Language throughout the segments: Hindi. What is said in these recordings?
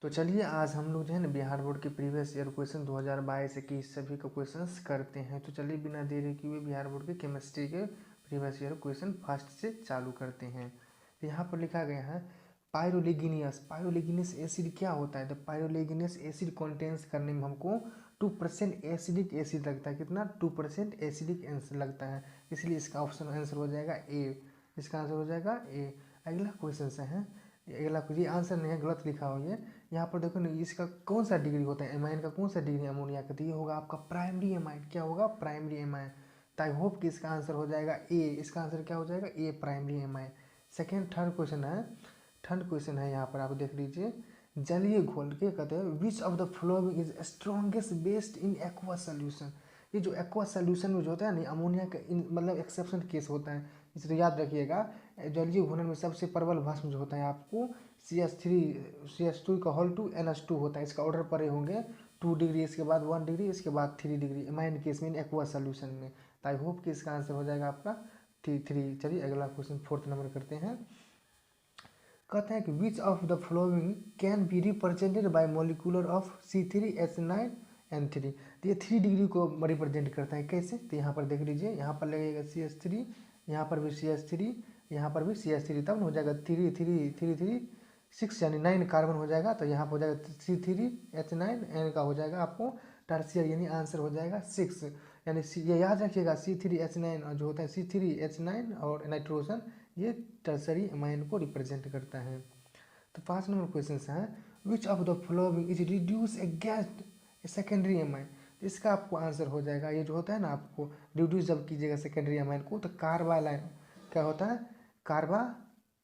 तो चलिए आज हम लोग जो है ना बिहार बोर्ड के प्रीवियस ईयर क्वेश्चन 2022-21 सभी का क्वेश्चंस करते हैं। तो चलिए बिना देरी किए हुए बिहार बोर्ड के केमिस्ट्री के प्रीवियस ईयर क्वेश्चन फर्स्ट से चालू करते हैं। तो यहाँ पर लिखा गया है पायरोलिगिनस एसिड क्या होता है। तो पायरोलिगिनस एसिड कॉन्टेंस करने में हमको 2% एसिडिक एसिड लगता है। कितना 2% एसिडिक लगता है, इसलिए इसका ऑप्शन आंसर हो जाएगा ए। इसका आंसर हो जाएगा ए। अगला क्वेश्चन से है, अगला ये आंसर नहीं है, गलत लिखा हुआ है। यहाँ पर देखो ना, इसका कौन सा डिग्री होता है एमाइन का, कौन सा डिग्री अमोनिया का। तो ये होगा आपका प्राइमरी एमाइन। क्या होगा? Primary amine. तो आई होप कि इसका आंसर हो जाएगा ए। इसका आंसर क्या हो जाएगा? ए, प्राइमरी एमाइन। थर्ड क्वेश्चन है, यहाँ पर आप देख लीजिए। जलीय घोल के कहते हैं which of the following is strongest based in aqua solution. ये जो एक्वा सोल्यूशन में जो होता है ना, अमोनिया का मतलब एक्सेप्शन केस होता है, इसलिए याद रखिएगा। जलीय घोलन में सबसे प्रबल भस्म जो होता है आपको CH3 का होल 2 NH2 होता है। इसका ऑर्डर पड़े होंगे 2 डिग्री, इसके बाद 1 डिग्री, इसके बाद 3 डिग्री एमाइन केस में, एक्वा सोल्यूशन में। तो आई होप कि इसका आंसर हो जाएगा आपका 3। चलिए अगला क्वेश्चन 4th नंबर करते हैं। कहते हैं कि which of the flowing can be represented by molecular of C3H9N3। तो ये 3 डिग्री को रिप्रेजेंट करता है। कैसे? तो यहाँ पर देख लीजिए, यहाँ पर लगेगा CH3, यहाँ पर भी CH3, यहाँ पर भी CH3, तब हो जाएगा 3 3 3 3 6 यानी 9 कार्बन हो जाएगा। तो यहाँ पर हो जाएगा C3H9N का हो जाएगा आपको टर्सियर, यानी आंसर हो जाएगा 6। यानी ये याद रखिएगा C3H9 जो होता है C3H9 और नाइट्रोजन, ये टर्सरी एमाइन को रिप्रेजेंट करता है। तो 5 नंबर क्वेश्चन है which of the following is reduce against secondary amine. तो इसका आपको आंसर हो जाएगा, ये जो होता है ना, आपको रिड्यूस जब कीजिएगा सेकेंडरी एमाइन को तो कार्बालाइन क्या होता है,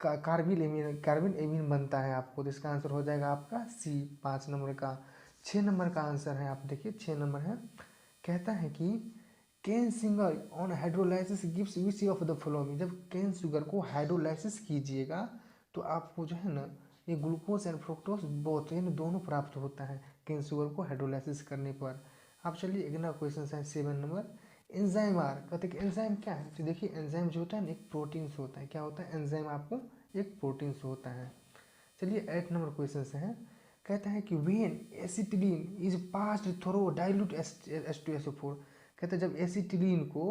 कार्बिन एमीन बनता है आपको। तो इसका आंसर हो जाएगा आपका सी, 5 नंबर का। 6 नंबर का आंसर है, आप देखिए 6 नंबर है, कहता है कि cane sugar on hydrolysis gives which of the following. जब केन शुगर को हाइड्रोलाइसिस कीजिएगा तो आपको जो है ना, ये ग्लूकोज एंड फ्रुक्टोज बोथ यानी दोनों प्राप्त होता है केन शुगर को हाइड्रोलाइसिस करने पर। आप चलिए अगला क्वेश्चन है 7 नंबर। एंजाइम आर, कहते हैं कि एंजाइम क्या है। तो देखिए एंजाइम जो होता है ना, एक प्रोटीन से होता है। क्या होता है? एंजाइम आपको एक प्रोटीन से होता है। चलिए 8 नंबर क्वेश्चन से है, कहता है कि when acetylene is passed through dilute H2SO4। कहते हैं जब एसिटिलीन को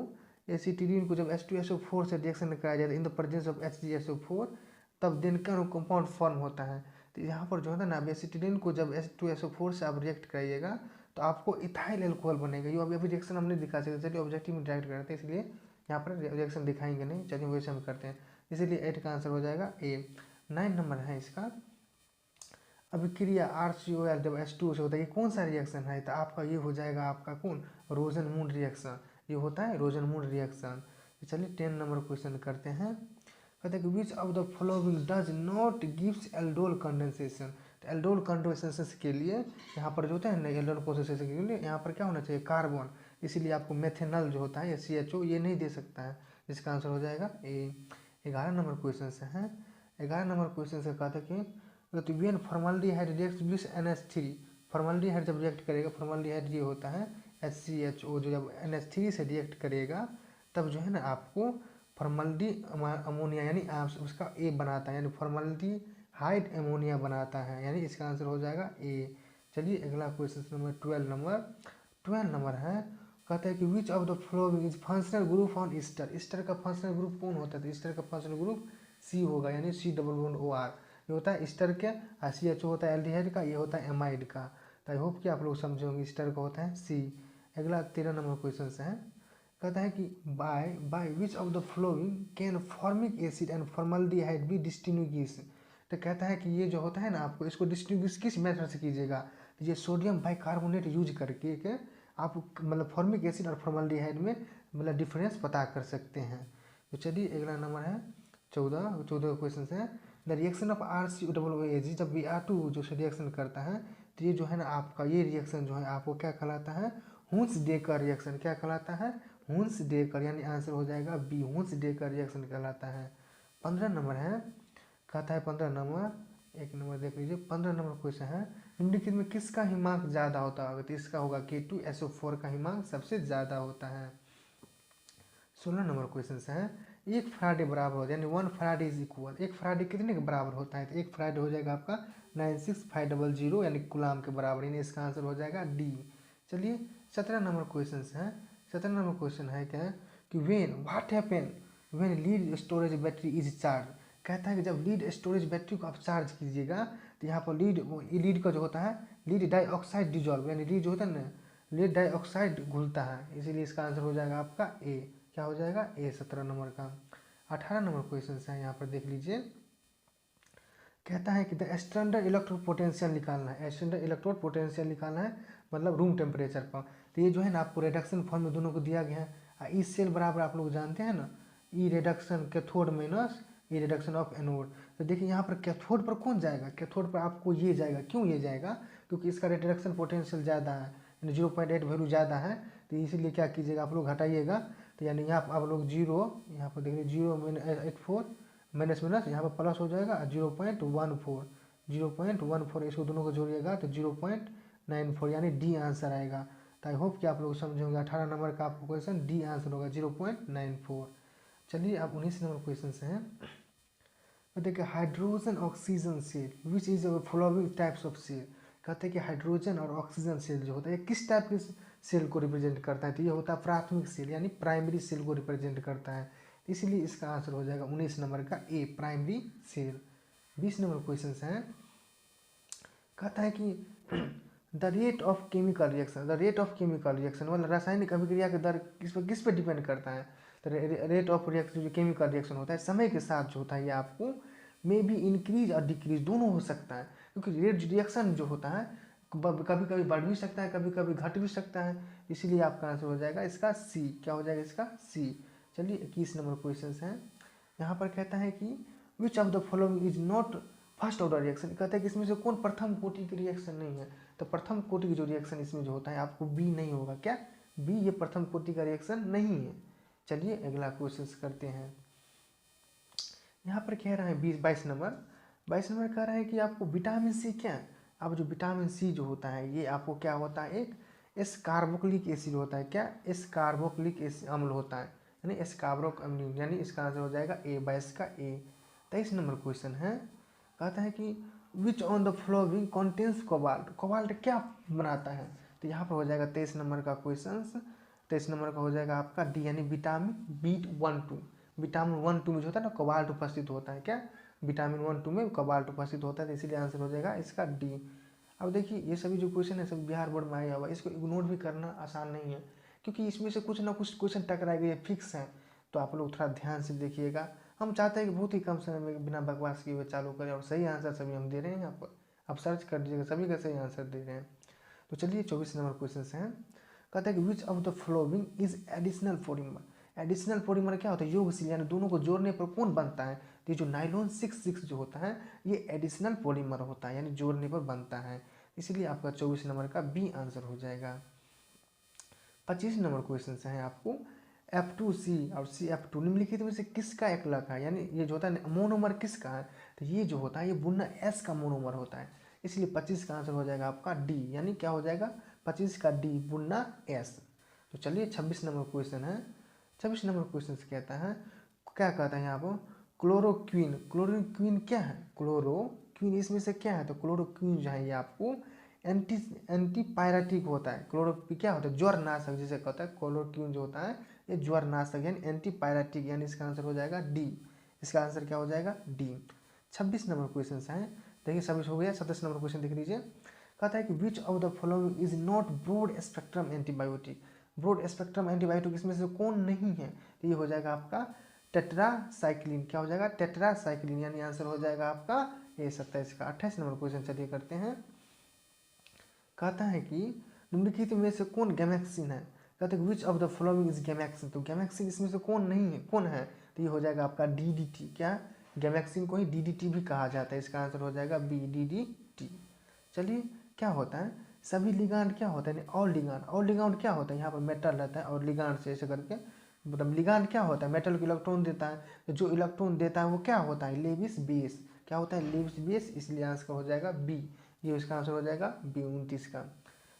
जब H2SO4 से रिएक्शन कराया जाता है in the presence of HCSO4, तब देनकर कंपाउंड फॉर्म होता है। तो यहाँ पर जो है ना, एसिटिलीन को जब H2SO4 से आप रिएक्ट कराइएगा तो आपको इथाइल एल्कोहल बनेगा। ये अभी रिएक्शन हम नहीं दिखा सकते, चलिए ऑब्जेक्टिव में डायरेक्ट करते हैं, इसलिए यहाँ पर रिएक्शन दिखाएंगे नहीं। चलिए वैसे हम करते हैं, इसीलिए 8 का आंसर हो जाएगा ए। 9 नंबर है इसका, अभिक्रिया RCOL जब H2O से होता है, ये कौन सा रिएक्शन है। तो आपका ये हो जाएगा आपका कौन, रोजन-मून रिएक्शन। ये होता है रोजन-मून रिएक्शन। तो चलिए 10 नंबर क्वेश्चन करते हैं। कहते हैं कि which of the following does not gives aldol condensation. तो एल्डोल कंडेंसेशन के लिए यहाँ पर जो होता है ना, एल्डोल कंडेंसेशन के लिए यहाँ पर क्या होना चाहिए, कार्बन। इसीलिए आपको मेथेनॉल जो होता है या CHO ये नहीं दे सकता है। इसका आंसर हो जाएगा ए। 11 नंबर क्वेश्चन से है, 11 नंबर क्वेश्चन से कहते हैं कि तो when formaldehyde react with NH3। Formaldehyde जब रिएक्ट करेगा, फॉर्मल्डिहाइड ये होता है HCHO, जो जब NH3 से रिएक्ट करेगा तब जो है ना आपको फॉर्मल्डी अमोनिया यानी उसका ए बनाता है, यानी फॉर्मल्डिहाइड अमोनिया बनाता है, यानी इसका आंसर हो जाएगा ए। चलिए अगला क्वेश्चन नंबर 12 नंबर है, कहता है कि which of the following is functional group on Easter. Easter का फंक्शनल ग्रुप कौन होता है। तो ईस्टर का फंक्शनल ग्रुप सी होगा, यानी C++OR। ये होता है ईस्टर के, CHO होता है एल्डिहाइड का, ये होता है एमाइड का। तो आई होप कि आप लोग समझे होंगे, ईस्टर का होता है सी। अगला 13 नंबर क्वेश्चन से है, कहता है कि by which of the flowing can formic acid and formaldehyde be distinguish. तो कहता है कि ये जो होता है ना, आपको इसको डिस्टिंग्विश किस मेथड से कीजिएगा। तो ये सोडियम बाइकार्बोनेट यूज करके के आप मतलब फॉर्मिक एसिड और फॉर्मल्डिहाइड में मतलब डिफरेंस पता कर सकते हैं। तो चलिए अगला नंबर है 14 क्वेश्चन है। द रिएक्शन ऑफ RCOAAG, जब Br2 जो से रिएक्शन करता है तो ये जो है ना आपका ये रिएक्शन जो है आपको क्या कहलाता है, हुंस-डेकर रिएक्शन। क्या कहलाता है, हुंस-डेकर, यानी आंसर हो जाएगा बी, हुंस-डेकर रिएक्शन कहलाता है। 15 नंबर है, कहता है 15 नंबर, एक नंबर देख लीजिए। 15 नंबर क्वेश्चन है, निम्नलिखित में किसका हिमांक ज़्यादा होता होगा। तो इसका होगा K2SO4 का हिमांक सबसे ज़्यादा होता है। 16 नंबर क्वेश्चन है, एक फराडे बराबर होता है, यानी 1 फराडे इज इक्वल, एक फराडे कितने के बराबर होता है, तो एक फराडे हो जाएगा आपका 96500 यानी कूलाम के बराबर, यानी इसका आंसर हो जाएगा डी। चलिए 17 नंबर क्वेश्चन है। 17 नंबर क्वेश्चन है क्या कि when what happen when lead storage battery is charge. कहता है कि जब लीड स्टोरेज बैटरी को आप चार्ज कीजिएगा तो यहाँ पर लीड का जो होता है लीड डाइऑक्साइड डिजॉल्व, यानी लीड जो होता है ना लीड डाइऑक्साइड घुलता है, इसीलिए इसका आंसर हो जाएगा आपका ए। क्या हो जाएगा ए 17 नंबर का। 18 नंबर क्वेश्चन है, यहाँ पर देख लीजिए। कहता है कि द स्टैंडर्ड इलेक्ट्रोड पोटेंशियल निकालना है, स्टैंडर्ड इलेक्ट्रोड पोटेंशियल निकालना है मतलब रूम टेम्परेचर पर। तो ये जो है ना आपको रिडक्शन फॉर्म में दोनों को दिया गया है। ई सेल बराबर आप लोग जानते हैं ना, E reduction cathode minus E reduction of anode. तो देखिए यहाँ पर कैथोड पर कौन जाएगा, कैथोड पर आपको ये जाएगा। क्यों ये जाएगा, क्योंकि इसका रिडक्शन पोटेंशियल ज़्यादा है, यानी 0.8 वैल्यू ज़्यादा है, तो इसीलिए क्या कीजिएगा आप लोग हटाइएगा। तो यानी यहाँ पर आप लोग जीरो, यहाँ पर देखिए 0.84 माइनस माइनस यहाँ पर प्लस हो जाएगा 0.14, 0.14 इसको दोनों को जोड़िएगा तो 0.94, यानी डी आंसर आएगा। तो आई होप कि आप लोग समझे होंगे। 18 नंबर का आपको क्वेश्चन डी आंसर होगा 0.94। चलिए अब 19 नंबर क्वेश्चन से हैं। तो देखिए hydrogen oxygen cell which is following types of cell. कहते हैं कि हाइड्रोजन और ऑक्सीजन सेल जो होता है किस टाइप के सेल को रिप्रेजेंट करता है, तो ये होता है प्राथमिक सेल यानी प्राइमरी सेल को रिप्रेजेंट करता है, इसलिए इसका आंसर हो जाएगा 19 नंबर का ए प्राइमरी सेल। 20 नंबर क्वेश्चन है। कहता है कि the rate of chemical reaction, the rate of chemical reaction मतलब रासायनिक अभिक्रिया के दर किस पे डिपेंड करता है, तो रेट ऑफ रिएक्शन जो केमिकल रिएक्शन होता है समय के साथ जो होता है ये आपको मे बी इंक्रीज और डिक्रीज दोनों हो सकता है, क्योंकि रेट रिएक्शन जो होता है कभी कभी बढ़ भी सकता है कभी कभी घट भी सकता है, इसीलिए आपका आंसर हो जाएगा इसका सी। क्या हो जाएगा इसका सी। चलिए 21 नंबर क्वेश्चन है। यहाँ पर कहता है कि which of the following is not first order reaction. कहता है कि इसमें से कौन प्रथम कोटि की रिएक्शन नहीं है, तो प्रथम कोटि की जो रिएक्शन इसमें जो होता है आपको बी नहीं होगा। क्या बी, ये प्रथम कोटि का रिएक्शन नहीं है। चलिए अगला क्वेश्चन करते हैं। यहाँ पर कह रहा है 22 नंबर कह रहा है कि आपको विटामिन सी क्या है। अब जो विटामिन सी जो होता है ये आपको क्या होता है, एक एस कार्बोक्लिक एसिड होता है। क्या एस कार्बोक्लिक अम्ल होता है, यानी एस कार्बोक अम्ल, यानी इसका आंसर हो जाएगा ए 22 का ए। 23 नंबर क्वेश्चन है। कहता है कि which on the following contains cobalt. Cobalt क्या बनाता है, तो यहाँ पर हो जाएगा 23 नंबर का क्वेश्चन। 23 नंबर का हो जाएगा आपका डी, यानी विटामिन B12। विटामिन 1-2 में जो होता है ना कोबाल्ट उपस्थित होता है। क्या विटामिन 1-2 में कोबाल्ट उपस्थित होता है, तो इसीलिए आंसर हो जाएगा इसका डी। अब देखिए ये सभी जो क्वेश्चन है सब बिहार बोर्ड में आया हुआ है, इसको इग्नोर भी करना आसान नहीं है, क्योंकि इसमें से कुछ ना कुछ क्वेश्चन टकराएगा, ये फिक्स है। तो आप लोग थोड़ा ध्यान से देखिएगा। हम चाहते हैं कि बहुत ही कम समय में बिना बकवास किए हुए चालू करें, और सही आंसर सभी हम दे रहे हैं यहाँ पर, आप सर्च कर दीजिएगा सभी का सही आंसर दे रहे हैं। तो चलिए 24 नंबर क्वेश्चन हैं। कहता है कि which of the following is additional polymer. Additional polymer क्या होता है, योगशील, यानी दोनों को जोड़ने पर कौन बनता है, तो ये जो नाइलॉन 6 जो होता है ये एडिशनल पॉलीमर होता है, यानी जोड़ने पर बनता है, इसलिए आपका 24 नंबर का बी आंसर हो जाएगा। 25 नंबर क्वेश्चन है आपको F2C और CF2 निम्नलिखित में से किसका एकलक है, यानी ये जो होता है मोनोमर किसका है, तो ये जो होता है ये बुन्ना S का मोनोमर होता है, इसलिए 25 का आंसर हो जाएगा आपका डी, यानी क्या हो जाएगा 25 का डी बुन्ना S। तो चलिए 26 नंबर क्वेश्चन है। 26 नंबर क्वेश्चन से कहता है, क्या कहता है यहाँ पर क्लोरोक्वीन। क्लोरोक्वीन क्या है, क्लोरोक्वीन इसमें से क्या है, तो क्लोरोक्वीन जो है ये आपको एंटीपायरेटिक होता है। क्लोरोक्वीन क्या होता है, ज्वर नाशक जिसे कहता है, क्लोरोक्वीन जो होता है ये ज्वर नाशक यानी एंटीपायरेटिक, यानी इसका आंसर हो जाएगा डी। इसका आंसर क्या हो जाएगा डी। 26 नंबर क्वेश्चन है। देखिए 26 हो गया। 27 नंबर क्वेश्चन देख लीजिए। कहता है कि which of the following is not broad spectrum antibiotic. Broad spectrum antibiotic इसमें से कौन नहीं है, तो ये हो जाएगा आपका टेट्रासाइक्लिन। क्या हो जाएगा टेट्रासाइक्लिन, यानी आंसर हो जाएगा आपका ए 27 का। 28 नंबर क्वेश्चन चलिए करते हैं। कहता है कि निम्नलिखित में से कौन गैमेक्सिन है। कहते हैं which of the following is gammexane, तो गैमेक्सिन इसमें से कौन नहीं है, कौन है, तो ये हो जाएगा आपका DDT। क्या गैमेक्सिन को ही DDT भी कहा जाता है, इसका आंसर हो जाएगा बी DDT। चलिए क्या होता है सभी लिगांड क्या होता है, ऑल लिगांड क्या होता है, यहाँ पर मेटल रहता है और लिगांड से ऐसे करके, मतलब लिगांड क्या होता है मेटल को इलेक्ट्रॉन देता है, तो जो इलेक्ट्रॉन देता है वो क्या होता है लेविस बेस। क्या होता है लेविस बेस, इसलिए आंसर हो जाएगा बी, ये इसका आंसर हो जाएगा बी 29 का।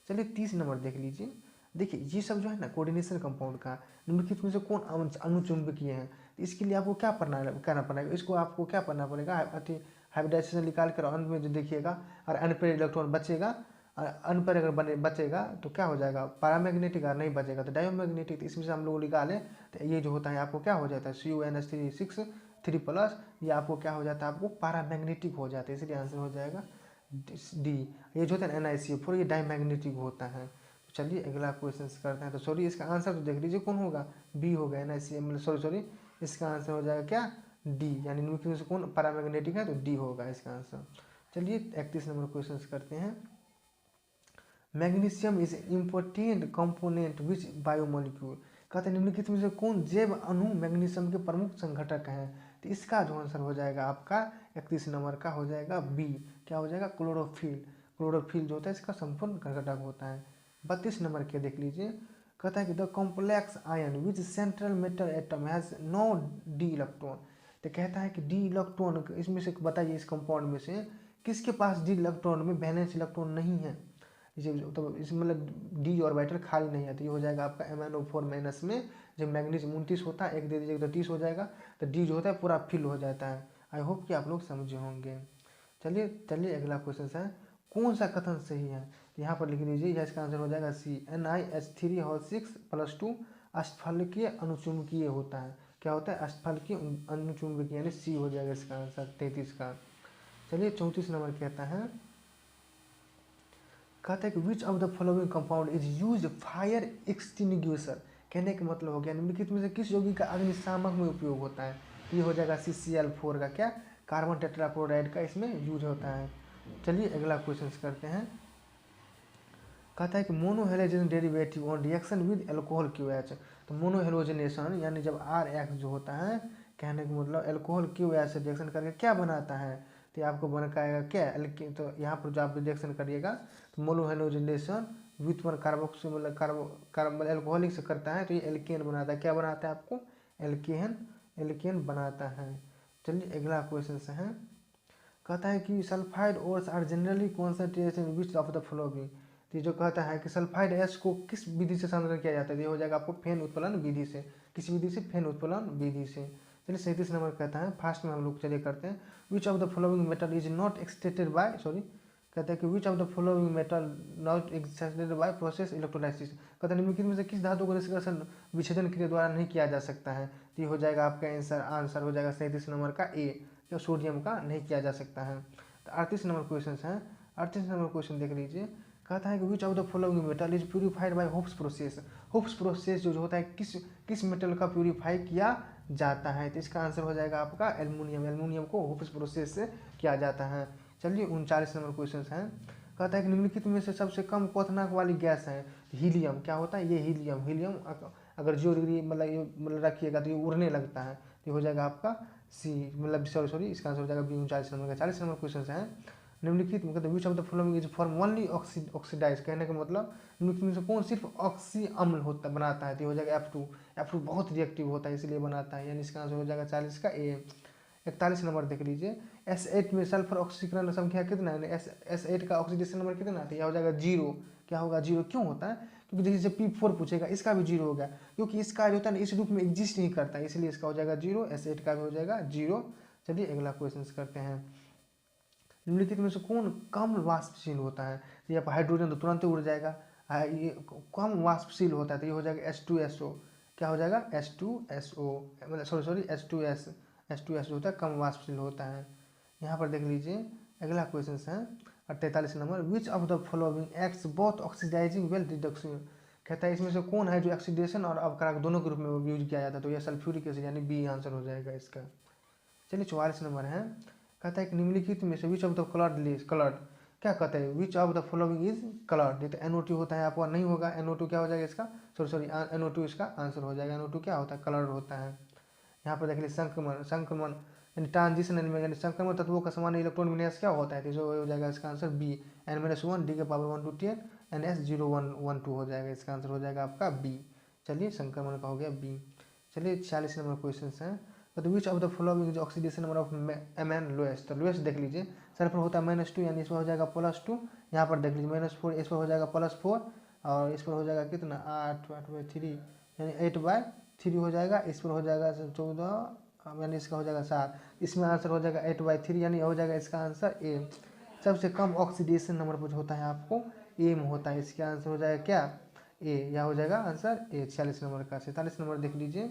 चलिए 30 नंबर देख लीजिए। देखिए ये सब जो है ना कोऑर्डिनेशन कंपाउंड का निम्नलिखित में से कौन अणुचुंबकीय है, इसके लिए आपको क्या करना पड़ेगा, इसको आपको क्या करना पड़ेगा, हाइब्रिडाइजेशन निकाल कर अंत में जो देखिएगा, और अनपेयर इलेक्ट्रॉन बचेगा, और अनपेयर अगर बचेगा तो क्या हो जाएगा, पैरामैग्नेटिक, और नहीं बचेगा तो डायोमैग्नेटिक। तो इसमें से हम लोग निकालें तो ये जो होता है आपको क्या हो जाता है, CuNH3 3 प्लस, ये आपको क्या हो जाता है, आपको पैरामैग्नेटिक हो जाता है, इसलिए आंसर हो जाएगा डी। ये जो होता है NiCO4, ये डाईमैग्नेटिक होता है। तो चलिए अगला क्वेश्चन करते हैं। तो सॉरी, इसका आंसर तो देख लीजिए कौन होगा, बी होगा, NiCO, मतलब सॉरी, इसका आंसर हो जाएगा क्या, डी, यानी निम्नलिखित में से कौन पैरामैग्नेटिक है, तो डी होगा इसका आंसर। चलिए 31 नंबर क्वेश्चन करते हैं। Magnesium is important component which biomolecule, कहते हैं निम्नलिखित में से कौन जैव अणु मैग्नीशियम के प्रमुख संघटक हैं। तो इसका जो आंसर हो जाएगा आपका 31 नंबर का हो जाएगा बी, क्या हो जाएगा, क्लोरोफिल। क्लोरोफिल जो होता है इसका संपूर्ण घटक होता है। 32 नंबर के देख लीजिए, कहता है कि the complex ion which central metal atom has no d electron. तो कहता है कि डी इलेक्ट्रॉन, इसमें से बताइए इस कंपाउंड में से किसके पास डी इलेक्ट्रॉन में वैलेंस इलेक्ट्रॉन नहीं है, तो इस मतलब डी ऑर्बिटल खाली नहीं है। तो ये हो जाएगा आपका MnO4 माइनस में जब मैग्नीशियम 29 होता है, एक दे दीजिएगा तो 30 हो जाएगा, तो डी जो होता है पूरा फिल हो जाता है। आई होप कि आप लोग समझे होंगे। चलिए अगला क्वेश्चन है, कौन सा कथन सही है, तो यहाँ पर लिख लीजिए, इसका आंसर हो जाएगा सी, NiH3 + 2 अष्टफलकीय अनुचुंबकीय होता है। क्या होता है, अष्टफलकीय अनुचुंबकीय, यानी सी हो जाएगा इसका आंसर 33 का। चलिए 34 नंबर कहता है कि which of the following compound is use fire extinguisher. कहने का मतलब हो गया निम्नलिखित में से किस यौगिक का अग्निशामक में उपयोग होता है। ये हो जाएगा CCl4 का, क्या, कार्बन टेट्राक्लोराइड का इसमें यूज होता है। चलिए अगला क्वेश्चन करते हैं। कहता है कि monohalogen derivative on reaction with alcohol QH। तो मोनोहेलोजनेशन यानी जब RX जो होता है, कहने का मतलब एल्कोहल QH से रिएक्शन करके क्या बनाता है, तो आपको बनाएगा क्या, एल्केन। तो यहाँ पर जो आप रिएक्शन करिएगा तो मोनोहेलोजनेशन विथ वन कार्बोक्सी मतलब कार्बन एल्कोहलिक से करता है, तो ये एल्केन बनाता है, क्या बनाता है आपको, एल्केन बनाता है। चलिए अगला क्वेश्चन है, कहता है कि sulphide ores are generally concentration which of the following. तो जो कहता है कि सल्फाइड एस को किस विधि से संरक्षण किया जाता है, ये हो जाएगा आपको फेन उत्पलन विधि से, किस विधि से, फेन उत्पलन विधि से। चलिए 37 नंबर कहता है, फास्ट में हम लोग चलिए करते हैं, which of the following metal is not extracted bye, sorry, कहते हैं कि which of the following metal not extracted by process electrolysis. कहते हैं निम्नलिखित में से किस धातु को निष्कर्षण विच्छेदन क्रिया द्वारा नहीं किया जा सकता है। तो ये हो जाएगा आपका आंसर हो जाएगा 37 नंबर का ए, जो सोडियम का नहीं किया जा सकता है। तो 38 नंबर क्वेश्चन है, 38 नंबर क्वेश्चन देख लीजिए, कहता है कि which of the following metal is purified bye hopes process. Hopes process जो होता है किस मेटल का प्यूरिफाई किया जाता है। तो इसका आंसर हो जाएगा आपका एल्युमिनियम। एल्युमिनियम को होप्स प्रोसेस से किया जाता है। चलिए 39 नंबर क्वेश्चन है, कहता है कि निम्नलिखित में से सबसे कम क्वथनांक वाली गैस है हीलियम। क्या होता है, ये हीलियम अगर 0 डिग्री मतलब रखिएगा तो ये उड़ने लगता है। तो ये हो जाएगा आपका सी, मतलब सॉरी इसका आंसर हो जाएगा बी 39 नंबर का। 40 नंबर क्वेश्चन है, निम्नलिखित मतलब which of the following is form only oxidise. कहने का मतलब निम्नलिखित में से कौन सिर्फ ऑक्सी अम्ल होता बनाता है। तो हो जाएगा F2 बहुत रिएक्टिव होता है इसलिए बनाता है, यानी इसका आंसर हो जाएगा 40 का ए। 41 नंबर देख लीजिए, S8 में सल्फर ऑक्सीकरण संख्या कितना है, S8 का ऑक्सीडेशन नंबर कितना, तो यह हो जाएगा 0। क्या होगा, 0 क्यों होता है, क्योंकि जैसे P4 पूछेगा इसका भी 0 हो गया, क्योंकि इसका जो होता है ना इस रूप में एग्जिस्ट नहीं करता है, इसलिए इसका हो जाएगा 0, S8 का भी हो जाएगा 0। चलिए अगला क्वेश्चन करते हैं, निम्नलिखित में से कौन कम वाष्पशील होता है। तो यहाँ पर हाइड्रोजन तो तुरंत उड़ जाएगा, ये कम वाष्पशील होता है, तो ये हो जाएगा H2SO। क्या हो जाएगा, H2SO, मतलब सॉरी H2S जो होता है कम वाष्पशील होता है। यहाँ पर देख लीजिए अगला क्वेश्चन है 43 number, which of the following acts both oxidising well reduction. कहता है इसमें से कौन है जो ऑक्सीडेशन और अपकारक दोनों के रूप में यूज किया जाता है। तो यह सल्फ्यूरिक एसिड यानी बी आंसर हो जाएगा इसका। चलिए 44 नंबर है, कहता है कि निम्नलिखित में से विच ऑफ द कलर्ड, क्या कहते हैं, which of the following is coloured. ये तो NO2 होता है, आपका नहीं होगा, NO2 क्या हो जाएगा इसका, सॉरी NO2 इसका आंसर हो जाएगा। NO2 क्या होता है, कलर्ड होता है। यहाँ पर देख लीजिए संक्रमण यानी ट्रांजिशन एलिमेंट यानी संक्रमण तत्वों का समान इलेक्ट्रॉन विन्यास क्या होता है, तो जो हो जाएगा इसका आंसर बी, N-1 D के पावर 1 to 10 NS0112 हो जाएगा, इसका आंसर हो जाएगा आपका बी। चलिए संक्रमण का हो गया बी। चलिए 46 नंबर क्वेश्चन है, तो विच of the following is oxidation number of Mn lowest. तो लोएस्ट देख लीजिए, सल्फर होता है -2 यानी इस पर हो जाएगा +2, यहाँ पर देख लीजिए -4, इस पर हो जाएगा +4 और इस पर हो जाएगा कितना 8/3 यानी 8/2 3 हो जाएगा, इस पर हो जाएगा 14, यानी इसका हो जाएगा 7। इसमें आंसर हो जाएगा 8/3, यानी हो जाएगा इसका आंसर ए। सबसे कम ऑक्सीडेशन नंबर पर जो होता है आपको एम होता है, इसका आंसर हो जाएगा क्या ए, या हो जाएगा आंसर ए 46 नंबर का। 47 नंबर देख लीजिए,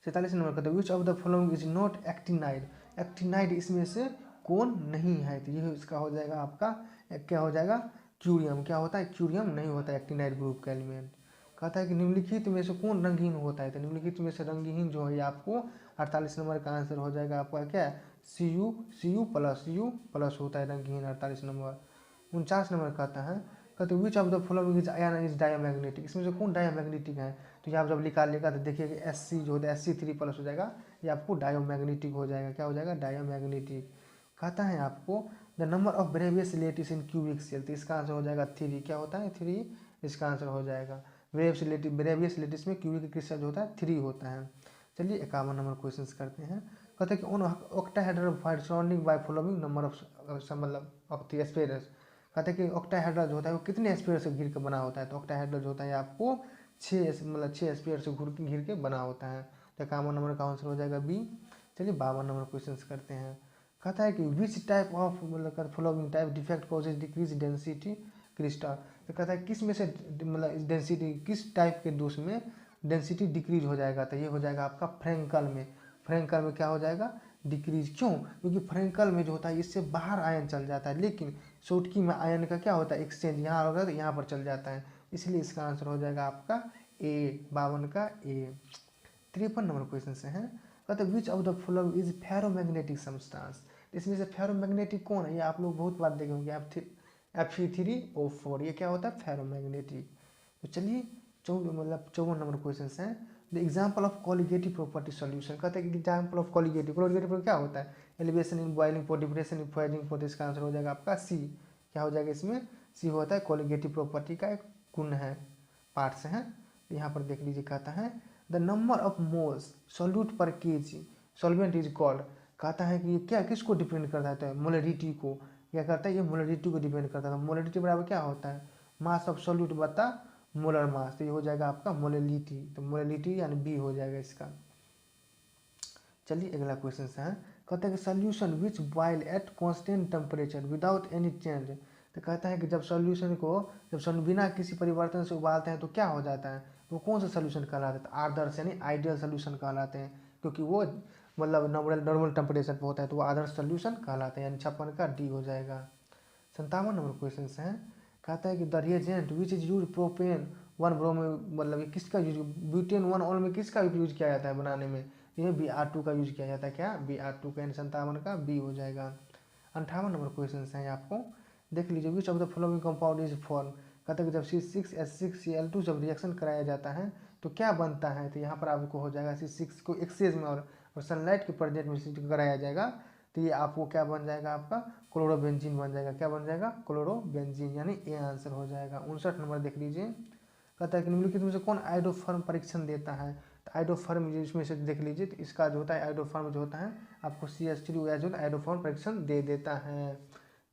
47 नंबर का, विच of the following is not actinide, actinide इसमें से कौन नहीं है, तो ये इसका हो जाएगा आपका क्या हो जाएगा क्यूरियम। क्या होता है क्यूरियम नहीं होता है एक्टिनाइड ग्रुप का एलिमेंट। कहता है कि निम्नलिखित में से कौन रंगहीन होता है, तो निम्नलिखित में से रंगहीन जो है आपको 48 नंबर का आंसर हो जाएगा आपका क्या सी यू प्लस होता है रंगहीन 48 नंबर। 49 नंबर कहता है, कहते which of the following is ion is diamagnetic, इसमें से कौन डायमैग्नेटिक है, तो ये आप जब निकालिएगा तो देखिए कि Sc जो होता है Sc3+ हो जाएगा, ये आपको डायोमैग्नेटिक हो जाएगा। क्या हो जाएगा डायोमैग्नेटिक। कहता है आपको the number of Bravais lattice in cubic cell, तो इसका आंसर हो जाएगा 3। क्या होता है 3, इसका आंसर हो जाएगा ब्रेवियस लेटिस में क्यूबिक क्रिस्टल जो होता है 3 होता है। चलिए 51 नंबर क्वेश्चन करते हैं। कहते हैं कि on octahedral fight surrounding by following number of मतलब ऑफ द स्फीयर्स, कहते हैं कि ऑक्टाहेड्रल जो होता है वो कितने स्फीयर से घिर के बना होता है, तो ऑक्टाहेड्रल जो होता है आपको 6 स्फीयर से घिर के बना होता है। तो 51 नंबर का आंसर हो जाएगा बी। चलिए 52 नंबर क्वेश्चन करते हैं। कहता है कि विच टाइप ऑफ मतलब following type defect causes decrease density crystal, तो कहता है किस में से मतलब डेंसिटी किस टाइप के दोष में डेंसिटी डिक्रीज हो जाएगा, तो ये हो जाएगा आपका फ्रैंकल में। फ्रैंकल में क्या हो जाएगा डिक्रीज, क्यों, क्योंकि फ्रैंकल में जो होता है इससे बाहर आयन चल जाता है, लेकिन शॉर्टकी में आयन का क्या होता है एक्सचेंज, यहाँ होगा तो यहाँ पर चल जाता है, इसलिए इसका आंसर हो जाएगा आपका ए 52 का ए। 53 नंबर क्वेश्चन से है, कहते हैं which of the following is ferromagnetic substance, इसमें से फेरोमैग्नेटिक कौन है, ये आप लोग बहुत बार देखे होंगे आप Fe3O4, ये क्या होता है फेरोमैग्नेटिक। तो चलिए 54 नंबर क्वेश्चन है, the example of colligative property solution, कहते हैं कि एग्जाम्पल ऑफ कॉलिगेटिव क्या होता है elevation in boiling point, depression in freezing point, इसका आंसर हो जाएगा आपका सी। क्या हो जाएगा इसमें सी होता है कॉलिगेटिव प्रॉपर्टी का एक गुण है, पार्ट्स हैं। यहाँ पर देख लीजिए, कहता है the number of moles solute पर केजी सॉल्वेंट इज कॉल्ड, कहता है कि ये क्या किसको डिपेंड करता है, तो मोलरिटी को, क्या करता है ये मोलरिटी को डिपेंड करता है। मोलरिटी बराबर क्या होता है मास ऑफ सोल्यूट बता मोलर मास, तो ये हो जाएगा आपका मोलरिटी, तो मोलरिटी यानी बी हो जाएगा इसका। चलिए अगला क्वेश्चन है, कहता है कि solution which boil at constant temperature without any change, तो कहता है कि जब सोल्यूशन को बिना किसी परिवर्तन से उबालते हैं तो क्या हो जाता है, तो कौन सा सोल्यूशन कहलाता है, तो आदर्श यानी आइडियल सोल्यूशन कहलाते हैं, क्योंकि वो मतलब नॉर्मल टेम्परेचर पर होता है, तो वो आदर्श सोल्यूशन कहलाते हैं, यानी 56 का डी हो जाएगा। 57 नंबर क्वेश्चन है, कहता है कि the reagent which is use propane 1 bromo, मतलब किसका यूज ब्यूटेन 1 ऑल में किसका यूज किया जाता है बनाने में, ये Br2 का यूज किया जाता है, क्या Br2 का, 57 का बी हो जाएगा। 58 नंबर क्वेश्चन है आपको, देख लीजिए which of the following compound is form, कहते हैं कि जब C6H6Cl2 जब रिएक्शन कराया जाता है तो क्या बनता है, तो यहाँ पर आपको हो जाएगा C6 को एक्सेज में और सनलाइट के प्रेजेंट में कराया जाएगा, तो ये आपको क्या बन जाएगा आपका क्लोरोबेंजीन बन जाएगा। क्या बन जाएगा क्लोरोबेंजीन, यानी ए आंसर हो जाएगा। 59 नंबर देख लीजिए, कहता है कि निम्नलिखित में से कौन आइडोफर्म परीक्षण देता है, तो आइडोफर्म इसमें से देख लीजिए, तो इसका जो होता है आइडोफर्म जो होता है आपको CH3OH जो आइडोफर्म परीक्षण दे देता है।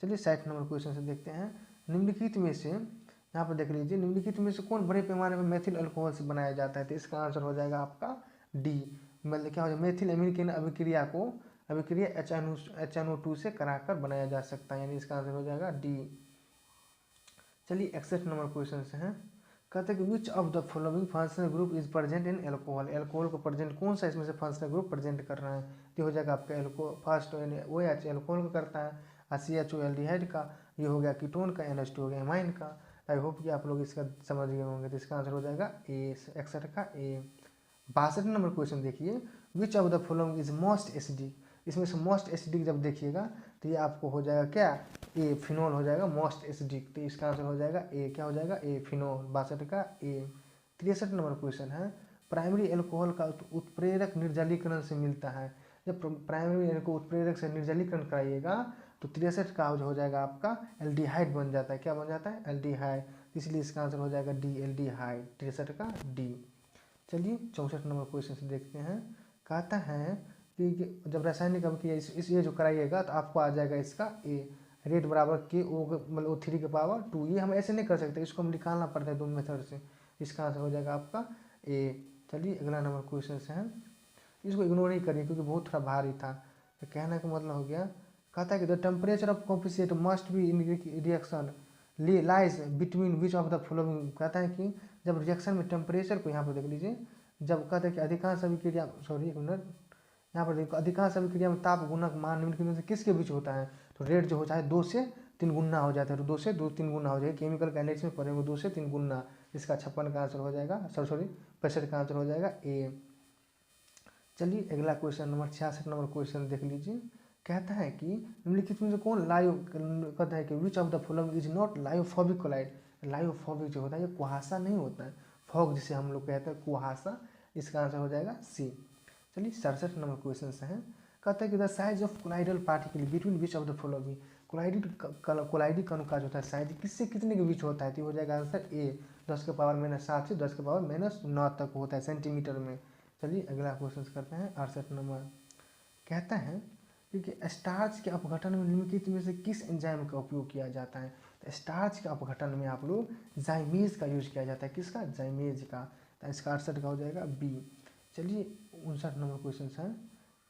चलिए 60 नंबर क्वेश्चन से देखते हैं, निम्नलिखित में से यहाँ पर देख लीजिए निम्नलिखित में से कौन बड़े पैमाने पर मेथिल अल्कोहल से बनाया जाता है, तो इसका आंसर हो जाएगा आपका डी, मतलब क्या हो जाएगा मेथिल अमीन की अभिक्रिया HNO2 से कराकर बनाया जा सकता है, यानी इसका आंसर हो जाएगा डी। चलिए 61 नंबर क्वेश्चन से हैं, कहते हैं कि which of the following functional group is present in alcohol, alcohol को प्रेजेंट कौन सा इसमें से फंक्शनल ग्रुप प्रेजेंट कर रहा है, तो हो जाएगा आपका फर्स्ट OH एल्कोहल का करता है, CHO एल्डिहाइड का, ये हो गया कीटोन का, NH2 हो गया एमाइन का। आई होप कि आप लोग इसका समझ गए होंगे, तो इसका आंसर हो जाएगा ए 61 का ए। 62 नंबर क्वेश्चन देखिए, विच of the following is most acidic, इसमें से मोस्ट एसिडिक जब देखिएगा तो ये आपको हो जाएगा क्या ए फिनोल हो जाएगा मोस्ट एसिडिक, तो इसका आंसर हो जाएगा ए, क्या हो जाएगा ए फिनोल। 62 का ए। 63 नंबर क्वेश्चन है, प्राइमरी एल्कोहल का उत्प्रेरक निर्जलीकरण से मिलता है, जब प्राइमरी एल्कोहल उत्प्रेरक से निर्जलीकरण कराइएगा तो 63 का हो जाएगा आपका एल्डिहाइड बन जाता है, क्या बन जाता है एल्डिहाइड, इसलिए इसका आंसर हो जाएगा डी एल्डिहाइड। 63 का डी। चलिए 64 नंबर क्वेश्चन से देखते हैं, कहता है कि जब रासायनिक अभिक्रिया इस ये जो कराइएगा तो आपको आ जाएगा इसका ए, रेट बराबर KO मतलब O3 के पावर 2, ये हम ऐसे नहीं कर सकते, इसको हम निकालना पड़ता है 2 मेथड से, इसका आंसर हो जाएगा आपका ए। चलिए अगला नंबर क्वेश्चन है, इसको इग्नोर ही करिए क्योंकि बहुत थोड़ा भारी था। तो कहने का मतलब हो गया, कहता है कि the temperature of composite must be in reaction lies between which of the following. कहता है कि जब रिएक्शन में टेम्परेचर को, यहाँ पर देख लीजिए, जब कहते हैं कि अधिकांश अभिक्रिया, सॉरी एक मिनट, यहाँ पर देखो, अधिकांश अभिक्रिया में ताप गुणक मान निम्नलिखित से किसके बीच होता है। तो रेट जो होता है 2 से 3 गुना हो जाता है, तो 2 से 3 गुना हो जाएगा। केमिकल काइनेटिक्स में पढ़ेंगे 2 से 3 गुना। इसका 56 का आंसर हो जाएगा, सॉरी 65 का आंसर हो जाएगा ए। चलिए अगला क्वेश्चन नंबर 66 नंबर क्वेश्चन देख लीजिए। कहता है कि निम्नलिखित में से कौन लाइव, कहता है कि which of the following is not lyophobic colloid. Lyophobic जो होता है ये कुहासा नहीं होता है, फॉग जिसे हम लोग कहते हैं कुहासा। इसका आंसर हो जाएगा सी। चलिए 67 नंबर क्वेश्चन से है। कहता है कि the size of colloidal particle between which of the following. कोलाइडी कण का जो होता है साइज किससे कितने के बीच होता है, तो हो जाएगा आंसर ए। 10⁻⁷ से 10⁻⁹ तक होता है सेंटीमीटर में। चलिए अगला क्वेश्चन करते हैं 68 नंबर। कहता है क्योंकि स्टार्च के अपघटन में निम्नलिखित में से किस एंजाइम का उपयोग किया जाता है। तो स्टार्च के अपघटन में आप लोग जाइमेज का यूज किया जाता है, किसका, जाइमेज का। तो इसका 68 का हो जाएगा बी। चलिए 59 नंबर क्वेश्चन है।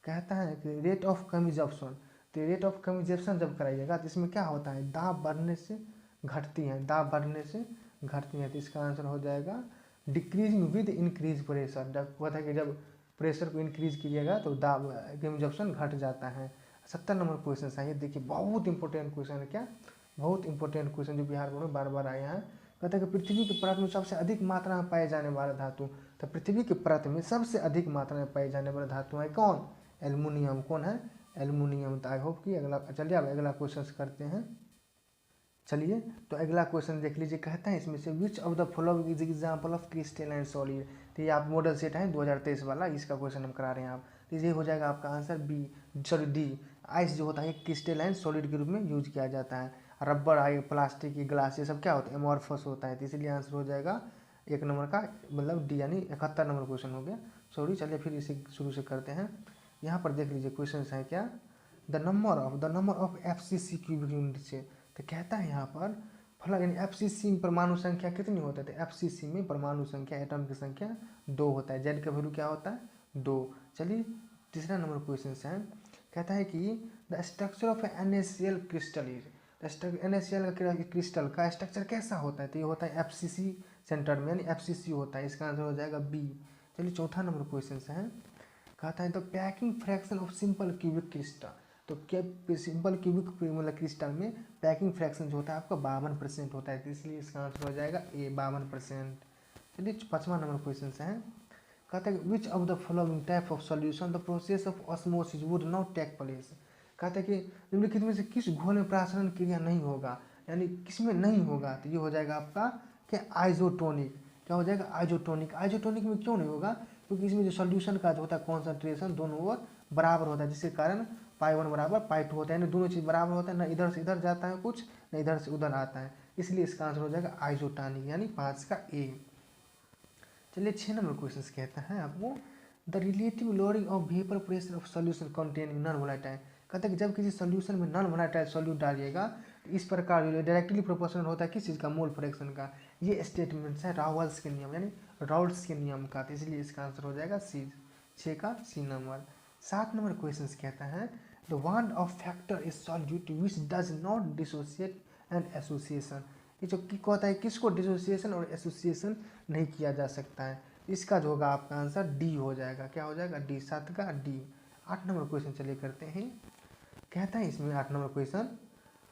कहता है कि रेट ऑफ कमिजप्शन। तो रेट ऑफ कमिजप्शन जब कराइएगा तो इसमें क्या होता है, दाब बढ़ने से घटती है, दाब बढ़ने से घटती है। तो इसका आंसर हो जाएगा डिक्रीजिंग विद इंक्रीज प्रेशर। जब होता है कि जब प्रेशर को इंक्रीज कीजिएगा तो दाब कमिजप्शन घट जाता है। 70 नंबर क्वेश्चन है, ये देखिए बहुत इंपॉर्टेंट क्वेश्चन है। क्या, बहुत इंपॉर्टेंट क्वेश्चन जो बिहार बोर्ड में बार बार आया है। कहता है कि पृथ्वी की परत में सबसे अधिक मात्रा में पाए जाने वाला धातु। तो पृथ्वी की परत में सबसे अधिक मात्रा में पाई जाने वाला धातु है कौन, एल्युमिनियम। कौन है, एल्युमिनियम। तो आई होप कि अगला, चलिए अब अगला क्वेश्चन करते हैं। चलिए तो अगला क्वेश्चन देख लीजिए। कहता है इसमें से विच of the following is example of crystalline solid. तो ये आप मॉडल सेट है 2023 वाला, इसका क्वेश्चन हम करा रहे हैं आप। तो ये हो जाएगा आपका answer B, sorry D. Ice जो होता है क्रिस्टलाइन सॉलिड के रूप में यूज किया जाता है। रबर आई, प्लास्टिक, ग्लास, ये सब क्या होता है, एमॉर्फस होता है। तो इसलिए आंसर हो जाएगा 1 नंबर का, मतलब डी, यानी 71 नंबर क्वेश्चन हो गया। सॉरी, चलिए फिर इसे शुरू से करते हैं। यहाँ पर देख लीजिए क्वेश्चन है क्या, the number of FCC cubic unit से। तो कहता है यहाँ पर फला, यानी FCC में परमाणु संख्या कितनी होता है। तो FCC में परमाणु संख्या, एटम की संख्या 2 होता है। जेड का वैल्यू क्या होता है 2। चलिए तीसरा नंबर क्वेश्चन है। कहता है कि the structure of NaCl crystal is. NaCl का क्रिस्टल का स्ट्रक्चर कैसा होता है। तो ये होता है FCC सेंटर में, यानी FCC होता है। इसका आंसर हो जाएगा बी। चलिए चौथा नंबर क्वेश्चन है। कहता है तो packing fraction of simple cubic crystal. तो क्या सिंपल क्यूबिक मतलब क्रिस्टल में पैकिंग फ्रैक्शन जो होता है आपका 52% होता है। तो इसलिए इसका आंसर हो जाएगा ए, 52%। चलिए 5वां नंबर क्वेश्चन है। कहता है which of the following type of solution the process of osmosis would not take place. कहता है कि निम्नलिखित में से किस घोल में प्रासरण क्रिया नहीं होगा, यानी किसमें नहीं होगा। तो ये हो जाएगा आपका क्या, आइजोटोनिक। क्या हो जाएगा, आइजोटोनिक। आइजोटोनिक में क्यों नहीं होगा, क्योंकि इसमें जो सॉल्यूशन का जो होता है कॉन्सेंट्रेशन दोनों ओर बराबर होता है, जिसके कारण π1 बराबर π2 होता है, यानी दोनों चीज़ बराबर होता है, ना इधर से इधर जाता है कुछ, ना इधर से उधर आता है। इसलिए इसका आंसर हो जाएगा आइजोटोनिक, यानी 5 का ए। चलिए 6 नंबर क्वेश्चन कहता है आपको the relative lowering of vapour pressure of solution containing non volatile. कहता है कि जब किसी सॉल्यूशन में नॉन वोलेटाइल सॉल्यूट डालिएगा तो इस प्रकार डायरेक्टली प्रोपोर्शनल होता है किस चीज़ का, मोल फ्रैक्शन का। ये स्टेटमेंट्स है रावल्स के नियम, यानी राउल्स के नियम का। तो इसलिए इसका आंसर हो जाएगा सी, 6 का सी नंबर। 7 नंबर क्वेश्चन कहता है the one of factor is solute which does not dissociate and association. ये जो कहता है किसको डिसोसिएशन और एसोसिएशन नहीं किया जा सकता है। इसका जो होगा आपका आंसर डी हो जाएगा। क्या हो जाएगा, डी, 7 का डी। 8 नंबर क्वेश्चन चलिए करते हैं। कहता है इसमें 8 number question,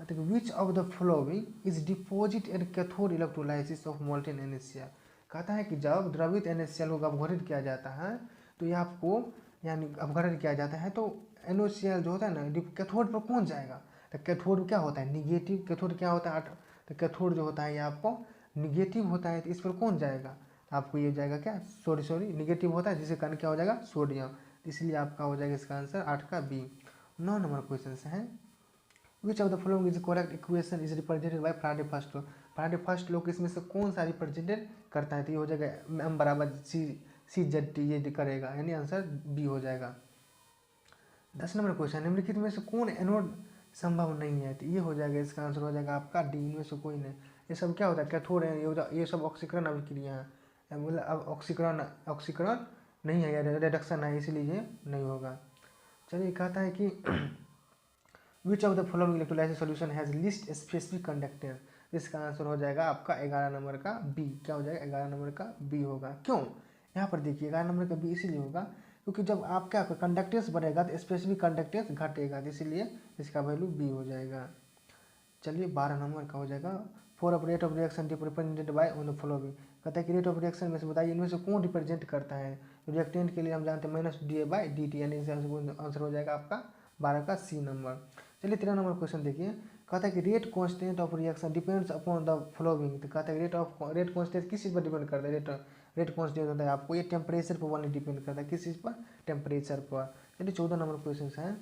which of the following is deposit and cathode electrolysis of molten NaCl। कहता है कि जब द्रवित NaCl को अपघटित किया जाता है तो ये आपको, यानी अपघटित किया जाता है तो NaCl जो होता है ना कैथोड पर कौन जाएगा। तो कैथोड क्या होता है, निगेटिव। कैथोड क्या होता है, तो कैथोड जो होता है ये आपको निगेटिव होता है। तो इस पर कौन जाएगा, आपको ये जाएगा क्या, सॉरी निगेटिव होता है, जिसके कारण क्या हो जाएगा, सोडियम। इसलिए आपका हो जाएगा इसका आंसर 8 का बी। 9 नंबर क्वेश्चन है which of the following is correct equation is represented by Faraday first law. Faraday first law इसमें से कौन सा रिप्रेजेंटेड करता है। तो ये हो जाएगा M बराबर CZT, ये करेगा, यानी आंसर बी हो जाएगा। 10 नंबर क्वेश्चन निम्नलिखित में से कौन एनोड संभव नहीं है। तो ये हो जाएगा, इसका आंसर हो जाएगा आपका डी, इनमें से कोई नहीं। ये सब क्या होता है, कैथोड है, ये सब ऑक्सीकरण अभिक्रिया है, मतलब अब ऑक्सीकरण ऑक्सीकरण नहीं है, या रिडक्शन है, इसलिए ये नहीं होगा। चलिए कहता है कि which of the following electrolysis solution has list specific conductance. इसका आंसर हो जाएगा आपका 11 नंबर का बी। क्या हो जाएगा? 11 नंबर का बी होगा। क्यों? यहाँ पर देखिए 11 नंबर का बी इसलिए होगा क्योंकि जब आपका कंडक्टेंस बढ़ेगा तो स्पेसिफिक कंडक्टेंस घटेगा, तो इसलिए इसका वैल्यू बी हो जाएगा। चलिए 12 नंबर का हो जाएगा for of rate of reaction represented by on the following. कहता है कि रेट ऑफ रिएक्शन में से बताइए इनमें से कौन रिप्रेजेंट करता है। रिएक्टेंट के लिए हम जानते हैं minus D A by D T, यानी आंसर हो जाएगा आपका 12 का सी नंबर। चलिए 13 नंबर क्वेश्चन देखिए। कहता है कि rate constant of reaction depends upon the following. तो कहता है रेट कांस्टेंट किस चीज़ पर डिपेंड करता है? रेट कांस्टेंट होता है आपको ये टेम्परेचर पर वाली डिपेंड करता है। किस चीज़ पर? टेम्परेचर पर। चलिए 14 नंबर क्वेश्चन है।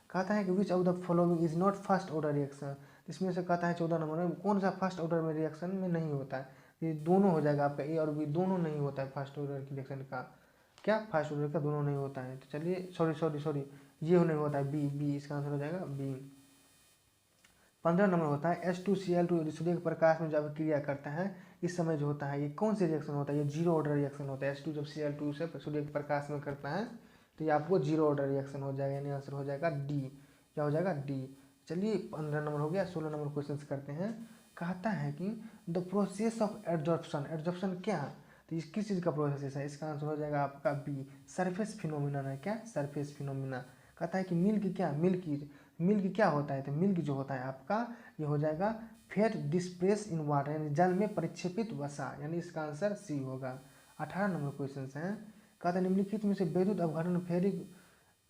कहता है कि which of the following is not first order reaction. इसमें से कहता है 14 नंबर में कौन सा फर्स्ट ऑर्डर में रिएक्शन में नहीं होता है। ये दोनों हो जाएगा आपका, ए और बी दोनों नहीं होता है फर्स्ट ऑर्डर की रिएक्शन का। क्या? फर्स्ट ऑर्डर का दोनों नहीं होता है। तो चलिए सॉरी ये नहीं होता है, बी इसका आंसर हो जाएगा बी। 15 नंबर होता है H2Cl2 सूर्य के प्रकाश में जब क्रिया करता है इस समय जो होता है ये कौन सी रिएक्शन होता है? ये जीरो ऑर्डर रिएक्शन होता है। H2 जब Cl2 से सूर्य के प्रकाश में करता है तो ये आपको जीरो ऑर्डर रिएक्शन हो जाएगा, यानी आंसर हो जाएगा डी। क्या हो जाएगा? डी। चलिए 15 नंबर हो गया। 16 नंबर क्वेश्चन करते हैं। कहता है कि the process of adsorption. Adsorption क्या? तो इस किस चीज़ का प्रोसेस है? इसका आंसर हो जाएगा आपका बी, सरफेस फिनोमिना है। क्या? Surface phenomena. कहता है कि मिल्क क्या? मिल्क क्या होता है? तो मिल्क जो होता है आपका ये हो जाएगा फैट डिस्प्रेस इन वाटर, यानी जल में परिक्षेपित वसा, यानी इसका आंसर सी होगा। 18 नंबर क्वेश्चन है। कहता है निम्नलिखित में से विद्युत अपघटन फेरिक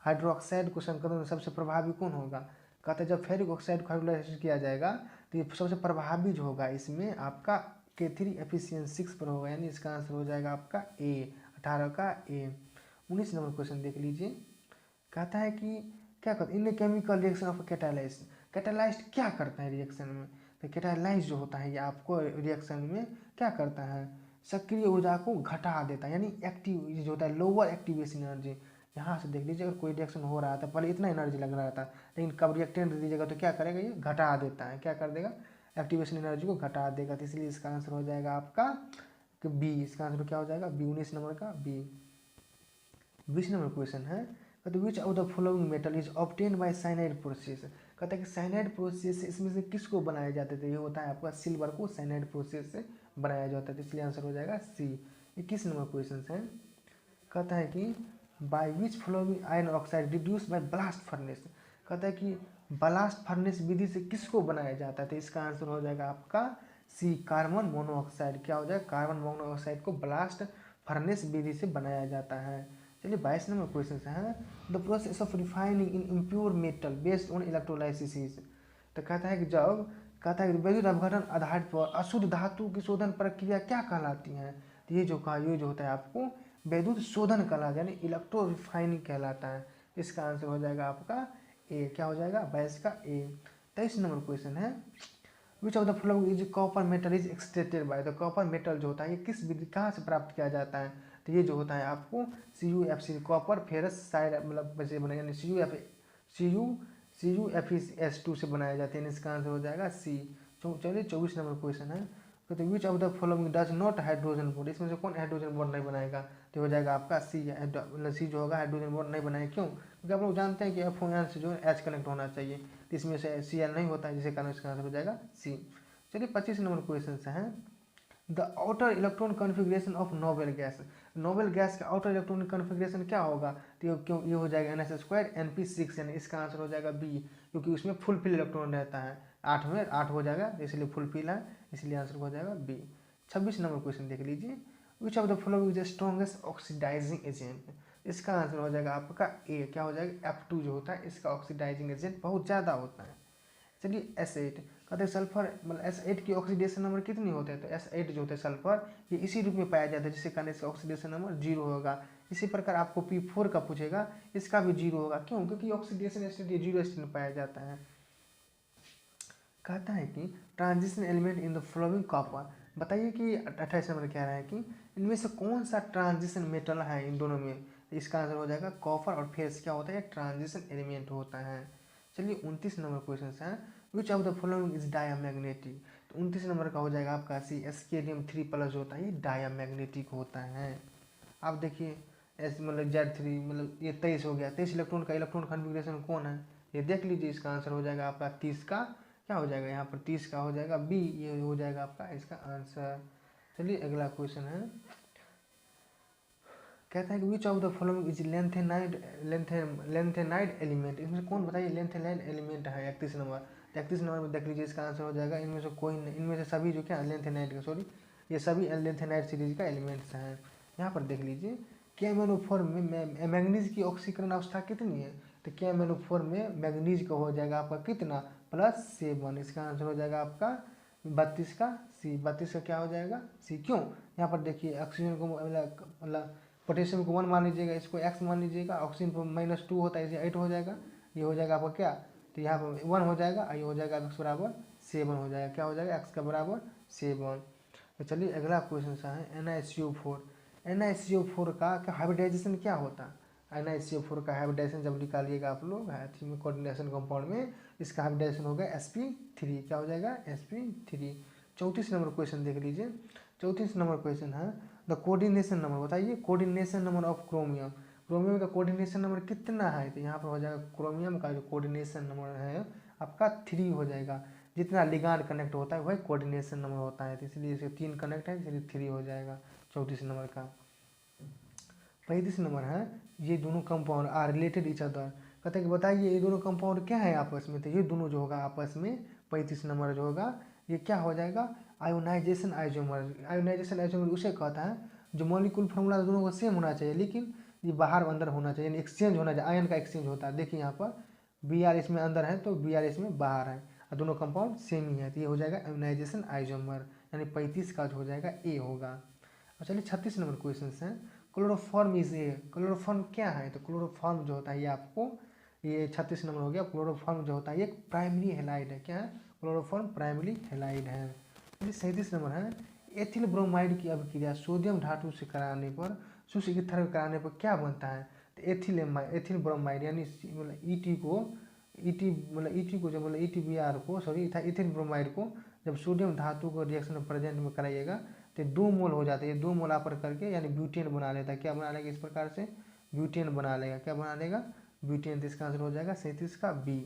हाइड्रोक्साइड को संकलन में सबसे प्रभावी कौन होगा? कहते हैं जब फेरिक ऑक्साइड को हाइड्रोलाइज किया जाएगा तो ये सबसे प्रभावी जो होगा इसमें आपका K3 पर होगा, यानी इसका आंसर हो जाएगा आपका ए, 18 का ए। 19 नंबर क्वेश्चन देख लीजिए। कहता है कि क्या करता है इन chemical reaction of catalyse. Catalyse क्या करता है रिएक्शन में? तो कैटालाइज जो होता है ये आपको रिएक्शन में क्या करता है? सक्रिय ऊर्जा को घटा देता है, यानी एक्टिव जो होता है लोअर एक्टिवेशन एनर्जी। यहाँ से देख लीजिए अगर कोई रिएक्शन हो रहा था पहले इतना एनर्जी लग रहा था, लेकिन कब रिएक्टेंट दीजिएगा तो क्या करेगा? ये घटा देता है। क्या कर देगा? एक्टिवेशन एनर्जी को घटा देगा। तो इसलिए इसका आंसर हो जाएगा आपका बी। इसका आंसर क्या हो जाएगा? बी। 19 नंबर का बी। 20 नंबर क्वेश्चन है। कहते which of the following metal is obtain bye cyanide process. कहता है कि साइनाइड प्रोसेस से इसमें से किसको बनाया जाता है? तो ये होता है आपका सिल्वर को साइनाइड प्रोसेस से बनाया जाता है, तो इसलिए आंसर हो जाएगा सी। 21 नंबर क्वेश्चन है। कहता है कि by which following iron oxide reduce by blast furnace. कहता है कि ब्लास्ट फर्नेस विधि से किसको बनाया जाता है? तो इसका आंसर हो जाएगा आपका सी, कार्बन मोनोऑक्साइड। क्या हो जाएगा? कार्बन मोनोऑक्साइड को ब्लास्ट फर्नेस विधि से बनाया जाता है। चलिए 22 नंबर क्वेश्चन है। The process of refining in impure metal based on electrolysis. तो कहता है कि जब कहता है कि विद्युत अपघटन आधारित पर अशुद्ध धातु की शोधन प्रक्रिया क्या कहलाती है? तो ये जो होता है आपको विद्युत शोधन कहलाता है, यानी इलेक्ट्रो रिफाइनिंग कहलाता है। इसका आंसर हो जाएगा आपका ए। क्या हो जाएगा? 22 का ए। 23 नंबर क्वेश्चन है। Which of the following is copper metal is extracted bye. तो कॉपर मेटल जो होता है ये किस विधि कहाँ से प्राप्त किया जाता है? तो ये जो होता है आपको CuFC कॉपर फेरस साइड मतलब वैसे बनाया, यानी CuFeS2 से बनाया जाता है, इसका आंसर हो जाएगा सी। चलिए 24 नंबर क्वेश्चन है। तो विच of the following does not hydrogen bond. इसमें से कौन हाइड्रोजन बॉन्ड नहीं बनाएगा? तो हो जाएगा आपका सी। मतलब सी जो होगा हाइड्रोजन बॉन्ड नहीं बनाएगा। क्यों? क्योंकि आप लोग जानते हैं कि FON से जो है H कनेक्ट होना चाहिए, तो इसमें से Cl नहीं होता है, जिसके कारण इसका आंसर हो जाएगा सी। चलिए 25 नंबर क्वेश्चन से है। The outer electron configuration of noble gas. Noble gas का आउटर इलेक्ट्रॉनिक कॉन्फ़िगरेशन क्या होगा? तो क्यों ये हो जाएगा NS2 Np6, यानी इसका आंसर हो जाएगा बी, क्योंकि उसमें फुल फिल इलेक्ट्रॉन रहता है। 8 में 8 हो जाएगा, इसलिए फुल फिल है, इसलिए आंसर हो जाएगा बी। 26 नंबर क्वेश्चन देख लीजिए। Which of the following is the strongest oxidising agent. इसका आंसर हो जाएगा आपका ए। क्या हो जाएगा? F2 जो होता है इसका ऑक्सीडाइजिंग एजेंट बहुत ज़्यादा होता है। चलिए S8 कहते हैं सल्फर मतलब S8 की ऑक्सीडेशन नंबर कितनी होते हैं? तो S8 जो होता है सल्फर ये इसी रूप में पाया जाता है, जिसके कारण इसका ऑक्सीडेशन नंबर 0 होगा। इसी प्रकार आपको P4 का पूछेगा, इसका भी 0 होगा। क्यों? क्योंकि ऑक्सीडेशन स्टेट 0 स्टेट में पाया जाता है। कहता है कि transition element in the flowing copper. बताइए कि 28 नंबर कह रहा है कि इनमें से कौन सा ट्रांजिशन मेटल है इन दोनों में? इसका आंसर हो जाएगा कॉपर और फेस क्या होता है? ट्रांजिशन एलिमेंट होता है। चलिए 29 नंबर क्वेश्चन है। Which of the following is diamagnetic. तो 29 नंबर का हो जाएगा आपका सी एस्केरियम 3+ होता है, ये डायामैग्नेटिक होता है। आप देखिए एस मतलब Z3 मतलब ये 23 हो गया, 23 इलेक्ट्रॉन का इलेक्ट्रॉन कॉन्फ़िगरेशन कौन है, ये देख लीजिए। इसका आंसर हो जाएगा आपका 30 का क्या हो जाएगा, यहाँ पर 30 का हो जाएगा बी, ये हो जाएगा आपका इसका आंसर। चलिए अगला क्वेश्चन है, कहता है कि which of the following is lanthanide element, इसमें से कौन बताइए लेंथेनाइड एलिमेंट है। 31 नंबर, 31 नंबर में देख लीजिए इसका आंसर हो जाएगा इनमें से कोई नहीं, इनमें से सभी जो क्या लेंथेनाइड का सॉरी ये सभी लेंथेनाइड सीरीज का एलिमेंट्स हैं। यहाँ पर देख लीजिए KMnO4 में मैग्नीज की ऑक्सीकरण अवस्था कितनी है, तो KMnO4 में मैग्नीज का हो जाएगा आपका कितना +7, इसका आंसर हो जाएगा आपका 32 का सी, 32 का क्या हो जाएगा सी। क्यों, यहाँ पर देखिए ऑक्सीजन को मतलब पोटेशियम को 1 मान लीजिएगा, इसको x मान लीजिएगा, ऑक्सीजन पर -2 होता है, इसे 8 हो जाएगा, ये हो जाएगा आपका क्या, तो यहाँ पर 1 हो जाएगा, ये हो जाएगा x बराबर 7 हो जाएगा, क्या हो जाएगा x का बराबर 7। तो चलिए अगला क्वेश्चन सा है NiCO4, NiCO4 का हाइब्रिडाइजेशन क्या होता है। NiCO4 का हाइब्रिडाइजेशन जब निकालिएगा आप लोग में कोऑर्डिनेशन कंपाउंड में, इसका हाइब्रिडाइजेशन होगा sp3, क्या हो जाएगा sp3। 34 नंबर क्वेश्चन देख लीजिए, 34 नंबर क्वेश्चन है द कोऑर्डिनेशन नंबर, बताइए coordination number of chromium, chromium का कोऑर्डिनेशन नंबर कितना है, तो यहाँ पर हो जाएगा क्रोमियम का जो कोऑर्डिनेशन नंबर है आपका 3 हो जाएगा, जितना लिगांड कनेक्ट होता है वही कोऑर्डिनेशन नंबर होता है, तो इसलिए इसे 3 कनेक्ट है इसलिए 3 हो जाएगा 34 नंबर का। 35 नंबर है ये दोनों compound are related each other, कहते हैं कि बताइए ये दोनों कंपाउंड क्या है आपस में, तो ये दोनों जो होगा आपस में 35 नंबर जो होगा ये क्या हो जाएगा आयोनाइजेशन आइसोमर। आयोनाइजेशन आइसोमर उसे कहता है जो मॉलिक्यूल फार्मूला दोनों का सेम होना चाहिए लेकिन ये बाहर अंदर होना चाहिए, एक्सचेंज होना चाहिए, आयन का एक्सचेंज होता है। देखिए यहाँ पर Br इसमें अंदर है तो Br इसमें बाहर है और दोनों कंपाउंड सेम ही है, तो ये हो जाएगा आयोनाइजेशन आइसोमर, यानी 35 का जो हो जाएगा ए होगा। और चलिए 36 नंबर क्वेश्चन है क्लोरोफॉर्म इज ए, क्लोरोफॉर्म क्या है, तो क्लोरोफॉर्म जो होता है ये आपको ये 36 नंबर हो गया। क्लोरोफॉर्म जो होता है ये प्राइमरी हेलाइड है, क्या है क्लोरोफॉर्म प्राइमरी हेलाइड है। चलिए 37 नंबर है एथिल ब्रोमाइड की अभिक्रिया सोडियम धातु से कराने पर शुष्क ईथर कराने पर क्या बनता है, तो एथिल ब्रोमाइड यानी मतलब ईटी को जब ETBr को सॉरी इथिल ब्रोमाइड को जब सोडियम धातु को रिएक्शन में प्रेजेंट में कराइएगा तो 2 मोल हो जाते हैं, 2 मोल अपर करके यानी ब्यूटेन बना लेता है, क्या बना लेगा इस प्रकार से ब्यूटेन बना लेगा, क्या बना लेगा ब्यूटेन, तो इसका आंसर हो जाएगा 37 का बी।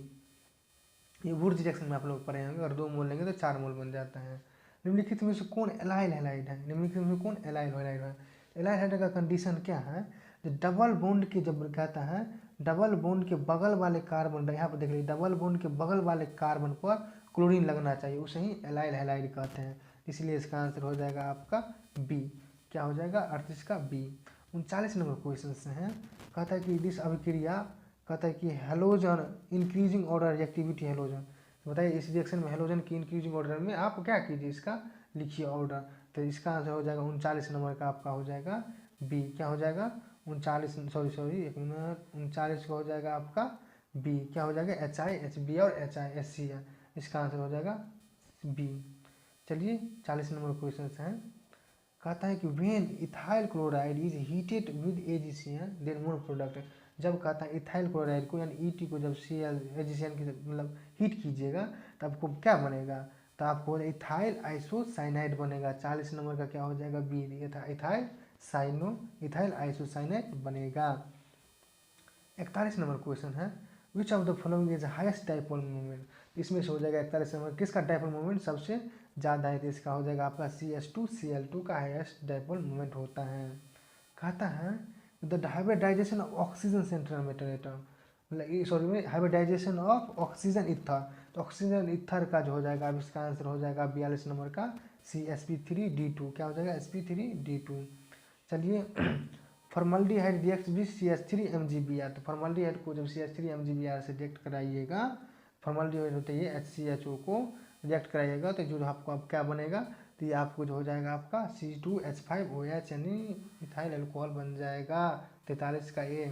ये वुड्स रिएक्शन में आप लोग पढ़े होंगे, अगर 2 मोल लेंगे तो 4 मोल बन जाता है। निम्नलिखित में से कौन एलाइल हैलाइड है, निम्नलिखित में से कौन एलाइल हैलाइड है, एलाइल हैलाइड का कंडीशन क्या है, जो डबल बॉन्ड के जब कहता है डबल बॉन्ड के बगल वाले कार्बन, यहाँ पर देख लीजिए डबल बॉन्ड के बगल वाले कार्बन पर क्लोरीन लगना चाहिए, उसे ही एलाइल हैलाइड कहते हैं, इसलिए इसका आंसर हो जाएगा आपका बी, क्या हो जाएगा 38 का बी। 39 नंबर क्वेश्चन से है, कहता है कि दिस अभिक्रिया कहता है कि halogen increasing order reactivity halogen, बताइए इस रिएक्शन में हेलोजन की इंक्रीजिंग ऑर्डर में आप क्या कीजिए इसका लिखिए ऑर्डर, तो इसका आंसर हो जाएगा 39 नंबर का आपका हो जाएगा बी, क्या हो जाएगा 39 सॉरी 1 मिनट 39 का हो जाएगा आपका बी, क्या हो जाएगा HI HB और HI HCl, इसका आंसर हो जाएगा बी। चलिए 40 नंबर क्वेश्चन है, कहता है कि when ethyl chloride is heated with AgCl then more product, जब कहता है इथाइल क्लोराइड को यानी ET को जब AgCl की मतलब हीट कीजिएगा तो आपको क्या बनेगा, तो आपको इथाइल आइसोसाइनाइड बनेगा। 40 नंबर का क्या हो जाएगा बी, इथाइल आइसोसाइनाइड बनेगा। 41 नंबर क्वेश्चन है which of the following is highest dipole moment, इसमें से हो जाएगा 41 नंबर किसका डाइपोल मोमेंट सबसे ज़्यादा है, तो इसका हो जाएगा आपका CH2Cl2 का हाईएस्ट डाइपोल मोमेंट होता है। कहता है the hybridisation of oxygen central metal atom, मतलब sorry hybridisation of oxygen ether, तो ऑक्सीजन इथर का जो हो जाएगा अब इसका आंसर हो जाएगा 42 नंबर का sp3d2, क्या हो जाएगा sp3d2। चलिए फॉर्मल्डिहाइड रिएक्ट विद CH3MgBr, तो फॉर्मल्डिहाइड को जब CH3MgBr से रिएक्ट कराइएगा, फॉर्मल्डिहाइड होता है ये HCHO को रिएक्ट कराइएगा तो जो आपको अब क्या बनेगा, तो ये आपको जो हो जाएगा आपका C2H5OH यानी इथाइल अल्कोहल बन जाएगा। 43 का ए।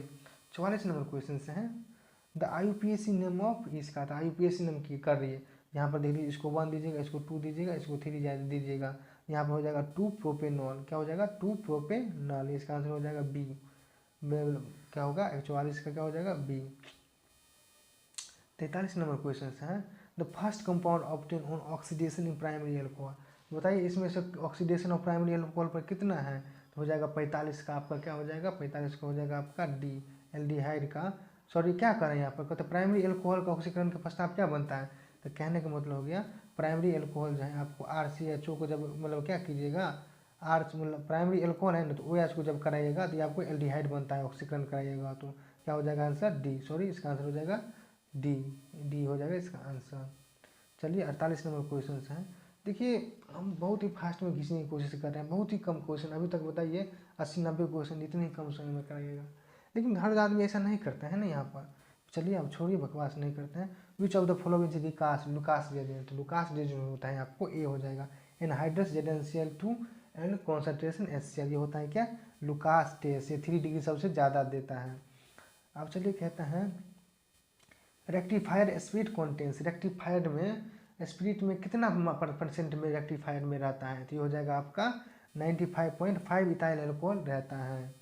44 नंबर क्वेश्चन से है द IUPAC नेम ऑफ इसका, तो IUPAC नेम की कर रही है, यहाँ पर देख लीजिए इसको 1 दीजिएगा, इसको 2 दीजिएगा, इसको 3 दीजिएगा, यहाँ पर हो जाएगा 2 प्रोपेनॉल, क्या हो जाएगा 2 प्रोपेनॉल, इसका आंसर हो जाएगा बी, क्या होगा 44 का क्या हो जाएगा बी। 43 नंबर क्वेश्चन है the first compound obtain on oxidation in primary alcohol. बताइए इसमें से ऑक्सीडेशन ऑफ प्राइमरी एल्कोहल पर कितना है, तो हो जाएगा 45 का आपका क्या हो जाएगा, 45 का हो जाएगा आपका डी। एल्डिहाइड का सॉरी क्या करें यहाँ पर, कहते प्राइमरी एल्कोहल का ऑक्सीकरण के पश्चात क्या बनता है, तो कहने का मतलब हो गया प्राइमरी एल्कोहल जो है आपको RCHO को जब मतलब क्या कीजिएगा, आर्च मतलब प्राइमरी एल्कोहल है ना, तो OH को जब कराइएगा तो ये आपको एल्डिहाइड बनता है, ऑक्सीकरण कराइएगा तो क्या हो जाएगा आंसर डी। सॉरी इसका आंसर हो जाएगा डी, डी हो जाएगा इसका आंसर। चलिए 48 नंबर क्वेश्चन है। देखिए हम बहुत ही फास्ट में घिसने की कोशिश कर रहे हैं, बहुत ही कम क्वेश्चन अभी तक बताइए 80-90 क्वेश्चन इतने ही कम समय में कराइएगा, लेकिन हर आदमी ऐसा नहीं करता है ना यहाँ पर। चलिए आप छोड़िए बकवास नहीं करते हैं। Which of the following is Lucas Lucas reagent, तो लुकास रेजेंट होता है आपको ए हो जाएगा। एनहाइड्रस जेडेंशियल 2 एंड कॉन्सेंट्रेशन HCl, ये होता है क्या लुकास टेस्ट, ये 3 डिग्री सबसे ज़्यादा देता है। अब चलिए कहते हैं रेक्टिफायर स्पिरिट कॉन्टेंस, रेक्टिफायर में स्पिरिट में कितना % में रेक्टिफायर में रहता है, तो ये हो जाएगा आपका 95.5 इथाइल अल्कोहल रहता है।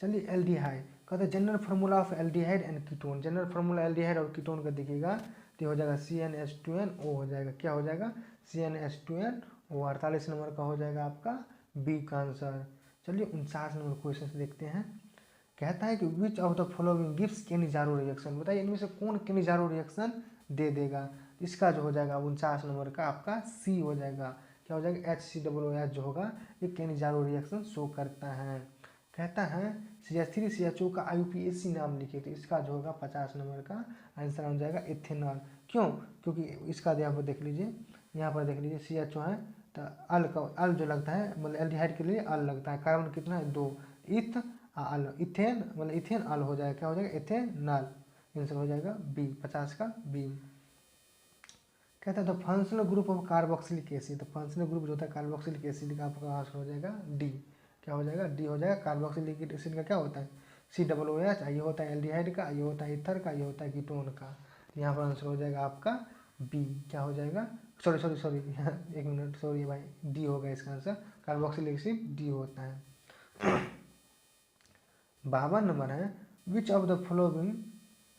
चलिए एल्डिहाइड, कहते हैं general formula of aldehyde and ketone, general formula aldehyde और कीटोन का देखिएगा तो हो जाएगा CnH2nO हो जाएगा, क्या हो जाएगा CnH2nO। 48 नंबर का हो जाएगा आपका बी का आंसर। चलिए 49 नंबर क्वेश्चन देखते हैं। कहता है कि which of the following gives Cannizzaro reaction, बताइए इनमें से कौन केनिजारो रिएक्शन दे देगा, इसका जो हो जाएगा 49 नंबर का आपका सी हो जाएगा, क्या हो जाएगा HCOOH जो होगा ये केनिजारो रिएक्शन शो करता है। कहता है CH3CHO का IUPAC नाम लिखे, तो इसका जो होगा 50 नंबर का आंसर हो जाएगा इथेनॉल। क्यों, क्योंकि इसका यहाँ पर देख लीजिए, यहाँ पर देख लीजिए CHO है तो अल का अल जो लगता है मतलब एल्डिहाइड के लिए अल लगता है, कार्बन कितना है 2, इथ अल इथेन मतलब इथेन अल हो जाएगा, क्या हो जाएगा इथेनॉल, आंसर हो जाएगा बी 50 का बी। कहता है the functional group of carboxylic acid, तो फंक्शनल ग्रुप जो होता है कार्बोक्सिलिक एसिड का आपका आंसर हो जाएगा डी, क्या हो जाएगा डी हो जाएगा। कार्बोक्सिलिक एसिड का क्या होता है COOH, ये होता है एल्डिहाइड का, ये होता है ईथर का, ये होता है कीटोन का, यहाँ पर आंसर हो जाएगा आपका बी, क्या हो जाएगा सॉरी सॉरी सॉरी एक मिनट सॉरी भाई, डी होगा इसका आंसर, कार्बोक्सिलिक एसिड डी होता है। 52 नंबर है which of the following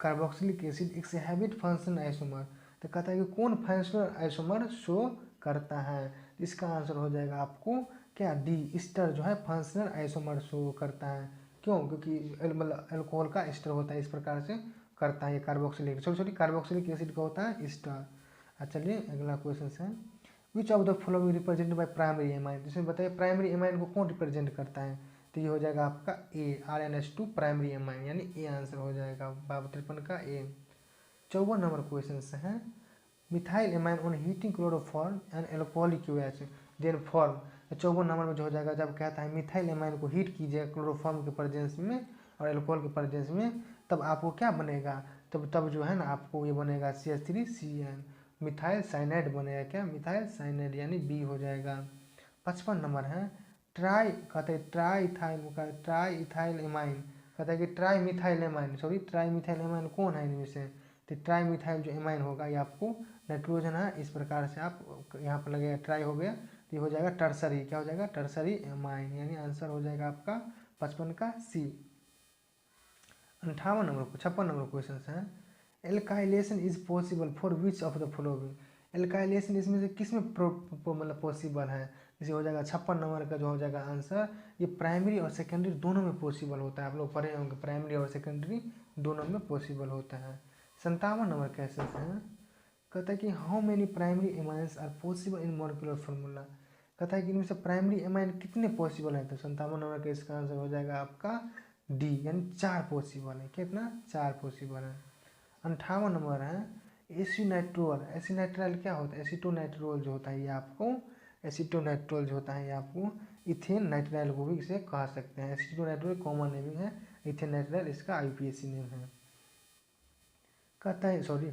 carboxylic acid exhibit function isomer, तो कहता है कि कौन फंक्शनल आइसोमर शो करता है, इसका आंसर हो जाएगा आपको क्या डी, ईस्टर जो है फंक्शनल आइसोमर शो करता है। क्यों, क्योंकि मतलब अल्कोहल का ईस्टर होता है, इस प्रकार से करता है ये कार्बोक्सिलिक सॉरी कार्बोक्सिलिक एसिड का होता है ईस्टर। चलिए अगला क्वेश्चन है which of the following represent by primary amine, जिसमें बताइए प्राइमरी एमाइन को कौन रिप्रेजेंट करता है, तो ये हो जाएगा आपका ए RNH2 प्राइमरी एमाइन, यानी ए आंसर हो जाएगा 53 का ए। 54 नंबर क्वेश्चन है methyl amine on heating chloroform and alcoholic OH then form, 54 number में जो हो जाएगा जब कहता है मिथाइल एमाइन को हीट कीजिए क्लोरोफॉर्म के प्रेजेंस में और एल्कोहल के प्रेजेंस में, तब आपको क्या बनेगा, तब जो है ना आपको ये बनेगा CH3CN, मिथाइल साइनाइड बनेगा, क्या मिथाइल साइनाइड, यानी बी हो जाएगा। 55 नंबर है ट्राई, कहते हैं ट्राई इथाइल एमाइन, कहता है कि tri methyl amine sorry tri methyl amine कौन है इनमें से, तो ट्राई मिथाइल जो एमाइन होगा ये आपको नाइट्रोजन है, इस प्रकार से आप यहाँ पर लगेगा ट्राई हो गया तो ये हो जाएगा टर्सरी, क्या हो जाएगा टर्सरी एमाइन, यानी आंसर हो जाएगा आपका 55 का सी। 58 नंबर 56 नंबर क्वेश्चन है alkylation is possible for which of the following, alkylation इसमें से किस में मतलब पॉसिबल है, जैसे हो जाएगा 56 नंबर का जो हो जाएगा आंसर, ये प्राइमरी और सेकेंडरी दोनों में पॉसिबल होता है, आप लोग पढ़े होंगे प्राइमरी और सेकेंडरी दोनों में पॉसिबल होता है। 57 नंबर कैसे है, कहता है कि how many primary amines are possible in molecular formula, कहता है कि इनमें से प्राइमरी एमाइन कितने पॉसिबल हैं, तो 57 नंबर का इसका आंसर हो जाएगा आपका डी, यानी 4 पॉसिबल है, कितना 4 पॉसिबल है। 58 नंबर है एसिनाइट्रोल, एसिनाइट्रोल क्या होता है, एसीटोनाइट्रोल जो होता है ये आपको एसीटोनाइट्रोल जो होता है ये आपको इथेन नाइट्राइल को भी इसे कह सकते हैं, एसीटोनाइट्रोल कॉमन नेम है, इथेन नाइट्राइल इसका IUPAC नेम है। कहता है सॉरी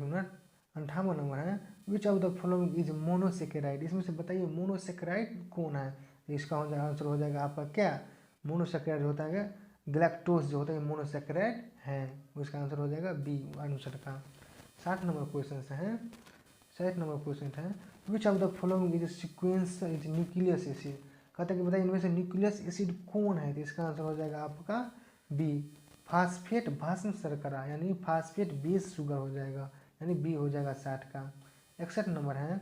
58 नंबर है which of the following is monosaccharide, इसमें से बताइए मोनोसेकेराइड कौन है, इसका आंसर हो जाएगा आपका क्या मोनोसेकेराइड होता है गैलेक्टोज जो होता है मोनोसेकेराइड है, उसका आंसर हो जाएगा बी अनुसार का। 60 नंबर क्वेश्चन है 60 नंबर क्वेश्चन है which of the following is sequence is nucleus acid, कहते हैं कि बताइए इनमें से न्यूक्लियस एसिड कौन है, तो इसका आंसर हो जाएगा आपका बी फास्फेट भस्म शर्करा, यानी फास्फेट बेस शुगर हो जाएगा, यानी बी हो जाएगा 60 का। 61 नंबर है,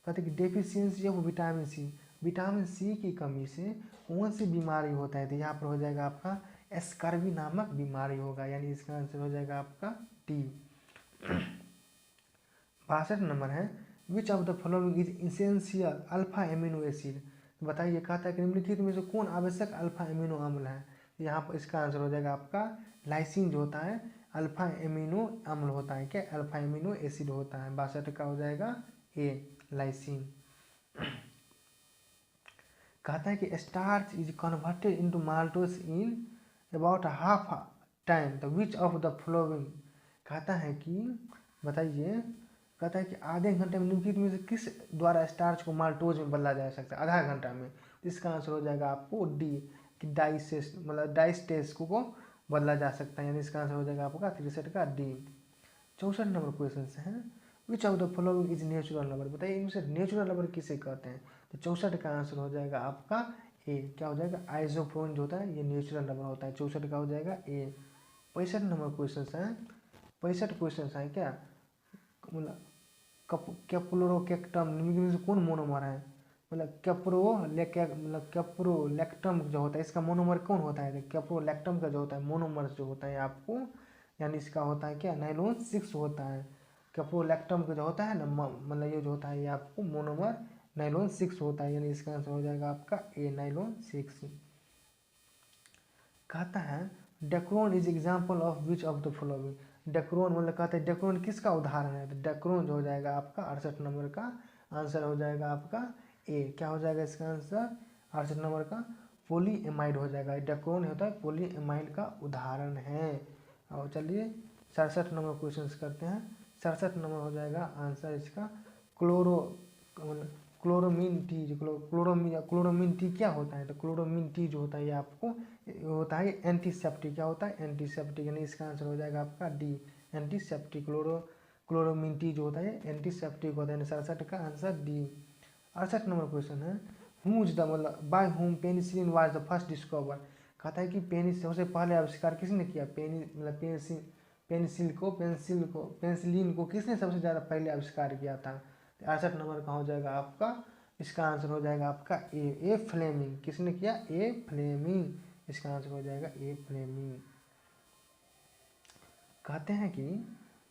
कहते हैं कि deficiency of vitamin C, vitamin C की कमी से कौन सी बीमारी होता है, तो यहाँ पर हो जाएगा आपका स्कर्वी नामक बीमारी होगा, यानी इसका आंसर हो जाएगा आपका डी। 62 नंबर है, which of the following is essential alpha amino acid, बताइए, कहता है कि निम्नलिखित में से कौन आवश्यक अल्फा एमिनो अम्ल है, यहाँ पर इसका आंसर हो जाएगा आपका लाइसिन जो होता है अल्फा एमिनो अम्ल होता है, क्या अल्फा एमिनो एसिड होता है। 62 का हो जाएगा ए लाइसिन। कहता है कि starch is converted into maltose in about half time, the which of the following, कहता है कि बताइए, कहता है कि आधे घंटे में निम्नलिखित में से किस द्वारा स्टार्च को माल्टोज में बदला जा सकता है आधा घंटा में, तो इसका आंसर हो जाएगा आपको डी कि डाइसेस मतलब डाइस्टेस को बदला जा सकता है, यानी इसका आंसर हो जाएगा आपका 63 का डी। 64 नंबर क्वेश्चन है, which of the following is natural number, बताइए इनमें से नेचुरल नंबर किसे कहते हैं, तो 64 का आंसर हो जाएगा आपका ए, क्या हो जाएगा आइसोप्रोन जो होता है ये नेचुरल नंबर होता है, 64 का हो जाएगा ए। 65 नंबर क्वेश्चन है, 65 क्वेश्चन है क्या, मतलब कैप्लोरोकेक्टम निम्नलिखित में से कौन मोनोमर है, मतलब कैप्रोलैक्टम जो होता है इसका मोनोमर कौन होता है, कैप्रोलैक्टम का जो होता है मोनोमर जो होता है आपको, यानी इसका होता है क्या नाइलॉन 6 होता है, कैप्रोलैक्टम का जो होता है ना मतलब ये जो होता है ये आपको मोनोमर नाइलॉन 6 होता है, यानी इसका आंसर हो जाएगा आपका ए नाइलॉन 6। कहता है Dacron is example of which of the following, Dacron मतलब कहते हैं डेक्रोन किसका उदाहरण है, तो डेक्रोन जो हो जाएगा आपका 68 नंबर का आंसर हो जाएगा आपका ए, क्या हो जाएगा इसका आंसर 68 नंबर का पोलीएमाइड हो जाएगा, डेक्रोन होता है पोलीएमाइड का उदाहरण है। और चलिए 67 नंबर क्वेश्चन करते हैं, 67 नंबर हो जाएगा आंसर इसका क्लोरोमीन टी, क्लोरोमीन टी क्या होता है, तो क्लोरोमीन टी जो होता है ये आपको होता है एंटीसेप्टिक, क्या होता है एंटीसेप्टिक, यानी इसका आंसर हो जाएगा आपका डी एंटीसेप्टिक, क्लोरोमीन टी जो होता है एंटीसेप्टिक होता है, 67 का answer D. 68 number question who's, the द मतलब by whom penicillin was the first discover, कहता है कि पेनिस सबसे पहले आविष्कार किसने किया, पेनिसिलिन को किसने सबसे ज़्यादा पहले आविष्कार किया था, 68 नंबर का हो जाएगा आपका इसका आंसर हो जाएगा आपका ए फ्लेमिंग, किसने किया ए फ्लेमिंग, इसका आंसर हो जाएगा ए फ्लेमिंग। कहते हैं कि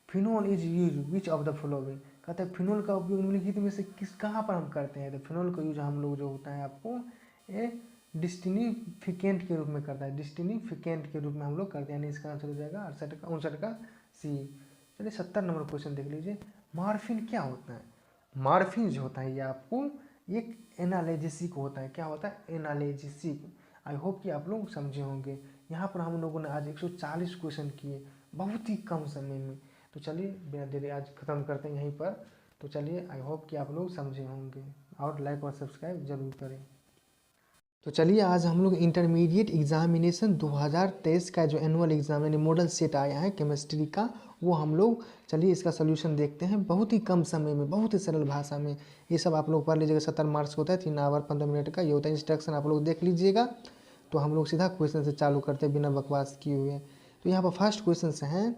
phenol is use which of the following, कहते हैं फिनोल का उपयोग निम्नलिखित में से किस कहाँ पर हम करते हैं, तो फिनोल का यूज हम लोग जो होता है आपको ए डिस्टिनिफिकेंट के रूप में करता है, डिस्टिनिफिकेंट के रूप में हम लोग करते हैं, यानी इसका आंसर हो जाएगा 68 का सी। चलिए 70 नंबर क्वेश्चन देख लीजिए, मॉर्फिन क्या होता है, मॉर्फिन जो होता है ये आपको एक एनाल्जेसिक होता है, क्या होता है एनाल्जेसिक। आई होप कि आप लोग समझे होंगे। यहाँ पर हम लोगों ने आज 140 क्वेश्चन किए बहुत ही कम समय में, तो चलिए बिना देरी आज ख़त्म करते हैं यहीं पर। तो चलिए आई होप कि आप लोग समझे होंगे और लाइक और सब्सक्राइब जरूर करें। तो चलिए आज हम लोग इंटरमीडिएट एग्जामिनेशन 2023 का जो एनुअल एग्जाम यानी मॉडल सेट आया है केमिस्ट्री का, वो हम लोग चलिए इसका सोल्यूशन देखते हैं बहुत ही कम समय में, बहुत ही सरल भाषा में। ये सब आप लोग पढ़ लीजिएगा, 70 मार्क्स होता है, 3 आवर 15 मिनट का ये होता है। इंस्ट्रक्शन आप लोग देख लीजिएगा। तो हम लोग सीधा क्वेश्चन से चालू करते हैं बिना बकवास किए हुए। तो यहाँ पर फर्स्ट क्वेश्चन हैं,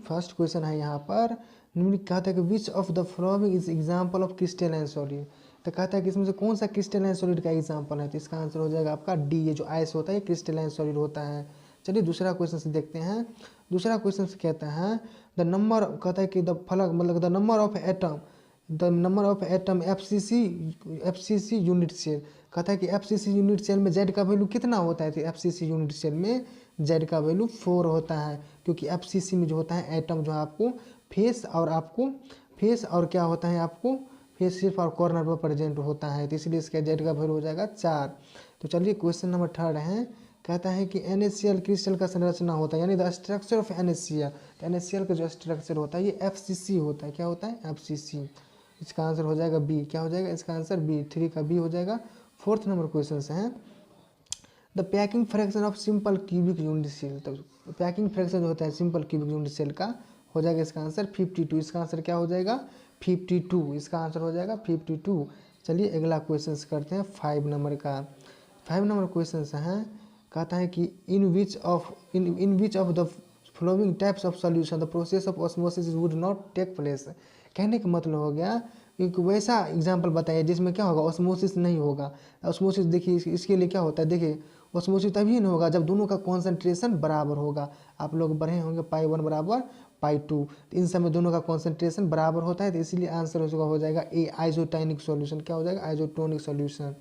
फर्स्ट क्वेश्चन है यहाँ पर, कहता है कि which of the following is example of crystalline solid, तो कहता है कि इसमें से कौन सा क्रिस्टलाइन सॉलिड का एग्जाम्पल है, तो इसका आंसर हो जाएगा आपका डी, ये जो आइस होता है ये क्रिस्टलाइन सॉलिड होता है। चलिए दूसरा क्वेश्चन से देखते हैं। दूसरा क्वेश्चन से कहता है द नंबर, कहता है कि द फलक मतलब the number of atom FCC unit cell, कहता है कि एफसीसी यूनिट सेल में जेड का वैल्यू कितना होता है, तो एफसीसी यूनिट सेल में जेड का वैल्यू 4 होता है, क्योंकि एफसीसी में जो होता है एटम जो है आपको फेस और क्या होता है आपको फेस सिर्फ और कॉर्नर पर प्रेजेंट होता है, तो इसलिए इसका जेड का वैल्यू हो जाएगा 4। तो चलिए क्वेश्चन नंबर 3 है, कहता है कि NaCl क्रिस्टल का संरचना होता है, यानी द स्ट्रक्चर ऑफ NaCl, तो NaCl का जो स्ट्रक्चर होता है ये FCC होता है, क्या होता है FCC। इसका आंसर हो जाएगा बी, क्या हो जाएगा इसका आंसर बी, 3 का बी हो जाएगा। 4th नंबर क्वेश्चन है, the packing fraction of simple cubic unit cell, तो पैकिंग फ्रैक्शन जो होता है सिंपल क्यूबिक यूनिट सेल का हो जाएगा इसका आंसर 52, इसका आंसर क्या हो जाएगा 52, इसका आंसर हो जाएगा 52। चलिए अगला क्वेश्चन करते हैं 5 नंबर का। 5 नंबर क्वेश्चन है, कहता है कि in which of the following types of solution the process of osmosis would not take place, कहने का मतलब हो गया क्योंकि वैसा एग्जाम्पल बताइए जिसमें क्या होगा, ऑस्मोसिस नहीं होगा। ऑस्मोसिस देखिए इसके लिए क्या होता है, देखिए ऑस्मोसिस तभी नहीं होगा जब दोनों का कॉन्सेंट्रेशन बराबर होगा। आप लोग पढ़े होंगे पाई 1 बराबर पाई 2, तो इन समय दोनों का कॉन्सेंट्रेशन बराबर होता है, तो इसीलिए आंसर हो जाएगा ए, आइसोटोनिक सॉल्यूशन। क्या हो जाएगा, आइसोटोनिक सॉल्यूशन।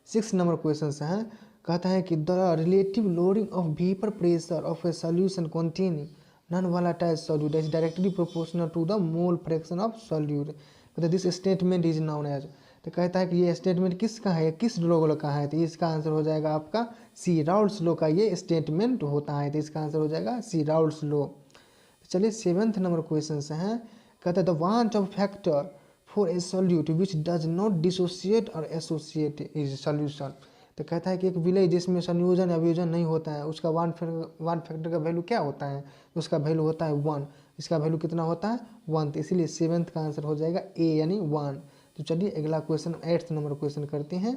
6 नंबर क्वेश्चन है, कहता है कि the relative lowering of vapour pressure of a solution containing non volatile solute is directly proportional to the mole fraction of solute. कहते this statement is known as, तो कहता है कि ये स्टेटमेंट किसका है, किस लॉ का है, तो इसका आंसर हो जाएगा आपका सी, राउल्ट्स लॉ का ये स्टेटमेंट होता है, तो इसका आंसर हो जाएगा सी, राउल्ट्स लॉ। चलिए 7th नंबर क्वेश्चन से हैं, कहता है the want of factor for a solute which does not dissociate और एसोसिएट इज सॉल्यूशन। तो कहता है कि एक विलय जिसमें संयोजन या वियोजन नहीं होता है उसका वांट फैक्टर का वैल्यू क्या होता है, उसका वैल्यू होता है 1। इसका वैल्यू कितना होता है 1, तो इसीलिए 7th का आंसर हो जाएगा ए यानी 1। तो चलिए अगला क्वेश्चन 8th नंबर क्वेश्चन करते हैं।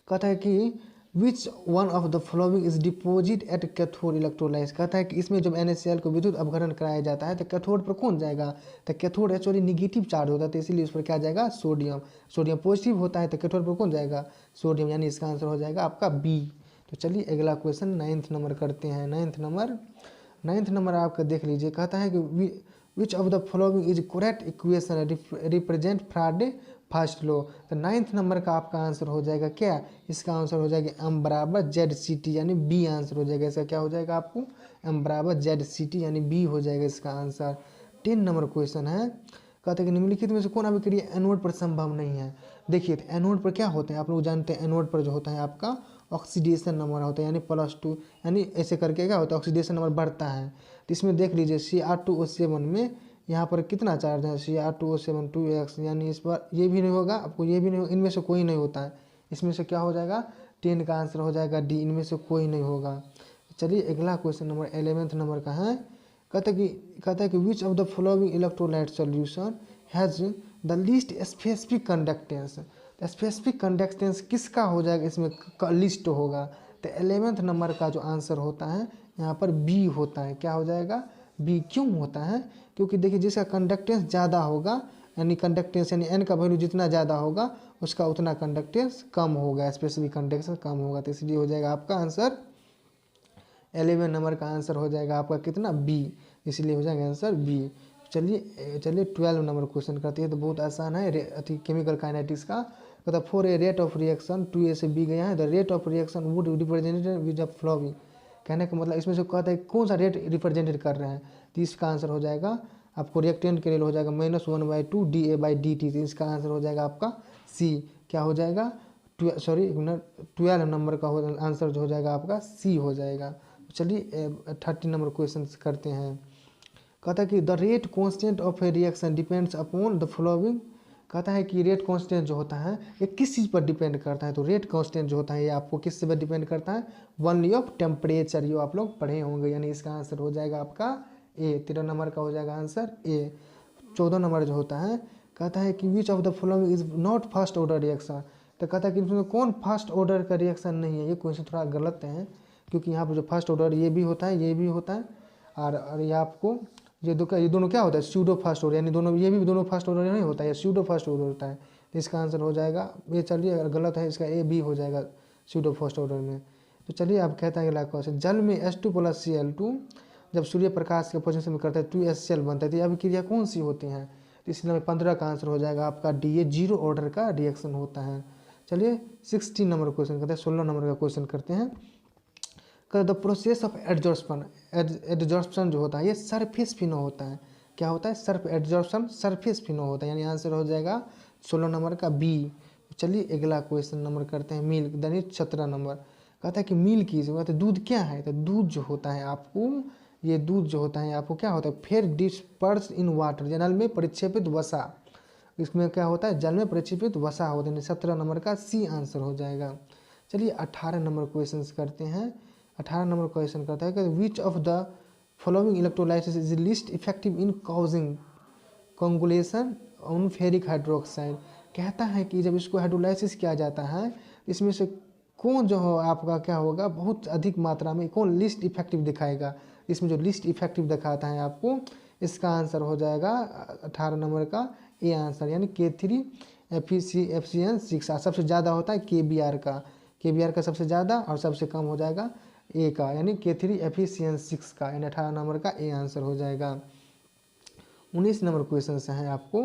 कहता है कि which one of the following is deposit at cathode electrolysed. कहता है कि इसमें जब NaCl को विद्युत अपघटन कराया जाता है तो कैथोड पर कौन जाएगा, तो कैथोड एक्चुअली निगेटिव चार्ज होता है, तो इसीलिए उस पर क्या जाएगा, सोडियम। सोडियम पॉजिटिव होता है तो कैथोड पर कौन जाएगा, सोडियम, यानी इसका आंसर हो जाएगा आपका बी। तो चलिए अगला क्वेश्चन 9th नंबर करते हैं। 9th नंबर आपका देख लीजिए, कहता है कि which of the following is correct equation represent फ्राडे first law. तो 9th नंबर का आपका आंसर हो जाएगा क्या, इसका आंसर हो जाएगा m बराबर ZCT, यानी बी आंसर हो जाएगा। इसका क्या हो जाएगा आपको, m बराबर ZCT यानी बी हो जाएगा इसका आंसर। 10 नंबर क्वेश्चन है, कहते हैं कि निम्नलिखित में से कौन अभिक्रिया एनोड पर संभव नहीं है। देखिए तो एनोड पर क्या होता है, आप लोग जानते हैं एनोड पर जो होता है आपका ऑक्सीडेशन नंबर होता है, यानी +2, यानी ऐसे करके क्या होता है ऑक्सीडेशन नंबर बढ़ता है। तो इसमें देख लीजिए Cr2O7 में यहाँ पर कितना चार्ज है, Cr2O7 2x, यानी इस पर ये भी नहीं होगा, आपको ये भी नहीं होगा, इनमें से कोई नहीं होता है। इसमें से क्या हो जाएगा 10 का आंसर हो जाएगा डी, इनमें से कोई नहीं होगा। चलिए अगला क्वेश्चन नंबर 11th नंबर का है, कहता है कि which of the following electrolyte solution has the least specific conductance. Specific conductance किसका हो जाएगा, इसमें लिस्ट होगा। तो 11th नंबर का जो आंसर होता है यहाँ पर बी होता है। क्या हो जाएगा, बी। क्यों होता है, क्योंकि देखिए जिसका कंडक्टेंस ज़्यादा होगा, यानी कंडक्टेंस यानी एन का वैल्यू जितना ज़्यादा होगा उसका उतना कंडक्टेंस कम होगा, स्पेसिफिक कंडक्टेंस कम होगा, तो इसलिए हो जाएगा आपका आंसर 11 नंबर का आंसर हो जाएगा आपका कितना, बी, इसलिए हो जाएगा आंसर बी। चलिए 12 नंबर क्वेश्चन करते हैं, तो बहुत आसान है, केमिकल काइनेटिक्स का। मतलब for a rate of reaction 2A से B गया है, the rate of reaction would represented with the flowing. कहने का मतलब इसमें से कहता है कौन सा रेट रिप्रेजेंटेड कर रहे हैं, तो इसका आंसर हो जाएगा आपको रिएक्टेंट के लिए हो जाएगा -1/2 dA/dt, तो इसका आंसर हो जाएगा आपका सी। क्या हो जाएगा 12 नंबर का आंसर जो हो जाएगा आपका सी हो जाएगा। चलिए 30 नंबर क्वेश्चन करते हैं। कहता है कि the rate constant of A reaction depends upon the following. कहता है कि रेट कांस्टेंट जो होता है ये किस चीज़ पर डिपेंड करता है, तो रेट कांस्टेंट जो होता है ये आपको किस पर डिपेंड करता है, ओनली ऑफ टेम्परेचर, ये आप लोग पढ़े होंगे, यानी इसका आंसर हो जाएगा आपका ए। 13 नंबर का हो जाएगा आंसर ए। 14 नंबर जो होता है, कहता है कि which of the following is not first order reaction. तो कहता है कि इसमें कौन फर्स्ट ऑर्डर का रिएक्शन नहीं है, ये क्वेश्चन थोड़ा गलत है, क्योंकि यहाँ पर जो फर्स्ट ऑर्डर ये भी होता है, ये भी होता है, और ये आपको ये दोनों क्या होता है, स्यूडो फर्स्ट ऑर्डर, यानी दोनों ये भी दोनों फर्स्ट ऑर्डर नहीं होता है, ये स्यूडो फर्स्ट ऑर्डर होता है, तो इसका आंसर हो जाएगा ये। चलिए अगर गलत है इसका ए बी हो जाएगा स्यूडो फर्स्ट ऑर्डर में। तो चलिए अब कहता है अगला क्वेश्चन, जल में H2 + Cl2 जब सूर्य प्रकाश के पोजिशन में करता है 2HCl बनता है, तो यह क्रिया कौन सी होती हैं, तो इसी नंबर 15 का आंसर हो जाएगा आपका डी, ये 0 ऑर्डर का रिएक्शन होता है। चलिए 16 नंबर क्वेश्चन करते हैं, 16 नंबर का क्वेश्चन करते हैं। द प्रोसेस ऑफ एडजॉर्प्शन जो होता है ये सरफेस फिनो होता है। क्या होता है, एडजॉर्प्शन सरफेस फिनो होता है, यानी आंसर हो जाएगा 16 नंबर का बी। चलिए अगला क्वेश्चन नंबर करते हैं मिल्क, यानी 17 नंबर। कहता है कि मिल्क की कहते हैं दूध क्या है, तो दूध जो होता है आपको, ये दूध जो होता है आपको क्या होता है, फिर डिस्पर्स इन वाटर, जल में परिक्षेपित वसा, इसमें क्या होता है जल में परिक्षेपित वसा होता है। 17 नंबर का सी आंसर हो जाएगा। चलिए 18 नंबर क्वेश्चन करते हैं। 18 नंबर क्वेश्चन करता है कि which of the following electrolysis is least effective in causing coagulation on ferric hydroxide. कहता है कि जब इसको हाइड्रोलाइसिस किया जाता है इसमें से कौन जो हो आपका क्या होगा, बहुत अधिक मात्रा में कौन लिस्ट इफेक्टिव दिखाएगा। इसमें जो लिस्ट इफेक्टिव दिखाता है आपको इसका आंसर हो जाएगा 18 नंबर का ए आंसर, यानी K3 FeCN6। सबसे ज़्यादा होता है KBr का सबसे ज़्यादा और सबसे कम हो जाएगा ए का, यानी K3 FeCN6 का, यानी 18 नंबर का ए आंसर हो जाएगा। 19 नंबर क्वेश्चन से है आपको,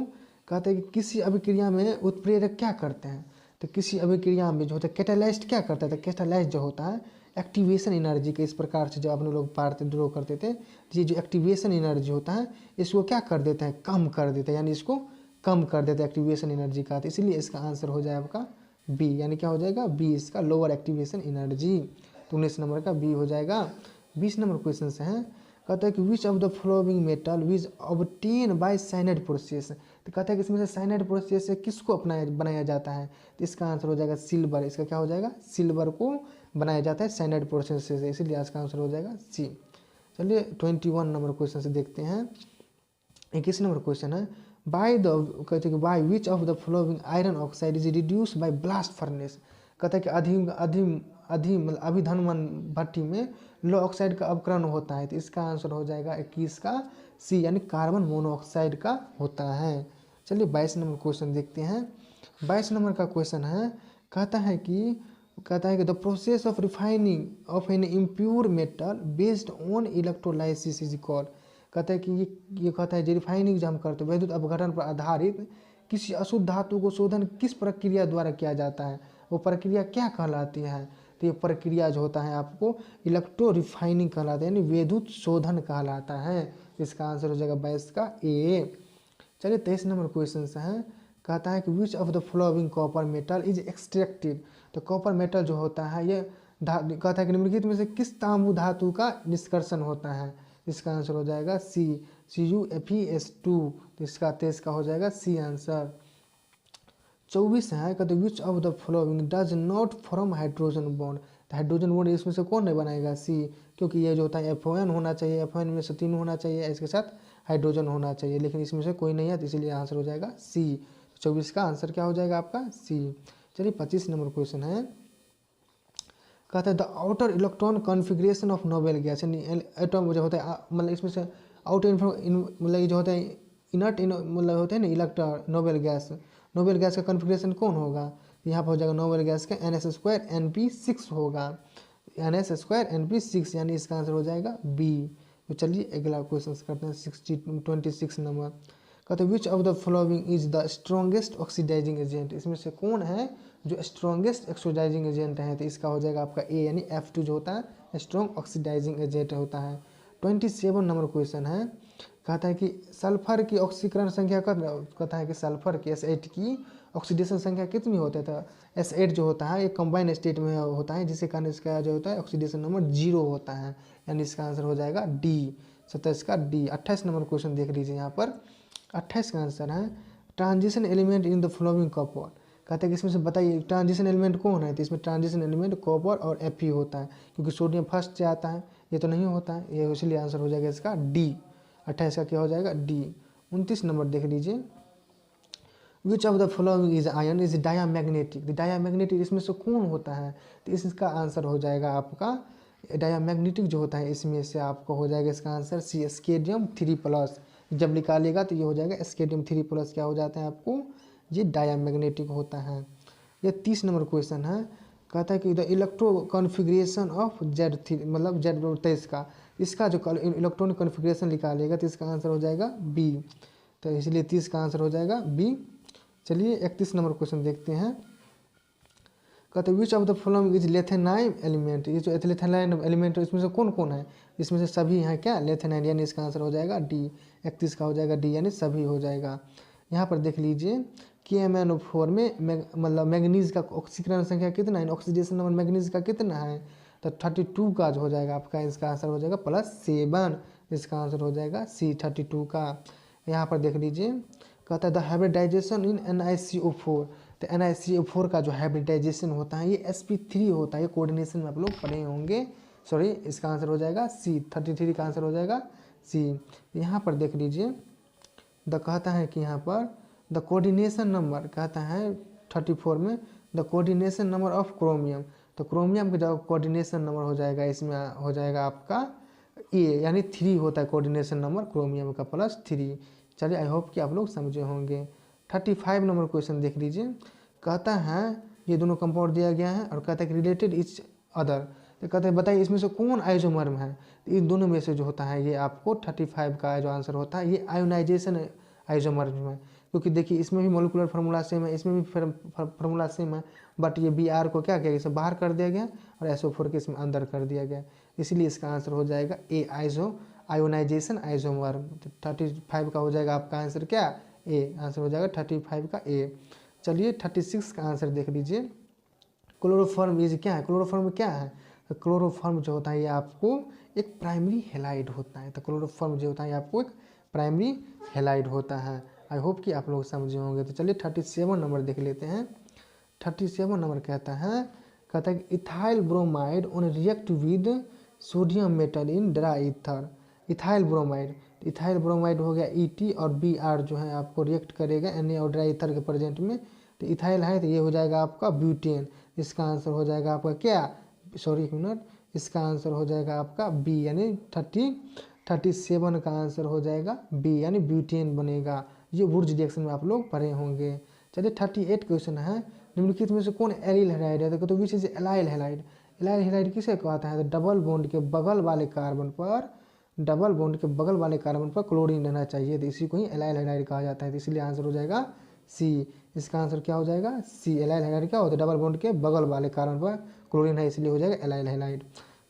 कहते हैं कि किसी अभिक्रिया में उत्प्रेरक क्या करते हैं। तो किसी अभिक्रिया में जो होता है कैटालाइस्ट क्या करता है, तो कैटालाइस्ट जो होता है एक्टिवेशन एनर्जी के इस प्रकार से जो अपने लोग पार्ट ड्रॉ करते थे, ये जो एक्टिवेशन एनर्जी होता है इसको क्या कर देते हैं, कम कर देते हैं, यानी इसको कम कर देते हैं एक्टिवेशन एनर्जी का। तो इसलिए इसका आंसर हो जाए आपका बी, यानी क्या हो जाएगा बी, इसका लोअर एक्टिवेशन एनर्जी। तो 19 नंबर का बी हो जाएगा। 20 नंबर क्वेश्चन से है, कहता है कि which of the following metal which obtain bye cyanide process. तो कहता है कि इसमें से साइनाइड प्रोसेस से किसको बनाया जाता है, तो इसका आंसर हो जाएगा सिल्वर। इसका क्या हो जाएगा, सिल्वर को बनाया जाता है साइनाइड प्रोसेस से, इसीलिए इसका आंसर हो जाएगा सी। चलिए 21 नंबर क्वेश्चन से देखते हैं। 21 नंबर क्वेश्चन है, बाय द कहते हैं कि by which of the following iron oxide is reduce by blast furnace. कहता है कि अभिधनवन भट्टी में लो ऑक्साइड का अपकरण होता है, तो इसका आंसर हो जाएगा 21 का सी, यानी कार्बन मोनोऑक्साइड का होता है। चलिए 22 नंबर क्वेश्चन देखते हैं। 22 नंबर का क्वेश्चन है, कहता है कि the process of refining of an impure metal based on electrolysis is called. कहता है कि ये कहता है जो रिफाइनिंग जो हम करते हैं वैद्युत अपघटन पर आधारित किसी अशुद्ध धातु को शोधन किस प्रक्रिया द्वारा किया जाता है, वो प्रक्रिया क्या कहलाती है। तो ये प्रक्रिया जो होता है आपको इलेक्ट्रो रिफाइनिंग कहलाता है, यानी विद्युत शोधन कहलाता है। इसका आंसर हो जाएगा 22 का ए। चलिए 23 नंबर क्वेश्चन से है, कहता है कि which of the following copper metal is extracted. तो कॉपर मेटल जो होता है ये कहता है कि निम्नलिखित में से किस तांबु धातु का निष्कर्षण होता है। इसका आंसर हो जाएगा सी, CuFeS2। तो इसका 23 का हो जाएगा सी आंसर। 24 है, कहते which of the following does not form hydrogen bond. तो हाइड्रोजन बॉन्ड इसमें से कौन नहीं बनाएगा, सी, क्योंकि ये जो होता है FON होना चाहिए, FON में से 3 होना चाहिए, इसके साथ हाइड्रोजन होना चाहिए, लेकिन इसमें से कोई नहीं है, तो इसीलिए आंसर हो जाएगा सी। 24 का आंसर क्या हो जाएगा आपका सी। चलिए 25 नंबर क्वेश्चन है, कहता है the outer electron configuration of noble gas, यानी एटम जो होता है मतलब इसमें से आउटर मतलब ये जो होता है इनर्ट मतलब होते हैं ना इलेक्ट्रॉन नोबेल गैस का कॉन्फ़िगरेशन कौन होगा। यहाँ पर हो जाएगा नोबेल गैस का NS2 NP6 होगा, NS2 NP6, यानी इसका आंसर हो जाएगा बी। तो चलिए अगला क्वेश्चन करते हैं 26 नंबर। कहते हैं which of the following is the strongest oxidising agent. इसमें से कौन है जो स्ट्रॉन्गेस्ट ऑक्सीडाइजिंग एजेंट है, तो इसका हो जाएगा आपका ए, यानी F2 जो होता है स्ट्रॉन्ग ऑक्सीडाइजिंग एजेंट होता है। 27 नंबर क्वेश्चन है, कहता है कि सल्फर की ऑक्सीकरण संख्या कहता है कि सल्फर की S8 की ऑक्सीडेशन संख्या कितनी होती है। तो S8 जो होता है एक कंबाइन स्टेट में होता है, जिसके कारण इसका जो होता है ऑक्सीडेशन नंबर 0 होता है, यानी इसका आंसर हो जाएगा डी, 27 का डी। 28 नंबर क्वेश्चन देख लीजिए यहाँ पर। 28 का आंसर है transition element in the following copper. कहते हैं कि इसमें से बताइए ट्रांजिशन एलिमेंट कौन है, तो इसमें ट्रांजिशन एलिमेंट कॉपर और Fe होता है, क्योंकि सोडियम फर्स्ट से आता है, ये तो नहीं होता है, ये इसलिए आंसर हो जाएगा इसका डी। 28 का क्या हो जाएगा डी। 29 नंबर देख लीजिए, which of the following is ion is diamagnetic. Diamagnetic इसमें से कौन होता है, तो इसका आंसर हो जाएगा आपका डायामैग्नेटिक जो होता है इसमें से आपको हो जाएगा इसका आंसर सी, स्केडियम 3+। जब निकालेगा तो ये हो जाएगा स्केडियम 3+ क्या हो जाता है आपको, ये डायामैग्नेटिक होता है। ये 30 नंबर क्वेश्चन है, कहता है कि the electro configuration of Z3 मतलब Z23 का, इसका जो इलेक्ट्रॉनिक कॉन्फ़िगरेशन निकालेगा तो इसका आंसर हो जाएगा बी, तो इसलिए 30 का आंसर हो जाएगा बी। चलिए 31 नंबर क्वेश्चन देखते हैं, कहते हैं which of the following is lanthanide element. ये जो लेथेनाइन एलिमेंट है इसमें से कौन कौन है, इसमें से सभी हैं क्या लेथेनाइन, यानी इसका आंसर हो जाएगा डी। 31 का हो जाएगा डी, यानी सभी हो जाएगा। यहाँ पर देख लीजिए KMnO4 में मतलब मैग्नीज का ऑक्सीकरण संख्या कितना है, ऑक्सीडेशन नंबर मैग्नीज का कितना है, तो 32 का जो हो जाएगा आपका, इसका आंसर हो जाएगा +7, इसका आंसर हो जाएगा सी 32 का। यहाँ पर देख लीजिए, कहता है द हाइब्रिडाइजेशन इन NiCO4। तो NiCO4 का जो हाइब्रिडाइजेशन होता है ये sp3 होता है, ये कोऑर्डिनेशन में आप लोग पढ़े होंगे, सॉरी इसका आंसर हो जाएगा सी, 33 का आंसर हो जाएगा सी। यहाँ पर देख लीजिए द कहता है कि यहाँ पर द कोऑर्डिनेशन नंबर कहता है 34 में the coordination number of chromium. तो क्रोमियम का जो कोऑर्डिनेशन नंबर हो जाएगा इसमें हो जाएगा आपका ए यानी 3 होता है कोऑर्डिनेशन नंबर क्रोमियम का +3। चलिए आई होप कि आप लोग समझे होंगे। 35 नंबर क्वेश्चन देख लीजिए। कहता है ये दोनों कंपाउंड दिया गया है और कहता है कि रिलेटेड इच अदर, तो कहते हैं बताइए इसमें से कौन आइसोमर्म है। तो इन दोनों में से जो होता है ये आपको 35 का जो आंसर होता है ये आयोनाइजेशन आइसोमर्म है, क्योंकि देखिए इसमें भी मोलिकुलर फार्मूला सेम है, इसमें भी फार्मूला सेम है, बट ये Br को क्या किया इसे बाहर कर दिया गया और SO4 के इसमें अंदर कर दिया गया, इसलिए इसका आंसर हो जाएगा ए आयोनाइजेशन आइसोमर्म। तो 35 का हो जाएगा आपका आंसर क्या ए, आंसर हो जाएगा 35 का ए। चलिए 36 का आंसर देख लीजिए। क्लोरोफॉर्म इज क्या है, क्लोरोफॉर्म क्या है, तो क्लोरोफॉर्म जो होता है ये आपको एक प्राइमरी हेलाइड होता है। तो क्लोरोफॉर्म जो होता है ये आपको एक प्राइमरी हेलाइड होता है। आई होप कि आप लोग समझे होंगे। तो चलिए 37 नंबर देख लेते हैं। 37 नंबर कहता है कि ethyl bromide on react with sodium metal in dry ether. Ethyl bromide हो गया ET और Br जो है आपको रिएक्ट करेगा Na और ड्राई ईथर के प्रेजेंट में। तो इथाइल है तो ये हो जाएगा आपका ब्यूटेन। इसका आंसर हो जाएगा आपका क्या, सॉरी एक मिनट, इसका आंसर हो जाएगा आपका बी, यानी 37 का आंसर हो जाएगा बी, यानी ब्यूटेन बनेगा। ये वुर्ज रिएक्शन में आप लोग पढ़े होंगे। चलिए 38 क्वेश्चन है। निम्नलिखित में से कौन एलिल हैलाइड है, तो which is allyl halide. Allyl halide किसे कहता है, तो डबल बॉन्ड के बगल वाले कार्बन पर क्लोरीन रहना चाहिए, तो इसी को ही एलाइल हैलाइड कहा जाता है। तो इसलिए आंसर हो जाएगा सी। इसका आंसर क्या हो जाएगा सी। एलाइल हैलाइड क्या होता है, डबल बॉन्ड के बगल वाले कार्बन पर क्लोरीन है, इसलिए हो जाएगा एलाइल हैलाइड।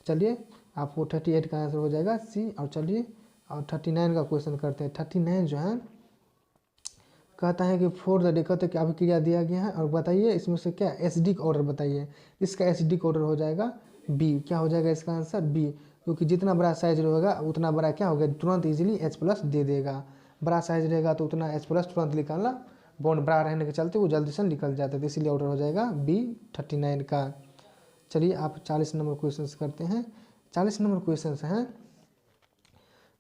चलिए आपको 38 का आंसर हो जाएगा सी। और चलिए और 39 का क्वेश्चन करते हैं। 39 जो है कहता है कि फोर द कहते कि अभिक्रिया दिया गया है और बताइए इसमें से क्या एसिडिक ऑर्डर बताइए। इसका एसिडिक ऑर्डर हो जाएगा बी। क्या हो जाएगा इसका आंसर बी, क्योंकि जितना बड़ा साइज रहेगा उतना बड़ा क्या होगा, तुरंत इजीली H+ दे देगा। बड़ा साइज रहेगा तो उतना H+ तुरंत निकालना, बॉन्ड बड़ा रहने के चलते वो जल्दी से निकल जाता है, तो इसीलिए ऑर्डर हो जाएगा बी 39 का। चलिए आप 40 नंबर क्वेश्चन करते हैं। 40 नंबर क्वेश्चन हैं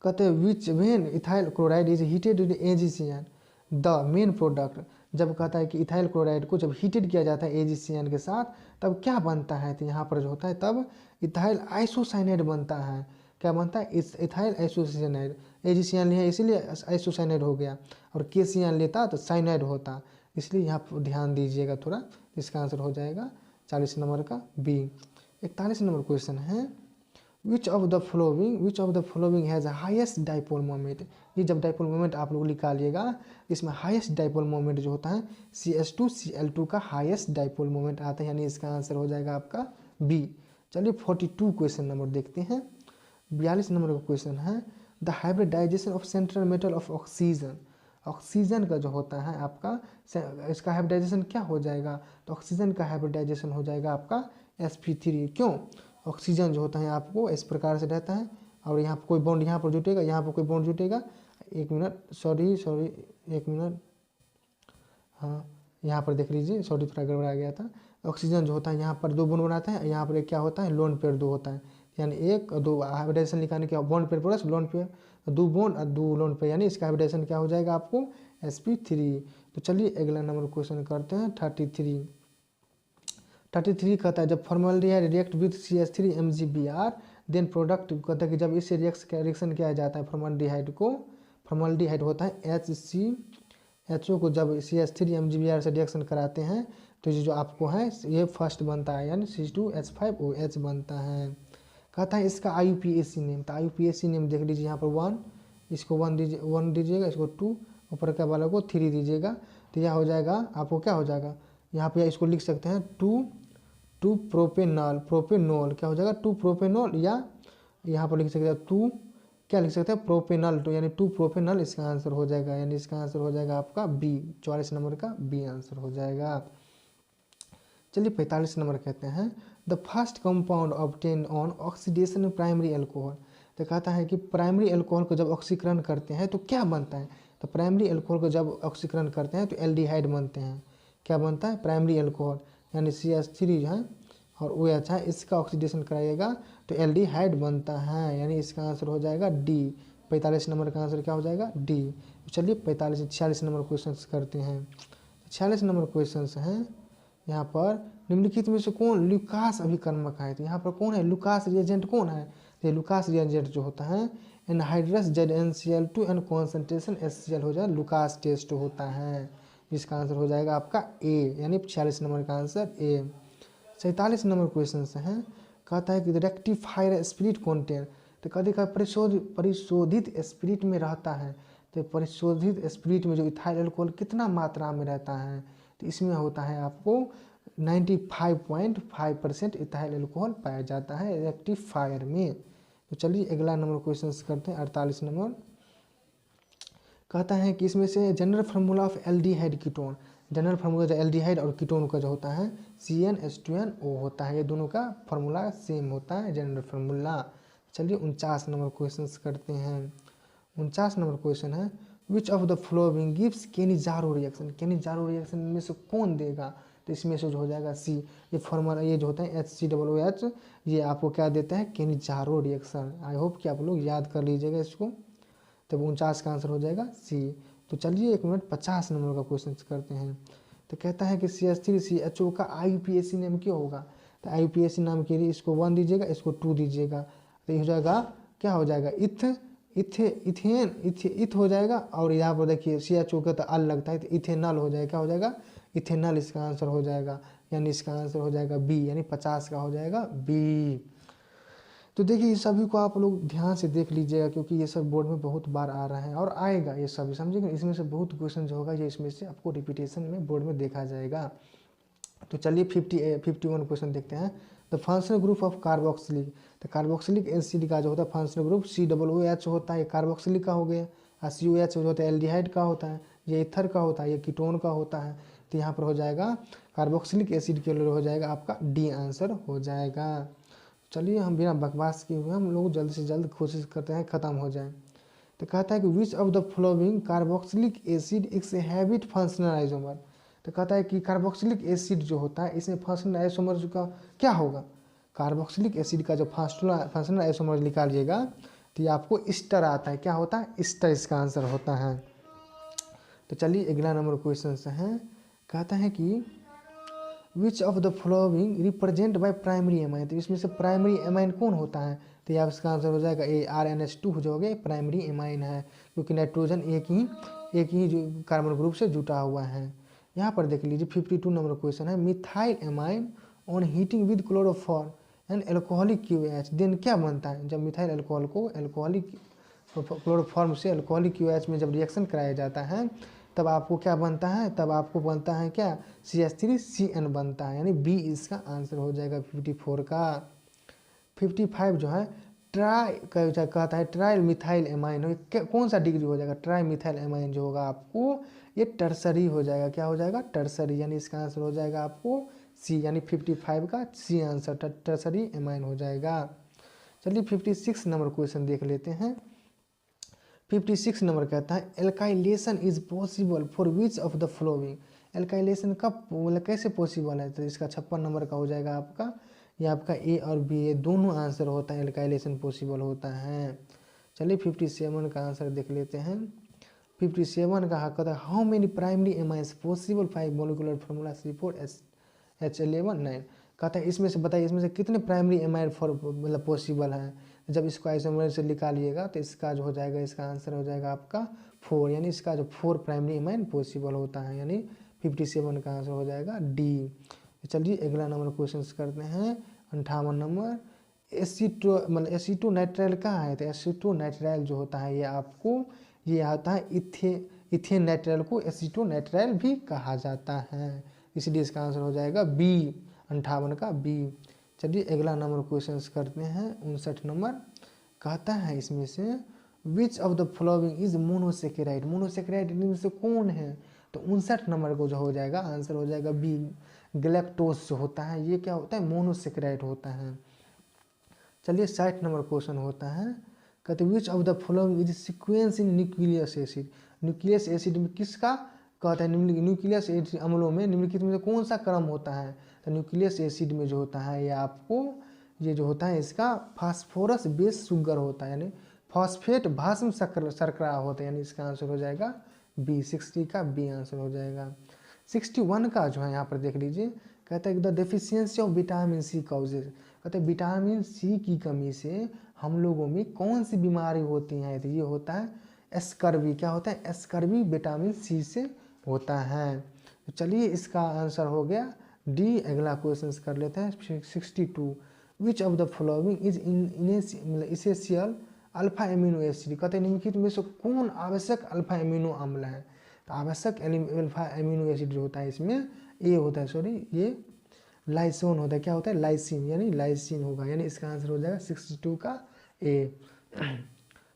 कहते हैं which when ethyl chloride is heated with AgCN the main product. जब कहता है कि इथाइल क्लोराइड को जब हीटेड किया जाता है AgCN के साथ तब क्या बनता है, तो यहाँ पर जो होता है तब इथाइल आइसोसाइनाइड बनता है। क्या बनता है, इस इथाइल आइसोसाइनाइड। AgCN लिया इसीलिए आइसोसाइनाइड हो गया, और KCN लेता तो साइनाइड होता, इसलिए यहाँ पर ध्यान दीजिएगा थोड़ा। इसका आंसर हो जाएगा 40 नंबर का बी। 41 नंबर क्वेश्चन है which of the flowing has highest dipole moment. ये जब डाइपोल मोमेंट आप लोग निकालिएगा, इसमें हाईएस्ट डाइपोल मोमेंट जो होता है CH2Cl2 का हाईएस्ट डाइपोल मोमेंट आता है, यानी इसका आंसर हो जाएगा आपका बी। चलिए 42 क्वेश्चन नंबर देखते हैं। 42 नंबर का क्वेश्चन है the hybridisation of central metal of oxygen. Oxygen का जो होता है आपका इसका हाइब्रिडाइजेशन क्या हो जाएगा, तो ऑक्सीजन का हाइब्रिडाइजेशन हो जाएगा आपका sp3। क्यों, ऑक्सीजन जो होता है आपको इस प्रकार से रहता है और यहाँ पर कोई बॉन्ड यहाँ पर जुटेगा, यहाँ पर कोई बॉन्ड जुटेगा। एक मिनट सॉरी एक मिनट, हाँ यहाँ पर देख लीजिए, सॉरी थोड़ा गड़बड़ा गया था। ऑक्सीजन जो होता है यहाँ पर 2 बॉन्ड बनाता है, यहाँ पर एक क्या होता है लोन पेयर 2 होता है, यानी 1 और 2 हाइब्रिडाइजेशन निकालने के bond pair plus lone pair 2 bond और 2 लोन पेयर, यानी इसका हाइब्रिडाइजेशन क्या हो जाएगा आपको sp3। तो चलिए अगला नंबर क्वेश्चन करते हैं 33 कहता है जब formaldehyde react with CH3 MgBr then product. कहता है कि जब इससे रिएक्शन किया जाता है फॉर्मल्डिहाइड होता है HCHO को जब CH3 MgBr से रिएक्शन कराते हैं तो ये जो आपको है ये फर्स्ट बनता है, यानी C2H5OH बनता है। कहता है इसका IUPAC नेम, तो IUPAC नेम देख लीजिए यहाँ पर 1, इसको 1 दीजिएगा, इसको 2, ऊपर के वाले को 3 दीजिएगा, तो यह हो जाएगा आपको क्या हो जाएगा, यहाँ पे इसको लिख सकते हैं 2 प्रोपेनॉल क्या हो जाएगा 2 प्रोपेनॉल, या यहाँ पर लिख सकते हैं 2 क्या लिख सकते हैं प्रोपेनल, तो यानी 2 प्रोपेनल इसका आंसर हो जाएगा, यानी इसका आंसर हो जाएगा आपका बी। 44 नंबर का बी आंसर हो जाएगा। चलिए 45 नंबर कहते हैं the first compound obtain on oxidation primary alcohol. तो कहता है कि प्राइमरी एल्कोहल को जब ऑक्सीकरण करते हैं तो क्या बनता है, तो प्राइमरी एल्कोहल को जब ऑक्सीकरण करते हैं तो एल्डिहाइड बनते हैं। क्या बनता है प्राइमरी एल्कोहल, यानी CH3 जो है और OH है, इसका ऑक्सीडेशन कराइएगा तो एल्डिहाइड बनता है, यानी इसका आंसर हो जाएगा डी। 45 नंबर का आंसर क्या हो जाएगा डी। चलिए 46 नंबर क्वेश्चन करते हैं। 46 नंबर क्वेश्चन हैं यहाँ पर निम्नलिखित में से कौन लुकास अभिकर्मक है, तो यहाँ पर कौन है लुकास रिएजेंट कौन है, ये लुकास रिएजेंट जो होता है anhydrous ZnCl2 and concentration HCl हो जाए लुकास टेस्ट होता है, जिसका आंसर हो जाएगा आपका ए, यानी 46 नंबर का आंसर ए। 47 नंबर क्वेश्चन से है, कहता है कि रेक्टिफायर स्पिरिट कॉन्टेंट, तो कभी कभी परिशोधित स्पिरिट में रहता है, तो परिशोधित स्पिरिट में जो इथाइल अल्कोहल कितना मात्रा में रहता है, तो इसमें होता है आपको 95.5% इथाइल अल्कोहल पाया जाता है रेक्टिफायर में। तो चलिए अगला नंबर क्वेश्चन करते हैं 48 नंबर। कहता है कि इसमें से general formula of aldehyde ketone, general formula aldehyde और कीटोन का जो होता है CnH2nO होता है, ये दोनों का फार्मूला सेम होता है जनरल फार्मूला। चलिए 49 नंबर क्वेश्चन करते हैं। 49 नंबर क्वेश्चन है, which of the flowing gives Cannizzaro reaction, Cannizzaro reaction में से कौन देगा, तो इसमें से जो हो जाएगा सी, ये फॉर्मूला ये जो होता है HCOOH, ये आपको क्या देता है केनिजारो रिएक्शन। आई होप कि आप लोग याद कर लीजिएगा इसको, तब 49 का आंसर हो जाएगा सी। तो चलिए 1 मिनट 50 नंबर का क्वेश्चन करते हैं। तो कहता है कि CH3CHO का IUPAC नेम क्या होगा, तो IUPAC नाम के लिए इसको 1 दीजिएगा, इसको 2 दीजिएगा, तो ये हो जाएगा क्या हो जाएगा इथ हो जाएगा, और यहाँ पर देखिए CHO का तो अल लगता है, तो इथेनॉल हो जाएगा, क्या हो जाएगा इथेनॉल, इसका आंसर हो जाएगा, यानी इसका आंसर हो जाएगा बी, यानी 50 का हो जाएगा बी। तो देखिए ये सभी को आप लोग ध्यान से देख लीजिएगा, क्योंकि ये सब बोर्ड में बहुत बार आ रहा है और आएगा ये सभी, समझिएगा, इसमें से बहुत क्वेश्चन जो होगा ये इसमें से आपको रिपीटेशन में बोर्ड में देखा जाएगा। तो चलिए 51 क्वेश्चन देखते हैं। The functional group of carboxylic, तो कार्बोक्सिलिक एसिड का जो होता है फंक्शनल ग्रुप COOH होता है, ये कार्बोक्सिलिक का हो गया, और COH जो होता है एल्डिहाइड का होता है, ये ईथर का होता है, ये कीटोन का होता है। तो यहाँ पर हो जाएगा कार्बोक्सिलिक एसिड के लिए हो जाएगा आपका डी आंसर हो जाएगा। चलिए हम बिना बकवास किए हुए हम लोग जल्द से जल्द कोशिश करते हैं ख़त्म हो जाए। तो कहता है कि which of the following carboxylic acid it's habit functional isomer, तो कहता है कि कार्बोक्सिलिक एसिड जो होता है इसमें फंक्शनल आइसोमर का क्या होगा, कार्बोक्सिलिक एसिड का जो फंक्शनल आइसोमर निकालिएगा तो ये आपको इस्टर आता है, क्या होता है इस्टर, इसका आंसर होता है। तो चलिए अगला नंबर क्वेश्चन से है, कहता है कि which of the following represent by primary amine, तो इसमें से प्राइमरी एमाइन कौन होता है, तो यहाँ इसका आंसर हो जाएगा ए, RNH2 जो हो गया प्राइमरी एमाइन है, क्योंकि नाइट्रोजन एक ही जो कार्बन ग्रुप से जुटा हुआ है। यहाँ पर देख लीजिए 52 नंबर क्वेश्चन है, methyl amine on heating with chloroform and alcoholic QH then क्या बनता है, जब मिथाइल अल्कोहल को एल्कोहलिक क्लोरोफॉर्म से एल्कोहलिक QH में जब रिएक्शन कराया जाता है तब आपको क्या बनता है, तब आपको बनता है क्या CH3CN बनता है, यानी बी इसका आंसर हो जाएगा 54 का। 55 जो है ट्राई कहता है ट्राई मिथाइल एमाइन हो, कौन सा डिग्री हो जाएगा, ट्राई मिथाइल एमाइन जो होगा आपको ये टर्सरी हो जाएगा, क्या हो जाएगा टर्सरी, यानी इसका आंसर हो जाएगा आपको सी, यानी 55 का सी आंसर टर्सरी एमाइन हो जाएगा। चलिए 56 नंबर क्वेश्चन देख लेते हैं। 56 नंबर कहता है alkylation is possible for which of the flowing, alkylation कब कैसे पॉसिबल है, तो इसका 56 नंबर का हो जाएगा आपका, ये आपका ए और बी ए दोनों आंसर होता है, एल्काइलेशन पॉसिबल होता है। चलिए 57 का आंसर देख लेते हैं। 57 का कहता है how many primary amines possible 5 molecular formula C4H11 9, कहता है इसमें से बताइए इसमें से कितने प्राइमरी एमाइन मतलब पॉसिबल है, जब इसको आइसोमर से निकालिएगा तो इसका जो हो जाएगा इसका आंसर हो जाएगा आपका 4, यानी इसका जो 4 प्राइमरी एमाइन पॉसिबल होता है, यानी 57 का आंसर हो जाएगा डी। चलिए अगला नंबर क्वेश्चन करते हैं 58 नंबर, एसीटो नाइट्राइल कहाँ है, तो एसीटो नाइट्राइल जो होता है ये आपको ये आता है इथेन नाइट्राइल को एसीटो नाइट्राइल भी कहा जाता है, इसलिए इसका आंसर हो जाएगा बी, 58 का बी। चलिए अगला नंबर क्वेश्चन करते हैं 59 नंबर, कहता है इसमें से विच of the following is monosaccharide, monosaccharide इनमें से कौन है, तो 59 नंबर को जो हो जाएगा आंसर हो जाएगा बी, गैलेक्टोज जो होता है ये क्या होता है मोनोसेकेराइड होता है। चलिए 60 नंबर क्वेश्चन होता है, कहते which of the following is sequence in nucleus acid, nucleus acid में किसका कहता है न्यूक्लियस एसिड अम्लों में निम्नलिखित में से कौन सा क्रम होता है, तो न्यूक्लियस एसिड में जो होता है ये आपको ये जो होता है इसका फास्फोरस बेस शुगर होता है, यानी फॉस्फेट भास्म शर्करा होता है, यानी इसका आंसर हो जाएगा बी, 60 का बी आंसर हो जाएगा। 61 का जो है यहाँ पर देख लीजिए, कहता है the deficiency of vitamin C causes, कहते हैं विटामिन सी की कमी से हम लोगों में कौन सी बीमारी होती है? तो ये होता है स्कर्वी। क्या होता है? स्कर्वी विटामिन सी से होता है। तो चलिए इसका आंसर हो गया डी। अगला क्वेश्चन कर लेते हैं 62। विच of the following is essential alpha amino acid? कहते हैं निम्नलिखित में से कौन आवश्यक अल्फा एमिनो अम्ल है? तो आवश्यक अल्फा एमिनो एसिड जो होता है इसमें ए होता है, सॉरी ये लाइसोन होता है। क्या होता है? लाइसिन, यानी लाइसिन होगा, यानी इसका आंसर हो जाएगा 62 का ए।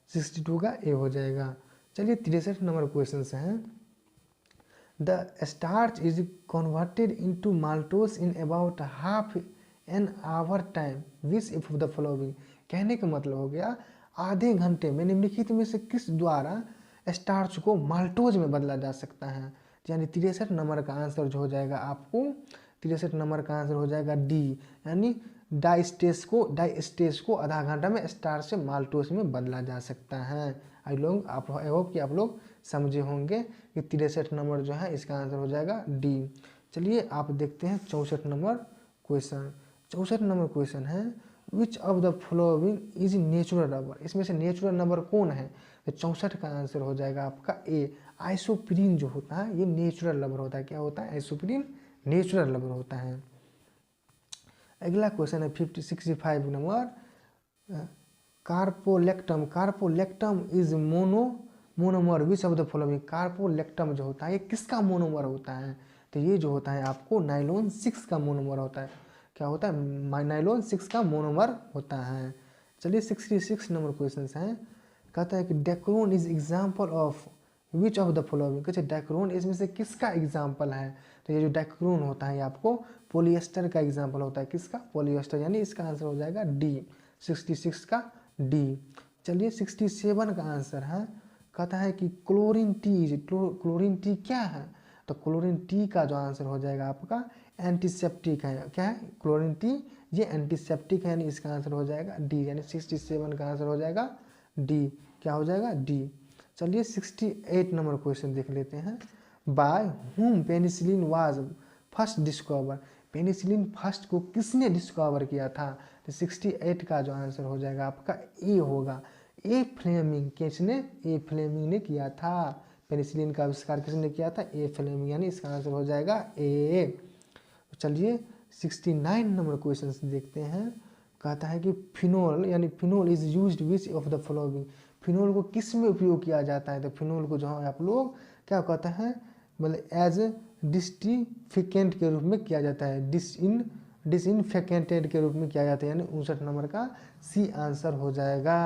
62 का ए हो जाएगा। चलिए 63 नंबर क्वेश्चन है। The starch is converted into maltose in about half an hour time which of the following? कहने का मतलब हो गया आधे घंटे में निम्नलिखित में से किस द्वारा स्टार्च को माल्टोज में बदला जा सकता है? यानी 63 नंबर का आंसर जो हो जाएगा आपको, 63 नंबर का आंसर हो जाएगा डी, यानी डाइस्टेस को आधा घंटा में स्टार्च से माल्टोज में बदला जा सकता है। आई होप कि आप लोग समझे होंगे कि 63 नंबर जो है इसका आंसर हो जाएगा डी। चलिए आप देखते हैं 64 नंबर क्वेश्चन। 64 नंबर क्वेश्चन है which of the following is natural rubber? इसमें से नेचुरल रबर कौन है? तो 64 का आंसर हो जाएगा आपका ए। आइसोप्रीन जो होता है ये नेचुरल रबर होता है। क्या होता है? आइसोप्रीन नेचुरल रबर होता है। अगला क्वेश्चन है 65 नंबर। Caprolactam. Caprolactam is monomer which of the following? Caprolactam जो होता है ये किसका मोनोमर होता है? तो ये जो होता है आपको नाइलॉन 6 का मोनोमर होता है। क्या होता है? नाइलॉन 6 का मोनोमर होता है। चलिए 66 नंबर क्वेश्चन है। कहता है कि Dacron is example of which of the following? कहते हैं डेक्रोन इसमें से किसका एग्जाम्पल है? तो ये जो डेक्रोन होता है ये आपको पॉलिएस्टर का एग्जाम्पल होता है। किसका? पॉलिएस्टर, यानी इसका आंसर हो जाएगा डी। 66 का डी। चलिए 67 का आंसर है। कहता है कि क्लोरीन टी क्लोरीन टी क्या है? तो क्लोरीन टी का जो आंसर हो जाएगा आपका एंटीसेप्टिक है। क्या है? क्लोरीन टी ये एंटीसेप्टिक है, यानी इसका आंसर हो जाएगा डी, यानी 67 का आंसर हो जाएगा डी। क्या हो जाएगा? डी। चलिए 68 नंबर क्वेश्चन देख लेते हैं। By whom penicillin was first discover? Penicillin first को किसने डिस्कवर किया था? तो 68 का जो आंसर हो जाएगा आपका ए होगा। ए फ्लेमिंग। किसने? ए फ्लेमिंग ने किया था। पेनिसिलिन का आविष्कार किसने किया था? ए फ्लेमिंग, यानी इसका आंसर हो जाएगा ए। चलिए 69 नंबर क्वेश्चन देखते हैं। कहता है कि फिनोल, यानी phenol is used which of the following? Phenol को किस में उपयोग किया जाता है? तो फिनोल को जो है आप लोग क्या कहते हैं, मतलब एज डिस्टिफिकेंट के रूप में किया जाता है, डिसइनफेक्टेंट के रूप में किया जाता है, यानी 59 नंबर का सी आंसर हो जाएगा।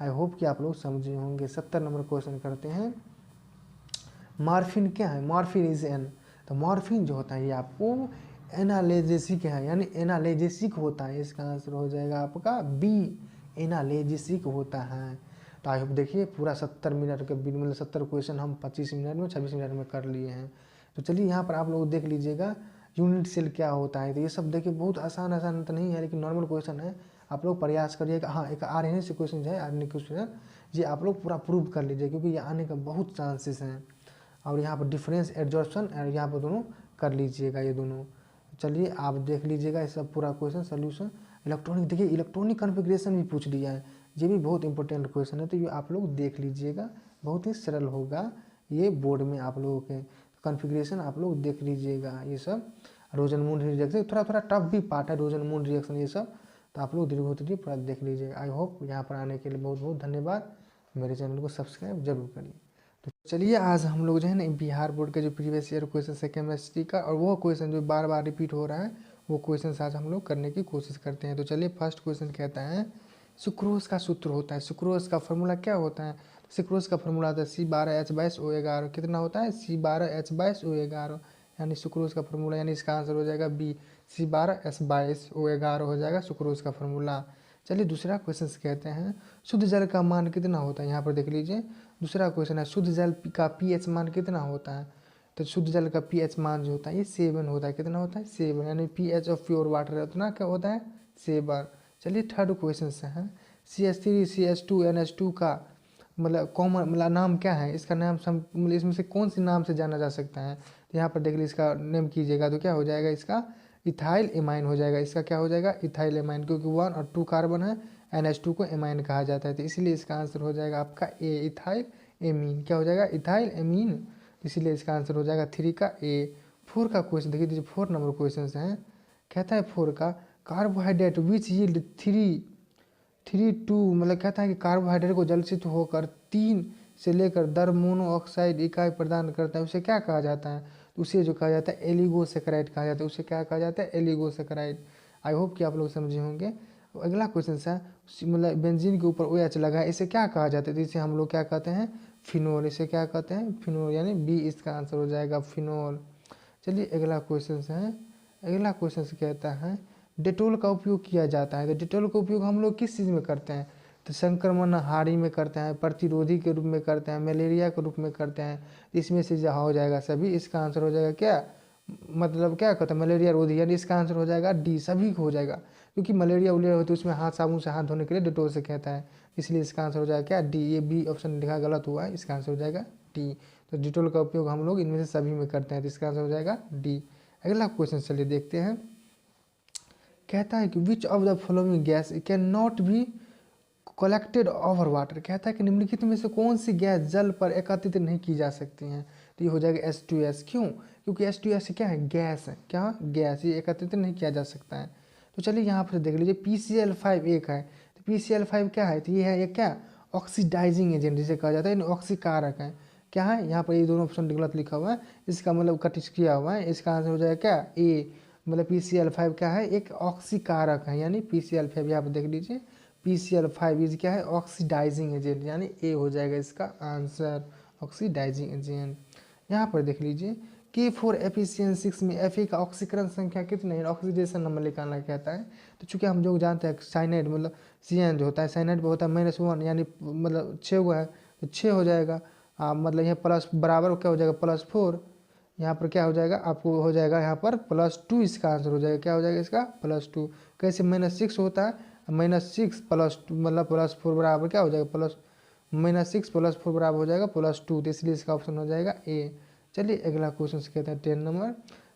आई होप कि आप लोग समझे होंगे। 70 नंबर क्वेश्चन करते हैं। मॉर्फिन क्या है? Morphine is an. तो मॉर्फिन जो होता है ये आपको एनाल्जेसिक है, यानी एनाल्जेसिक होता है। इसका आंसर हो जाएगा आपका बी, एनाल्जेसिक होता है। तो आई होप देखिए पूरा 70 मिनट के मतलब 70 क्वेश्चन हम 25 मिनट में 26 मिनट में कर लिए हैं। तो चलिए यहाँ पर आप लोग देख लीजिएगा यूनिट सेल क्या होता है। तो ये सब देखिए बहुत आसान तो नहीं है, लेकिन नॉर्मल क्वेश्चन है। आप लोग प्रयास करिएगा। हाँ, एक RNA से क्वेश्चन है, RNA क्वेश्चन ये आप लोग पूरा प्रूव कर लीजिए, क्योंकि ये आने का बहुत चांसेस हैं। और यहाँ पर डिफरेंस एडजॉर्प्शन और यहाँ पर दोनों कर लीजिएगा, ये दोनों। चलिए आप देख लीजिएगा ये सब पूरा क्वेश्चन सोल्यूशन। इलेक्ट्रॉनिक, देखिए इलेक्ट्रॉनिक कॉन्फ़िगरेशन भी पूछ लिया है, ये भी बहुत इंपॉर्टेंट क्वेश्चन है। तो ये आप लोग देख लीजिएगा, बहुत ही सरल होगा ये बोर्ड में आप लोगों के। कॉन्फ़िगरेशन आप लोग देख लीजिएगा। ये सब रोजन मून रिएक्शन थोड़ा टफ भी पार्ट है, रोजन मून रिएक्शन ये सब। तो आप लोग धीरे पूरा देख लीजिएगा। आई होप यहाँ पर आने के लिए बहुत बहुत धन्यवाद। मेरे चैनल को सब्सक्राइब जरूर करिए। तो चलिए आज हम लोग जो है ना बिहार बोर्ड का जो प्रीवियस ईयर क्वेश्चन है केमिस्ट्री का, और वो क्वेश्चन जो बार बार रिपीट हो रहा है, वो क्वेश्चन आज हम लोग करने की कोशिश करते हैं। तो चलिए फर्स्ट क्वेश्चन कहता है सुक्रोज का सूत्र होता है। सुक्रोज का फॉर्मूला क्या होता है? सुक्रोज का फॉर्मूला होता है C12H22O11। कितना होता है? C12H22O11, यानी सुक्रोज का फॉर्मूला, यानी इसका आंसर हो जाएगा बी, C12H22O11 हो जाएगा सुक्रोज का फॉर्मूला। चलिए दूसरा क्वेश्चन कहते हैं शुद्ध जल का मान कितना होता है? यहाँ पर देख लीजिए दूसरा क्वेश्चन है शुद्ध जल का pH मान कितना होता है? तो शुद्ध जल का pH मान जो होता है ये 7 होता है। कितना होता है? 7, यानी pH ऑफ प्योर वाटर उतना क्या होता है? 7। चलिए थर्ड क्वेश्चन से है CH3CH2NH2 का मतलब कॉमन मतलब नाम क्या है? इसका नाम मतलब इसमें से कौन सी नाम से जाना जा सकता है? तो यहाँ पर देख लीजिए इसका नेम कीजिएगा तो क्या हो जाएगा? इसका इथाइल एमाइन हो जाएगा। इसका क्या हो जाएगा? इथाइल एमाइन, क्योंकि 1 और 2 कार्बन है NH2 को एमाइन कहा जाता है, तो इसलिए इसका आंसर हो जाएगा आपका ए, इथाइल एमीन। क्या हो जाएगा? Ethyl amine. इसलिए इसका आंसर हो जाएगा 3 का ए। 4 का क्वेश्चन देखिए, जो 4 नंबर क्वेश्चन है, कहता है 4 का कार्बोहाइड्रेट विच यील्ड 3 मतलब कहता है कि कार्बोहाइड्रेट को जलसित होकर 3 से लेकर दर मोनोऑक्साइड इकाई प्रदान करता है, उसे क्या कहा जाता है? तो उसे जो कहा जाता है एलिगोसेकेराइड कहा जाता है। उसे क्या कहा जाता है? एलिगोसेकेराइड। आई होप कि आप लोग समझे होंगे। अगला क्वेश्चन है, मतलब बेंजीन के ऊपर OH लगा है, इसे क्या कहा जाता है? तो इसे हम लोग क्या कहते हैं? फिनोल। इसे क्या कहते हैं? फिनोल, यानी बी इसका आंसर हो जाएगा फिनोल। चलिए अगला क्वेश्चन है, अगला क्वेश्चन कहता है डेटोल का उपयोग किया जाता है। तो डेटोल का उपयोग हम लोग किस चीज़ में करते हैं? तो संक्रमण हारी में करते हैं, प्रतिरोधी के रूप में करते हैं, मलेरिया के रूप में करते हैं। इसमें से जहाँ हो जाएगा सभी, इसका आंसर हो जाएगा क्या? मतलब क्या कहते हैं? मलेरिया रोधी, यानी इसका आंसर हो जाएगा डी, सभी को हो जाएगा, क्योंकि मलेरिया उलेरिया हो तो उसमें हाथ साबुन से हाथ धोने के लिए डेटोल से कहता है, इसलिए इसका आंसर हो जाएगा क्या? डी। ये बी ऑप्शन लिखा गलत हुआ है, इसका आंसर हो जाएगा डी। तो डेटोल का उपयोग हम लोग इनमें से सभी में करते हैं, तो इसका आंसर हो जाएगा डी। अगला क्वेश्चन चलिए देखते हैं। कहता है कि which of the following gas can not be collected over water. कहता है कि निम्नलिखित में से कौन सी गैस जल पर एकत्रित नहीं की जा सकती हैं? तो ये हो जाएगा H2S। क्यों? क्योंकि H2S क्या है? गैस है। क्या? गैस। ये एकत्रित नहीं किया जा सकता है। तो चलिए यहाँ पर देख लीजिए, PCl5 एक है, तो PCl5 क्या है? तो ये है, ये क्या? ऑक्सीडाइजिंग एजेंट जिसे कहा जाता है, ऑक्सीकारक है। क्या है? यहाँ पर ये दोनों ऑप्शन गलत लिखा हुआ है, इसका मतलब कटिश किया हुआ है, इसका आंसर हो जाएगा क्या? ए। मतलब PCl5 क्या है? एक ऑक्सीकारक है, यानी PCl5 यहाँ पर देख लीजिए, PCl5 इज क्या है? ऑक्सीडाइजिंग एजेंट, यानी ए हो जाएगा इसका आंसर, ऑक्सीडाइजिंग एजेंट। यहाँ पर देख लीजिए K4FeCN6 में Fe का ऑक्सीकरण संख्या कितनी है? ऑक्सीडेशन नंबर निकालना कहता है। तो चूंकि हम जो जानते हैं साइनाइड मतलब CN जो होता है, साइनाइड पे होता है -1, यानी मतलब 6 हुआ है, तो 6 हो जाएगा। मतलब यहाँ प्लस बराबर क्या हो जाएगा? +4। यहाँ पर क्या हो जाएगा? आपको हो जाएगा यहाँ पर +2, इसका आंसर हो जाएगा। क्या हो जाएगा इसका? +2। कैसे? -6 होता है, -6 +2 मतलब +4 बराबर क्या हो जाएगा? -6 +4 बराबर हो जाएगा +2, तो इसलिए इसका ऑप्शन हो जाएगा ए। चलिए अगला क्वेश्चन से कहता है 10 नंबर,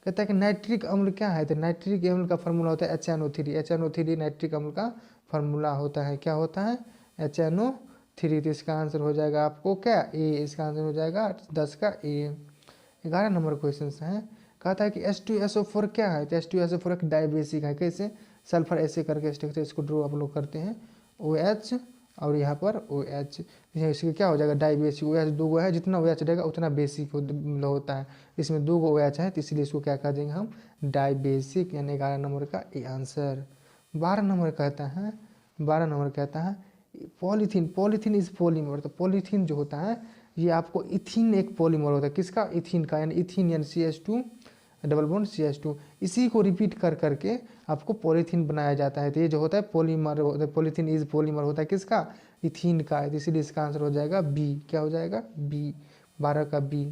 कहता है कि नाइट्रिक अम्ल क्या है? तो नाइट्रिक अम्ल का फार्मूला होता है HNO3। HNO3 नाइट्रिक अम्ल का फार्मूला होता है। क्या होता है? HNO3। तो इसका आंसर हो जाएगा आपको क्या? ए। इसका आंसर हो जाएगा 10 का ए। 11 नंबर क्वेश्चन है, कहता है कि H2SO4 क्या है? तो H2SO4 एक डाइबेसिक है। कैसे? सल्फर ऐसे करके स्ट्रक्चर, इसको ड्रॉ आप लोग करते हैं, OH और यहाँ पर OH, इसके क्या हो जाएगा? डाइबेसिक। OH 2 है, जितना OH रहेगा उतना बेसिक होता है, इसमें 2 OH है, तो इसलिए इसको क्या कह देंगे हम? डाइबेसिक, यानी 11 नंबर का ए आंसर। 12 नंबर कहता है, 12 नंबर कहता है पॉलीथीन। Polythene is polymer. तो पॉलीथीन जो होता है, ये आपको इथीन एक पॉलीमर होता है। किसका? इथीन का, यानी इथीन यानी CH2 डबल बॉन्ड CH2, इसी को रिपीट कर करके आपको पॉलीथीन बनाया जाता है। तो ये जो होता है पॉलीमर होता है, पॉलीथीन इज पॉलीमर होता है किसका? इथीन का। तो इसीलिए इसका आंसर हो जाएगा बी। क्या हो जाएगा? बी, 12 का बी।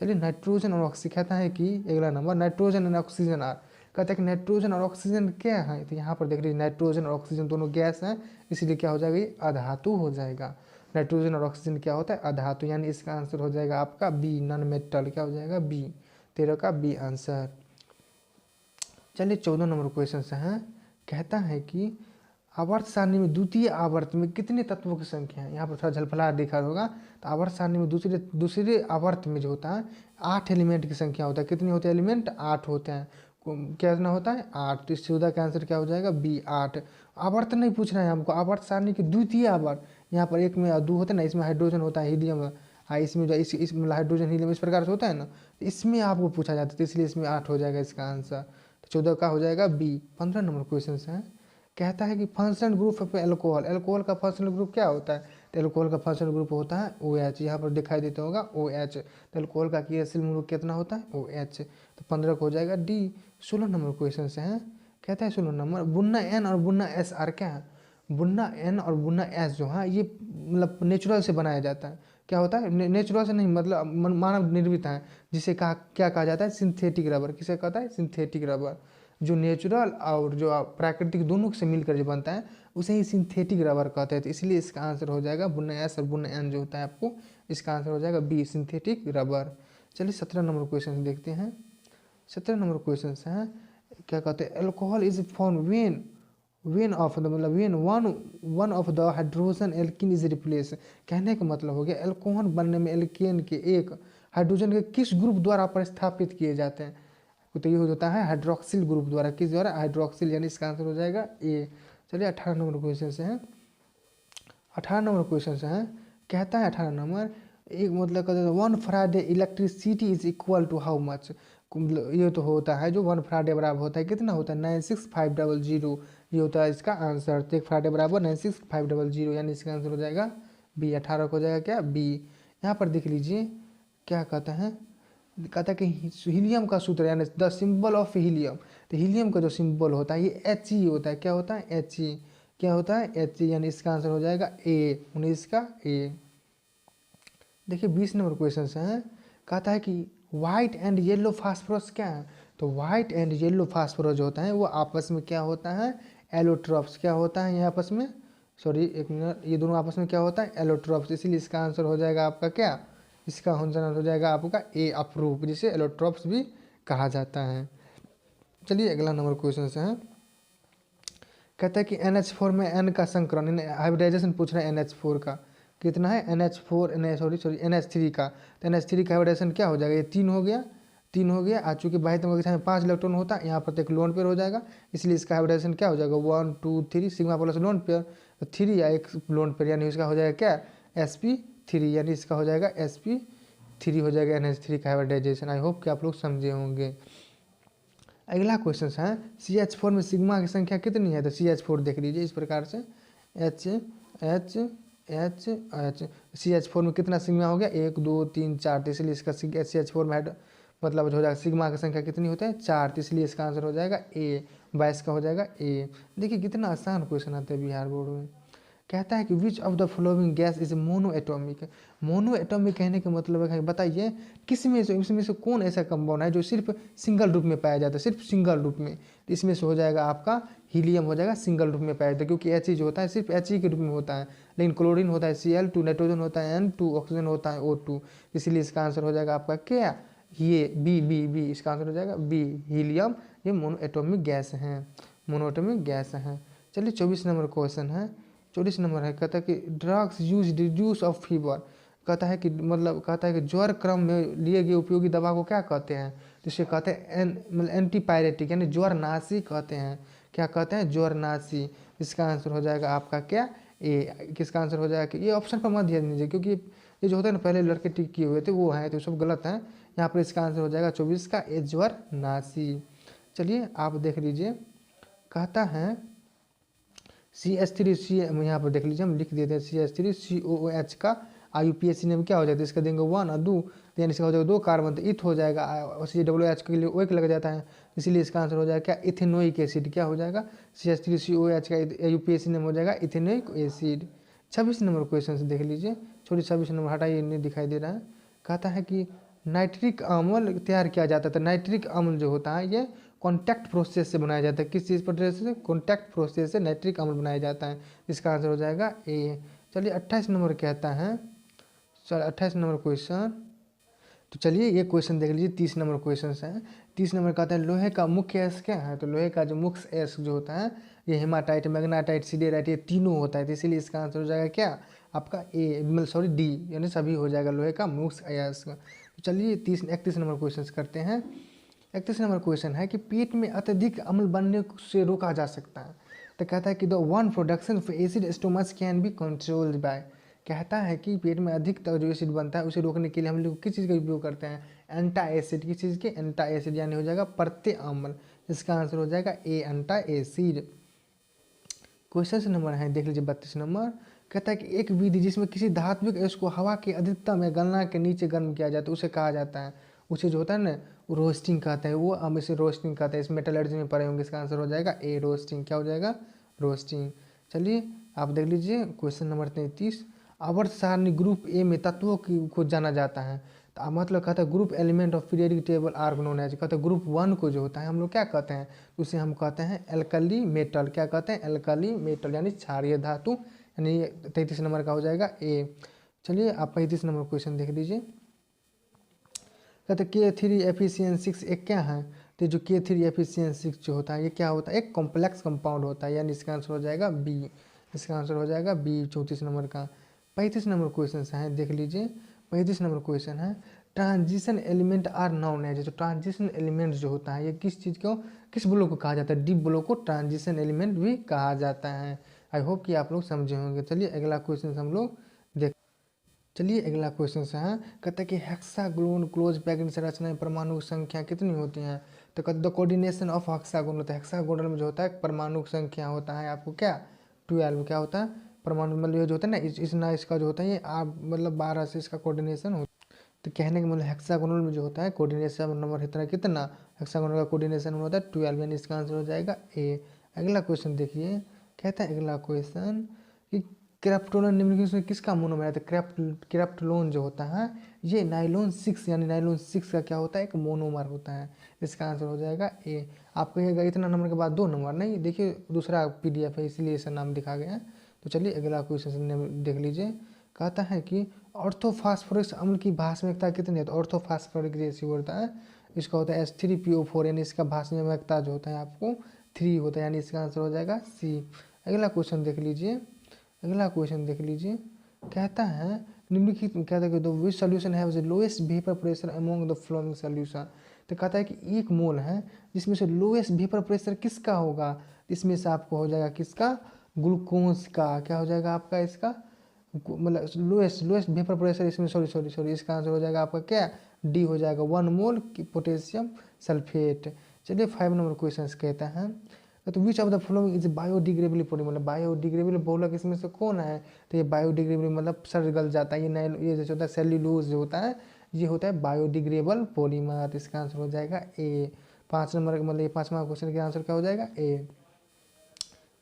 चलिए नाइट्रोजन और ऑक्सीजन, कहता है कि अगला number nitrogen and oxygen are, कहता है कि नाइट्रोजन और ऑक्सीजन क्या है? तो यहाँ पर देख लीजिए नाइट्रोजन और ऑक्सीजन दोनों गैस हैं, इसीलिए क्या हो जाएगा? ये अधातु हो जाएगा। नाइट्रोजन और ऑक्सीजन क्या होता है? अधातु, यानी इसका आंसर हो जाएगा आपका बी, नॉन मेटल। क्या हो जाएगा? बी, 13 का बी आंसर। चलिए 14 नंबर क्वेश्चन से है, कहता है कि आवर्त सारणी में द्वितीय आवर्त में कितने तत्वों की संख्या है? यहाँ पर थोड़ा झलफला देखा होगा, तो आवर्त सारणी में दूसरे आवर्त में जो होता है 8 एलिमेंट की संख्या होता है। कितनी होती है एलिमेंट? 8 होते हैं। कितना होता है? 8। तो इस सुविधा का आंसर क्या हो जाएगा? बी, 8। आवर्त नहीं पूछ रहा है हमको, आवर्त सारणी की द्वितीय आवर्त। यहाँ पर एक में 2 होते हैं ना, इसमें हाइड्रोजन होता है, हीलियम, इसमें जो इस हाइड्रोजन हीलियम इस प्रकार से होता है ना, तो इसमें आपको पूछा जाता है, तो इसलिए इसमें 8 हो जाएगा इसका आंसर। तो 14 का हो जाएगा बी। 15 नंबर क्वेश्चन है, कहता है कि functional group of alcohol. Alcohol का फंक्शनल ग्रुप क्या होता है? तो एल्कोहल का फंक्शनल ग्रुप होता है OH। यहाँ पर दिखाई देता होगा OH। तो एल्कोहल का क्रियाशील मूल कितना होता है? OH। तो 15 को हो जाएगा डी। 16 नंबर क्वेश्चन से है, कहता है 16 नंबर बुन्ना N और बुन्ना SR क्या है? बुन्ना N और बुन्ना S जो है ये मतलब नेचुरल से बनाया जाता है। क्या होता है? नेचुरल से नहीं, मतलब मानव निर्मित है, जिसे क्या कहा जाता है? Synthetic rubber. किसे कहता है? Synthetic rubber. जो नेचुरल और जो प्राकृतिक दोनों से मिलकर जो बनता है उसे ही सिंथेटिक रबर कहते हैं। तो इसलिए इसका आंसर हो जाएगा बुन्ना एस और बुन्ना एन जो होता है आपको, इसका आंसर हो जाएगा बी, सिंथेटिक रबर। चलिए 17 नंबर क्वेश्चन देखते हैं। 17 नंबर क्वेश्चन है, क्या कहते हैं? Alcohol is form when when of the मतलब when one of the hydrogen alkene is replace. कहने का मतलब हो गया एल्कोहल बनने में एल्केन के एक हाइड्रोजन के किस ग्रुप द्वारा प्रतिस्थापित किए जाते हैं, तो ये हो जाता है हाइड्रोक्सिल ग्रुप द्वारा। किस द्वारा? हाइड्रोक्सिल, यानी इसका आंसर हो जाएगा ए। चलिए 18 नंबर क्वेश्चन से हैं। 18 नंबर क्वेश्चन से हैं, कहता है 18 नंबर एक मतलब कहते हैं 1 faraday electricity is equal to how much. ये तो होता है जो 1 फ्राइडे बराबर होता है कितना होता है 96500, ये होता है इसका आंसर। तो 1 फ्राइडे बराबर 96500, यानी इसका आंसर हो जाएगा बी। 18 को हो जाएगा क्या? बी। यहाँ पर देख लीजिए क्या कहता है, कहता है कि हीलियम का सूत्र यानी द सिंबल ऑफ हीलियम। तो हीलियम का जो सिंबल होता है ये एच ई होता है। क्या होता है? H E. क्या होता है? एच ई, यानी इसका आंसर हो जाएगा ए, 19 का ए। देखिए 20 नंबर क्वेश्चन से है, कहता है कि वाइट एंड येलो फास्फोरस क्या है। तो वाइट एंड येलो फास्फोरस जो होता है वो आपस में क्या होता है? एलोट्रॉप्स। क्या होता है ये आपस में? सॉरी एक मिनट, ये दोनों आपस में क्या होता है? एलोट्रॉप्स। इसीलिए इसका आंसर हो जाएगा आपका क्या? इसका आंसर हो जाएगा आपका ए, अप्रूप, जिसे एलोट्रॉप्स भी कहा जाता है। चलिए अगला नंबर क्वेश्चन से है, कहता है कि NH4 में N का संकरण, हाइब्रिडाइजेशन पूछ रहे हैं NH4 का कितना है? NH4 NH3 का। तो NH3 का हाइब्रिडाइजेशन क्या हो जाएगा? ये 3 हो गया, 3 हो गया। आज चूँकि बाह्य तंत्र में 5 इलेक्ट्रॉन होता है, यहाँ पर एक लोन पेयर हो जाएगा, इसलिए इसका हाइब्रिडाइजेशन क्या हो जाएगा? 1 2 3 सिग्मा प्लस लोन पेयर, तो 3 या एक लोन पेयर, यानी इसका हो जाएगा क्या? sp3, यानी इसका हो जाएगा sp3 हो जाएगा NH3 का हाइब्रिडाइजेशन। आई होप कि आप लोग समझे होंगे। अगला क्वेश्चन है CH4 में सिग्मा की संख्या कितनी है? तो CH4 देख लीजिए इस प्रकार से H H H H, CH4 में कितना सिग्मा हो गया? 1 2 3 4, तो इसलिए इसका CH4 में मतलब हो जाएगा सिग्मा की संख्या कितनी होता है? 4, तो इसलिए इसका आंसर हो जाएगा ए, 22 का हो जाएगा ए। देखिए कितना आसान क्वेश्चन आता है बिहार बोर्ड में। कहता है कि which of the following gas is mono atomic. Mono atomic कहने का मतलब है बताइए किस में से, इसमें से कौन ऐसा कंपाउंड है जो सिर्फ सिंगल रूप में पाया जाता है, सिर्फ सिंगल रूप में। तो इसमें से हो जाएगा आपका हीलियम हो जाएगा, सिंगल रूप में पाया जाता है, क्योंकि एच जो होता है सिर्फ एच के रूप में होता है। लेकिन क्लोरीन होता है Cl2, नाइट्रोजन होता है N2, ऑक्सीजन होता है O2। इसलिए इसका आंसर हो जाएगा आपका क्या? ये बी बी बी, इसका आंसर हो जाएगा बी, हीलियम। ये मोनो एटोमिक गैस हैं, मोनो एटोमिक गैस हैं। चलिए 24 नंबर क्वेश्चन है। 24 नंबर है, कहता है कि drugs use reduce of fever. कहता है कि मतलब कहता है कि ज्वर क्रम में लिए गए उपयोगी दवा को क्या कहते हैं? तो इसे कहते हैं मतलब एंटीपायरेटिक, यानी ज्वर नाशी कहते हैं। क्या कहते हैं? ज्वर नाशी। इसका आंसर हो जाएगा आपका क्या? ए। किसका आंसर हो जाएगा कि ये ऑप्शन पर मत ध्यान दीजिए, क्योंकि ये जो होता है ना पहले लड़के टिक किए हुए थे वो हैं, तो सब गलत हैं। यहाँ पर इसका आंसर हो जाएगा 24 का ए, ज्वर नाशी। चलिए आप देख लीजिए, कहता है CH3 सी, यहाँ पर देख लीजिए हम लिख देते हैं CH3 COOH का IUPAC नेम क्या हो जाता है? इसका देंगे 1 और 2, यानी इसका हो जाएगा 2 कार्बन, तो इथ हो जाएगा। और COOH के लिए OH लग जाता है, इसीलिए इसका आंसर हो जाएगा क्या? Ethanoic acid. क्या हो जाएगा? CH3 COOH का IUPAC नेम हो जाएगा इथेनोइक एसिड। 26 नंबर क्वेश्चन से देख लीजिए, छोटी 26 नंबर हटाइए, नहीं दिखाई दे रहा है। कहता है कि नाइट्रिक अम्ल तैयार किया जाता है। तो नाइट्रिक अम्ल जो होता है ये कॉन्टैक्ट प्रोसेस से बनाया जाता है। किस चीज़ पर से? कॉन्टैक्ट प्रोसेस से नाइट्रिक अम्ल बनाया जाता है। इसका आंसर हो जाएगा ए। चलिए 28 नंबर कहता है, चल 28 नंबर क्वेश्चन, तो चलिए ये क्वेश्चन देख लीजिए। 30 नंबर क्वेश्चन है। 30 नंबर कहता है लोहे का मुख्य एस क्या है? तो लोहे का जो मुख्य एस जो होता है ये हेमाटाइट, मैग्नाटाइट, सिडेराइट, ये तीनों होता है। तो इसीलिए इसका आंसर हो जाएगा क्या? आपका ए, मतलब सॉरी डी, यानी सभी हो जाएगा लोहे का मुख्य एस। तो चलिए 31 नंबर क्वेश्चन करते हैं। 31 नंबर क्वेश्चन है कि पेट में अत्यधिक अम्ल बनने से रोका जा सकता है। तो कहता है कि the one production of acid stomach can be controlled by. कहता है कि पेट में अधिक तक जो एसिड बनता है उसे रोकने के लिए हम लोग किस चीज़ का उपयोग करते हैं? एंटा एसिड। किस चीज़ के? एंटा एसिड, यानी हो जाएगा प्रत्य अम्ल। इसका आंसर हो जाएगा ए, एंटा एसिड। क्वेश्चन नंबर है देख लीजिए 32 नंबर, कहता है कि एक विधि जिसमें किसी धात्विक गैस को हवा के अधिकतम या गलना के नीचे गर्म किया जाता है उसे कहा जाता है, उसे जो होता है ना रोस्टिंग कहते हैं। वो हम इसे रोस्टिंग कहते हैं। इस मेटलर्जी में पढ़े होंगे। इसका आंसर हो जाएगा ए, रोस्टिंग। क्या हो जाएगा? रोस्टिंग। चलिए आप देख लीजिए क्वेश्चन नंबर 33, आवर्त सारणी ग्रुप ए में तत्वों को जाना जाता है। तो मतलब कहता है group element of periodic table are known as. कहते हैं ग्रुप 1 को जो होता है हम लोग क्या कहते हैं? उसे हम कहते हैं एल्कली मेटल। क्या कहते हैं? एल्कली मेटल, यानी क्षारीय धातु। यानी 33 नंबर का हो जाएगा ए। चलिए आप 35 नंबर क्वेश्चन देख लीजिए, कहते K3 FeCN6 एक क्या है? तो जो K3 जो होता है ये क्या होता है, एक कॉम्प्लेक्स कंपाउंड होता है, यानी इसका आंसर हो जाएगा बी। इसका आंसर हो जाएगा बी 34 नंबर का। 35 नंबर क्वेश्चन है, देख लीजिए 35 नंबर क्वेश्चन है, transition element are known as. जो ट्रांजिशन एलिमेंट जो होता है ये किस चीज़ को, किस ब्लॉक को कहा जाता है, डीप ब्लॉक को ट्रांजिशन एलिमेंट भी कहा जाता है। आई होप कि आप लोग समझे होंगे। चलिए अगला क्वेश्चन हम लोग देख, चलिए अगला क्वेश्चन है, कहता है कि हेक्सागोन क्लोज पैक्ड संरचना में परमाणु संख्या कितनी होती हैं। तो कहते द कोऑर्डिनेशन ऑफ हेक्सागोन होता है, हेक्सागोनल में जो होता है परमाणु संख्या होता है आपको क्या 12, क्या होता है परमाणु, मतलब ये जो होता है ना इस ना इसका जो होता है ये आप मतलब 12 से इसका कोऑर्डिनेशन होता है। तो कहने का मतलब हेक्सागोनल में जो होता है कोऑर्डिनेशन नंबर इतना कितना, हेक्सागोनल का कोऑर्डिनेशन नंबर होता है 12, यानी इसका आंसर हो जाएगा ए। अगला क्वेश्चन देखिए, कहता है अगला क्वेश्चन कि क्रेप्टोलोन निम्नलिखित में किसका मोनोमर है। तो क्रेप्टोलोन जो होता है ये नाइलॉन 6, यानी नाइलॉन 6 का क्या होता है, एक मोनोमर होता है। इसका आंसर हो जाएगा ए। आप कहिएगा इतना नंबर के बाद 2 नंबर, नहीं देखिए दूसरा PDF है इसलिए ऐसा नाम दिखा गया है। तो चलिए अगला क्वेश्चन देख लीजिए, कहता है कि ऑर्थोफॉस्फोरस अम्ल की भास्मयता कितनी है। तो ऑर्थोफॉस्फोरिक रेशियो होता है, इसका होता है H3PO4, यानी इसका भास्मयता जो होता है आपको 3 होता है, यानी इसका आंसर हो जाएगा सी। अगला क्वेश्चन देख लीजिए, अगला क्वेश्चन देख लीजिए, कहता है निम्नलिखित कहता है कि the which solution have the lowest vapour pressure among the flowing solution. तो कहता है कि एक मोल है जिसमें से लोएस्ट वेपर प्रेशर किसका होगा, इसमें से आपको हो जाएगा किसका, ग्लूकोज का, क्या हो जाएगा आपका इसका मतलब लोएस्ट वेपर प्रेशर, इसमें सॉरी इसका आंसर हो जाएगा आपका क्या डी हो जाएगा 1 मोल पोटेशियम सल्फेट। चलिए 5 नंबर क्वेश्चन कहता है, तो विच of the following is biodegradable polymer, मतलब बायोडिग्रेडेबल बहुलक इसमें से कौन है। तो ये बायोडिग्रेडेबल मतलब सड़ गल जाता है, ये जो होता है सेल्यूलोज जो होता है ये होता है बायोडिग्रेडेबल पॉलीमर। इसका आंसर हो जाएगा ए। 5 नंबर मतलब ये 5वां क्वेश्चन का आंसर क्या हो जाएगा ए।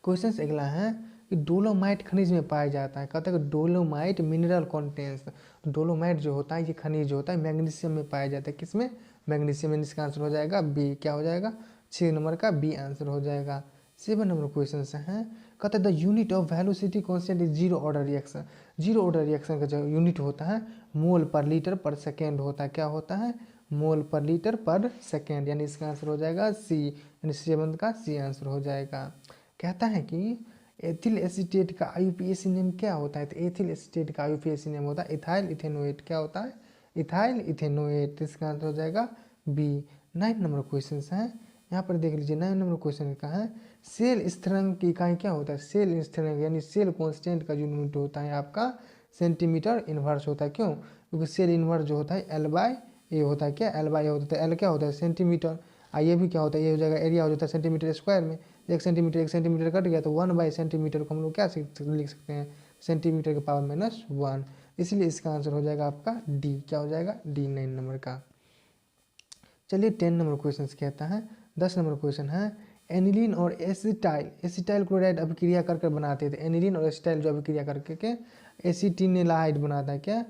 क्वेश्चन अगला है कि डोलोमाइट खनिज में पाया जाता है। कहता है कि डोलोमाइट मिनरल कॉन्टेंट्स, डोलोमाइट जो होता है ये खनिज जो होता है मैग्नीशियम में पाया जाता है, किसमें मैग्नीशियम में। इसका आंसर हो जाएगा बी, क्या हो जाएगा 6 नंबर का बी आंसर हो जाएगा। 7 नंबर क्वेश्चन से है, कहता है the unit of velocity constant is zero order reaction. Zero order reaction का जो यूनिट होता है मोल पर लीटर पर सेकेंड होता है, क्या होता है मोल पर लीटर पर सेकेंड, यानी इसका आंसर हो जाएगा सी, यानी 7 का सी आंसर हो जाएगा। कहता है कि एथिल एसीटेट का IUPAC नेम क्या होता है। तो एथिल एसीटेट का IUPAC नेम होता है इथाइल इथेनोएट, क्या होता है इथाइल इथेनोएट। इसका आंसर हो जाएगा बी। 9 नंबर क्वेश्चन है, यहाँ पर देख लीजिए 9 नंबर क्वेश्चन का है सेल स्थिरांक की इकाई क्या होता है। सेल स्थिरांक यानी सेल कांस्टेंट का जो यूनिट होता है आपका सेंटीमीटर इनवर्स होता है। क्यों, क्योंकि सेल इनवर्स जो होता है L/A होता है, क्या L/A होता है, L क्या होता है सेंटीमीटर, ये भी क्या होता है ये हो जाएगा एरिया हो जाता है सेंटीमीटर स्क्वायर में। 1 सेंटीमीटर कट गया तो 1/सेंटीमीटर को हम लोग क्या लिख सकते हैं सेंटीमीटर के पावर -1, इसलिए इसका आंसर हो जाएगा आपका डी, क्या हो जाएगा डी 9 नंबर का। चलिए 10 नंबर क्वेश्चन कहता है, 10 नंबर क्वेश्चन है एनिलीन और एसिटाइल क्लोराइड अभिक्रिया कर बनाते थे। एनिलीन और एसिटाइल जो अभिक्रिया करके के एसिटिनेलाइड बनाता है, क्या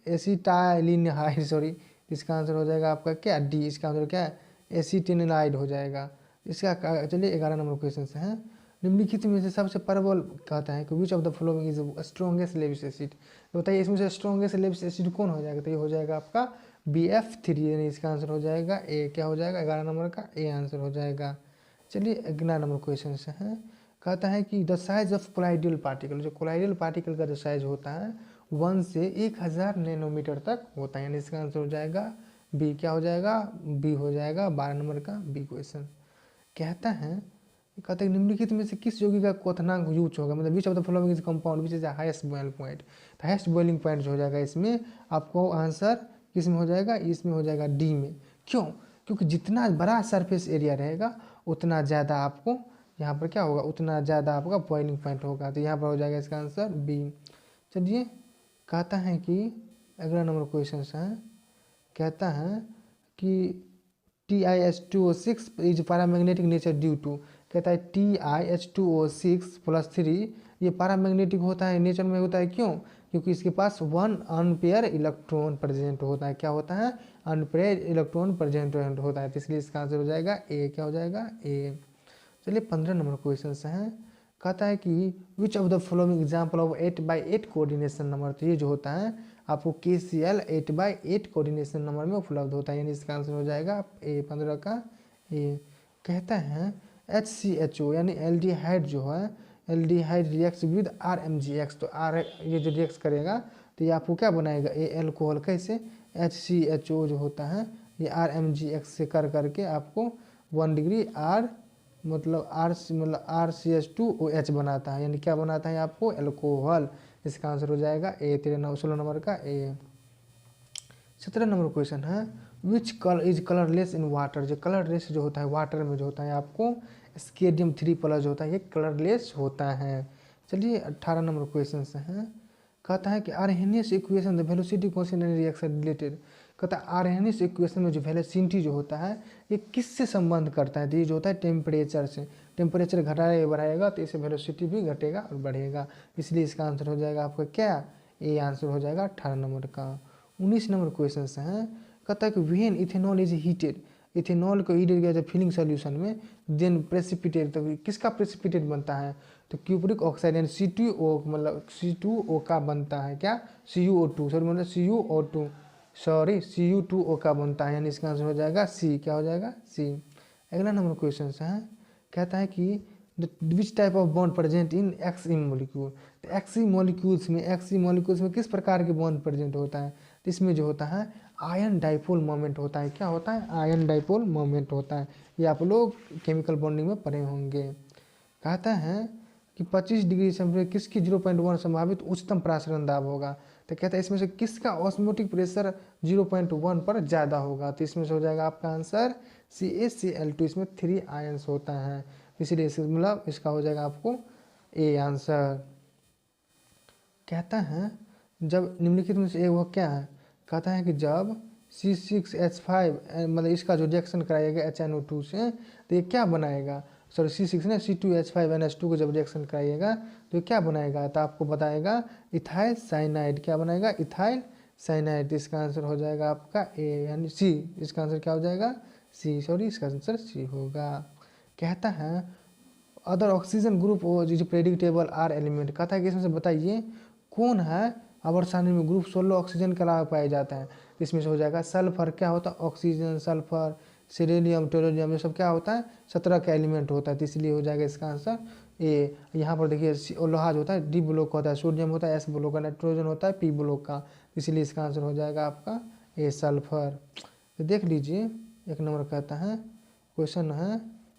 एसिटाइलिनहाइड सॉरी। इसका आंसर हो जाएगा आपका क्या डी, इसका आंसर क्या है एसिटिनेलाइड हो जाएगा इसका। चलिए 11 नंबर क्वेश्चन से है, निम्नलिखित में से सबसे प्रबल कहता है कि which of the following is strongest Lewis acid. तो बताइए इसमें से स्ट्रॉन्गेस्ट लेविस एसिड कौन हो जाएगा। तो ये हो जाएगा आपका BF3, यानी इसका आंसर हो जाएगा ए, क्या हो जाएगा 11 नंबर का ए आंसर हो जाएगा। चलिए 11 नंबर क्वेश्चन से है, कहता है कि the size of colloidal particle, जो कोलाइडल पार्टिकल का जो साइज होता है 1 से 1000 नैनोमीटर तक होता है, यानी इसका आंसर हो जाएगा बी, क्या हो जाएगा बी हो जाएगा 12 नंबर का बी क्वेश्चन। कहता है निम्नलिखित में से किस यौगिक का क्वथनांक यूज होगा, मतलब which of the following is compound which is highest boiling point. तो हाईएस्ट बॉइलिंग पॉइंट जो हो जाएगा इसमें आपको आंसर किस में हो जाएगा, इसमें हो जाएगा डी में। क्यों, क्योंकि जितना बड़ा सरफेस एरिया रहेगा उतना ज़्यादा आपको यहाँ पर क्या होगा, उतना ज़्यादा आपका बॉइलिंग पॉइंट होगा। तो यहाँ पर हो जाएगा इसका आंसर बी। चलिए कहता है कि अगला नंबर क्वेश्चन है, कहता है कि TiH2O6 is paramagnetic nature due to. कहता है TiH2O6+3 ये पैरामैग्नेटिक होता है नेचर में होता है, क्यों, क्योंकि इसके पास 1 अनपेयर इलेक्ट्रॉन प्रेजेंट होता है, क्या होता है अनपेयर इलेक्ट्रॉन प्रेजेंट होता है। तो इसलिए इसका आंसर हो जाएगा ए, क्या हो जाएगा ए। चलिए 15 नंबर क्वेश्चन है, कहता है कि which of the following example of 8x8 coordination number. तो ये जो होता है आपको KCl 8/8 कोऑर्डिनेशन नंबर में उपलब्ध होता है, यानी इसका आंसर हो जाएगा ए 15 का ए। कहता है HCHO यानी एल्डिहाइड जो है, एल्डिहाइड रिएक्ट्स विद RMgX, तो आर ये जो रिएक्ट करेगा तो ये आपको क्या बनाएगा, ए एल्कोहल। कैसे, HCHO जो होता है ये RMgX से कर करके आपको 1 डिग्री R मतलब RCH2OH बनाता है, यानी क्या बनाता है आपको, एल्कोहल। इसका आंसर हो जाएगा ए 16 नंबर का ए। 17 नंबर क्वेश्चन है which colour is colourless in water, जो कलरलेस जो होता है वाटर में जो होता है आपको स्केडियम 3+ जो होता है ये कलरलेस होता है। चलिए 18 नंबर क्वेश्चन से है, कहता है कि Arrhenius equation the velocity constant and reaction related. कहता है आर्हेनियस इक्वेशन में जो वेलोसिटी जो होता है ये किससे संबंध करता है, तो ये जो होता है टेम्परेचर से। टेम्परेचर घटाएगा बढ़ाएगा तो इससे वेलोसिटी भी घटेगा और बढ़ेगा, इसलिए इसका आंसर हो जाएगा आपका क्या, ए आंसर हो जाएगा 18 नंबर का। 19 नंबर क्वेश्चन से है, कहता है कि when ethanol is heated, ethanol को हीट किया जाए फिलिंग सोल्यूशन में, देन प्रेसिपिटेट, तो किसका प्रेसिपिटेट बनता है, तो क्यूप्रिक ऑक्साइड यानी C2O मतलब C2O का बनता है क्या, CuO2 सॉरी मतलब CuO2 सॉरी Cu2O का बनता है, यानी इसका आंसर हो जाएगा सी, क्या हो जाएगा सी। अगला नंबर क्वेश्चन है, कहता है कि which type of bond present in Xe molecule, तो Xe मॉलिक्यूल्स में किस प्रकार के बॉन्ड प्रेजेंट होता है, तो इसमें जो होता है आयन डाइपोल मोमेंट होता है, क्या होता है, आयन डाइपोल मोमेंट होता है। ये आप लोग केमिकल बॉन्डिंग में पढ़े होंगे। कहता है कि 25 डिग्री सेल्सियस किसकी 0.1 संभावित उच्चतम प्रासरण दाब होगा, तो कहता है इसमें से किसका ऑस्मोटिक प्रेशर 0.1 पर ज़्यादा होगा, तो इसमें से हो जाएगा आपका आंसर CaCl2, इसमें 3 आयंस होता है, इसीलिए मतलब इसका हो जाएगा आपको ए आंसर। कहता है जब निम्नलिखित में से एक वह क्या है, कहता है कि जब C6H5 मतलब इसका जो रिएक्शन कराइएगा HNO2 से तो ये क्या बनाएगा, सॉरी C6 ने C2H5NH2 को जब रिएक्शन कराइएगा तो ये क्या बनाएगा, तो आपको बताएगा इथाइल साइनाइड, क्या बनाएगा, इथाइल साइनाइड। इसका आंसर हो जाएगा आपका ए यानी सी, इसका आंसर क्या हो जाएगा सी, सॉरी इसका आंसर सी होगा। कहता है अदर ऑक्सीजन ग्रुप जो प्रेडिक्टेबल आर एलिमेंट, कहता है कि इसमें से बताइए कौन है आवर्त सारणी में ग्रुप 16 ऑक्सीजन के अलावा पाए जाते हैं, इसमें से हो जाएगा सल्फर, क्या होता है ऑक्सीजन, सल्फर, सिरेलियम, टोलोनियम, ये सब क्या होता है 17 का एलिमेंट होता है, तो इसलिए हो जाएगा इसका आंसर ए। यहाँ पर देखिए लोहा जो होता है D ब्लॉक का होता है, सोडियम होता है S ब्लॉक का, नाइट्रोजन होता है P ब्लॉक का, इसलिए इसका आंसर हो जाएगा आपका ए सल्फर। तो देख लीजिए एक नंबर कहता है क्वेश्चन है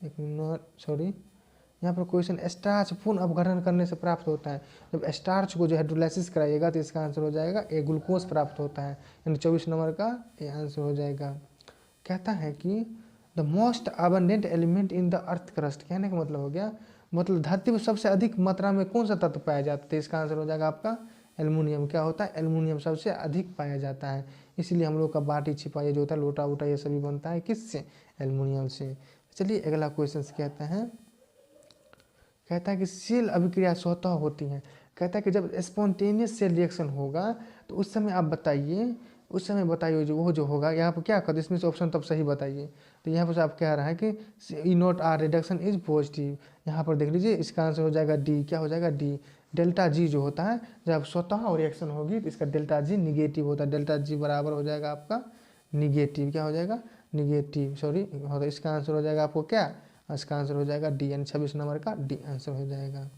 एक नंबर सॉरी यहाँ पर क्वेश्चन स्टार्च पूर्ण अपघटन करने से प्राप्त होता है, जब स्टार्च को जो हाइड्रोलाइसिस कराइएगा तो इसका आंसर हो जाएगा ए ग्लूकोज प्राप्त होता है, यानी 24 नंबर का ए आंसर हो जाएगा। कहता है कि the most abundant element in the earth crust, कहने का मतलब हो गया मतलब धरती पर सबसे अधिक मात्रा में कौन सा तत्व पाया जाता है, तो इसका आंसर हो जाएगा आपका एल्युमिनियम, क्या होता है एल्युमिनियम सबसे अधिक पाया जाता है, इसलिए हम लोग का बाटी छिपा ये जो होता है लोटा वोटा ये सभी बनता है किससे, एल्युमिनियम से। चलिए अगला क्वेश्चन कहते हैं, कहता है कि सेल अभिक्रिया स्वतः होती है, कहता है कि जब स्पॉन्टेनियस सेल रिएक्शन होगा तो उस समय आप बताइए, उस समय बताइए जो वो जो होगा यहाँ पर क्या करते इसमें से ऑप्शन तब सही बताइए, तो यहाँ पर आप कह रहा है कि E0R रिडक्शन इज पॉजिटिव, यहाँ पर देख लीजिए इसका आंसर हो जाएगा डी, क्या हो जाएगा डी। डेल्टा जी जो होता है जब स्वतः रिएक्शन होगी तो इसका डेल्टा जी निगेटिव होता है, डेल्टा जी बराबर हो जाएगा आपका निगेटिव, क्या हो जाएगा निगेटिव, सॉरी इसका आंसर हो जाएगा आपको क्या, इसका आंसर हो जाएगा डी, यानी 26 नंबर का डी आंसर हो जाएगा।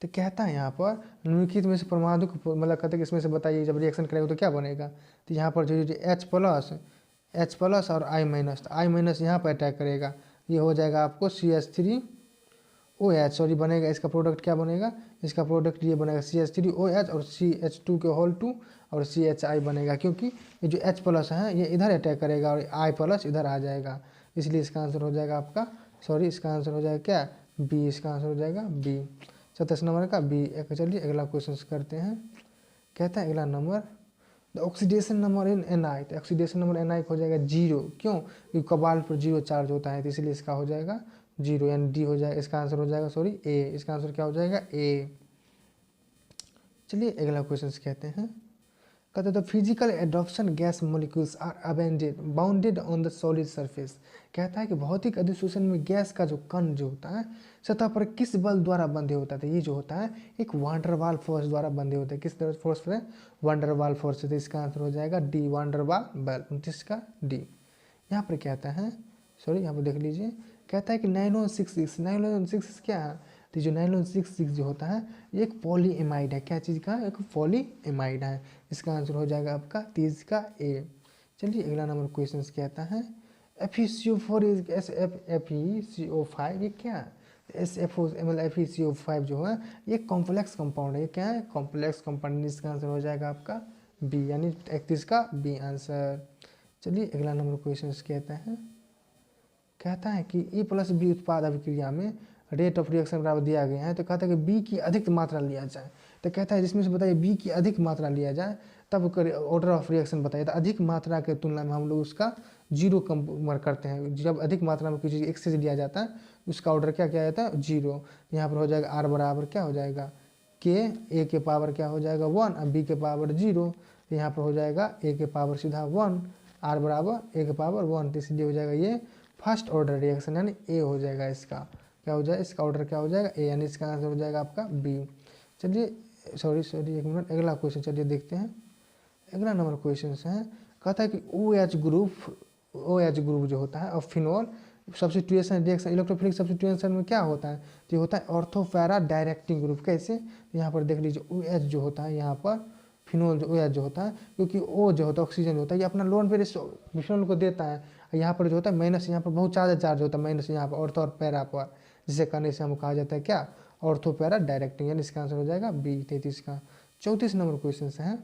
तो कहता है यहाँ पर निम्नलिखित में से परमाणु को मतलब कहते हैं कि इसमें से बताइए जब रिएक्शन करेगा तो क्या बनेगा, तो यहाँ पर जो H+ और I-, तो I- यहाँ पर अटैक करेगा, ये हो जाएगा आपको CH3OH, सॉरी बनेगा इसका प्रोडक्ट क्या बनेगा, इसका प्रोडक्ट ये बनेगा CH3OH और CH2 के होल 2 और CHI बनेगा, क्योंकि ये जो H+ है ये इधर अटैक करेगा और I+ इधर आ जाएगा, इसलिए इसका आंसर हो जाएगा आपका सॉरी इसका आंसर हो जाएगा क्या बी, इसका आंसर हो जाएगा बी, 27 नंबर का बी। चलिए अगला क्वेश्चन करते हैं, कहता है अगला number the oxidation number in Ni, तो ऑक्सीडेशन नंबर Ni हो जाएगा 0, क्यों, क्योंकि कोबाल्ट पर 0 चार्ज होता है, तो इसलिए इसका हो जाएगा 0, यानी डी हो जाएगा, इसका आंसर हो जाएगा सॉरी ए, इसका आंसर क्या हो जाएगा ए। चलिए अगला क्वेश्चन कहते हैं, कहते हैं the physical adsorption gas molecules are abandoned bounded on the solid surface. कहता है कि भौतिक अधिशोषण में गैस का जो कण जो होता है सतह पर किस बल द्वारा बंधे होता है, तो ये जो होता है एक वांडरवाल फोर्स द्वारा बंधे होते हैं। किस फोर्स से? वांडरवाल फोर्स से। तो इसका आंसर हो जाएगा डी, वांडरवाल बल। 29 का डी। यहाँ पर कहता है, सॉरी यहाँ पर देख लीजिए, कहता है कि नाइलॉन 66, नाइलॉन 66 क्या है, तो जो नाइलॉन 66 जो होता है ये एक पॉलीएमाइड है। क्या चीज़ का? एक पॉलीएमाइड है। इसका आंसर हो जाएगा आपका 30 का ए। चलिए अगला नंबर क्वेश्चन कहता है FeCO4 इज FeCO5 ये क्या है? FeCO5 जो है ये कॉम्प्लेक्स कंपाउंड है। ये क्या है? Complex compound. इसका आंसर हो जाएगा आपका बी, यानी 31 का बी आंसर। चलिए अगला नंबर क्वेश्चन कहता है कि ए प्लस बी उत्पाद अभिक्रिया में रेट ऑफ रिएक्शन बराबर दिया गया है, तो कहता है कि बी की अधिक मात्रा लिया जाए। तो कहता है जिसमें से बताइए बी की अधिक मात्रा लिया जाए तब ऑर्डर ऑफ रिएक्शन बताइए। तो अधिक मात्रा के तुलना में हम लोग उसका जीरो कंपेयर करते हैं। जब अधिक मात्रा में किसी चीज़ एक से लिया जाता है उसका ऑर्डर क्या किया जाता है? जीरो। यहाँ पर हो जाएगा आर बराबर क्या हो जाएगा? के, ए के पावर क्या हो जाएगा? 1 और बी के पावर 0। तो यहाँ पर हो जाएगा ए के पावर सीधा 1, आर बराबर ए के पावर 1। तो इसलिए हो जाएगा ये फर्स्ट ऑर्डर रिएक्शन, यानी ए हो जाएगा। इसका क्या हो जाएगा? इसका ऑर्डर क्या हो जाएगा? ए, यानी इसका आंसर हो जाएगा आपका बी। चलिए सॉरी एक मिनट, अगला क्वेश्चन चलिए देखते हैं। अगला नंबर क्वेश्चन है, कहता है कि OH ग्रुप जो होता है और phenol substitution reaction electrophilic substitution में क्या होता है? तो ये होता है ऑर्थोपैरा डायरेक्टिंग ग्रुप। कैसे? यहाँ पर देख लीजिए OH जो होता है, यहाँ पर फिनोल जो OH जो होता है, क्योंकि O जो होता है ऑक्सीजन जो होता है ये अपना लोन पर फिनोल को देता है। यहाँ पर जो होता है माइनस, यहाँ पर बहुत ज़्यादा चार्ज होता है माइनस यहाँ पर ऑर्थो और पैरा पर, जिसे करने से हम कहा जाता है क्या? ऑर्थोपैरा डायरेक्टिंग, यानी इसका आंसर हो जाएगा बी 33 का। 34 नंबर क्वेश्चन है,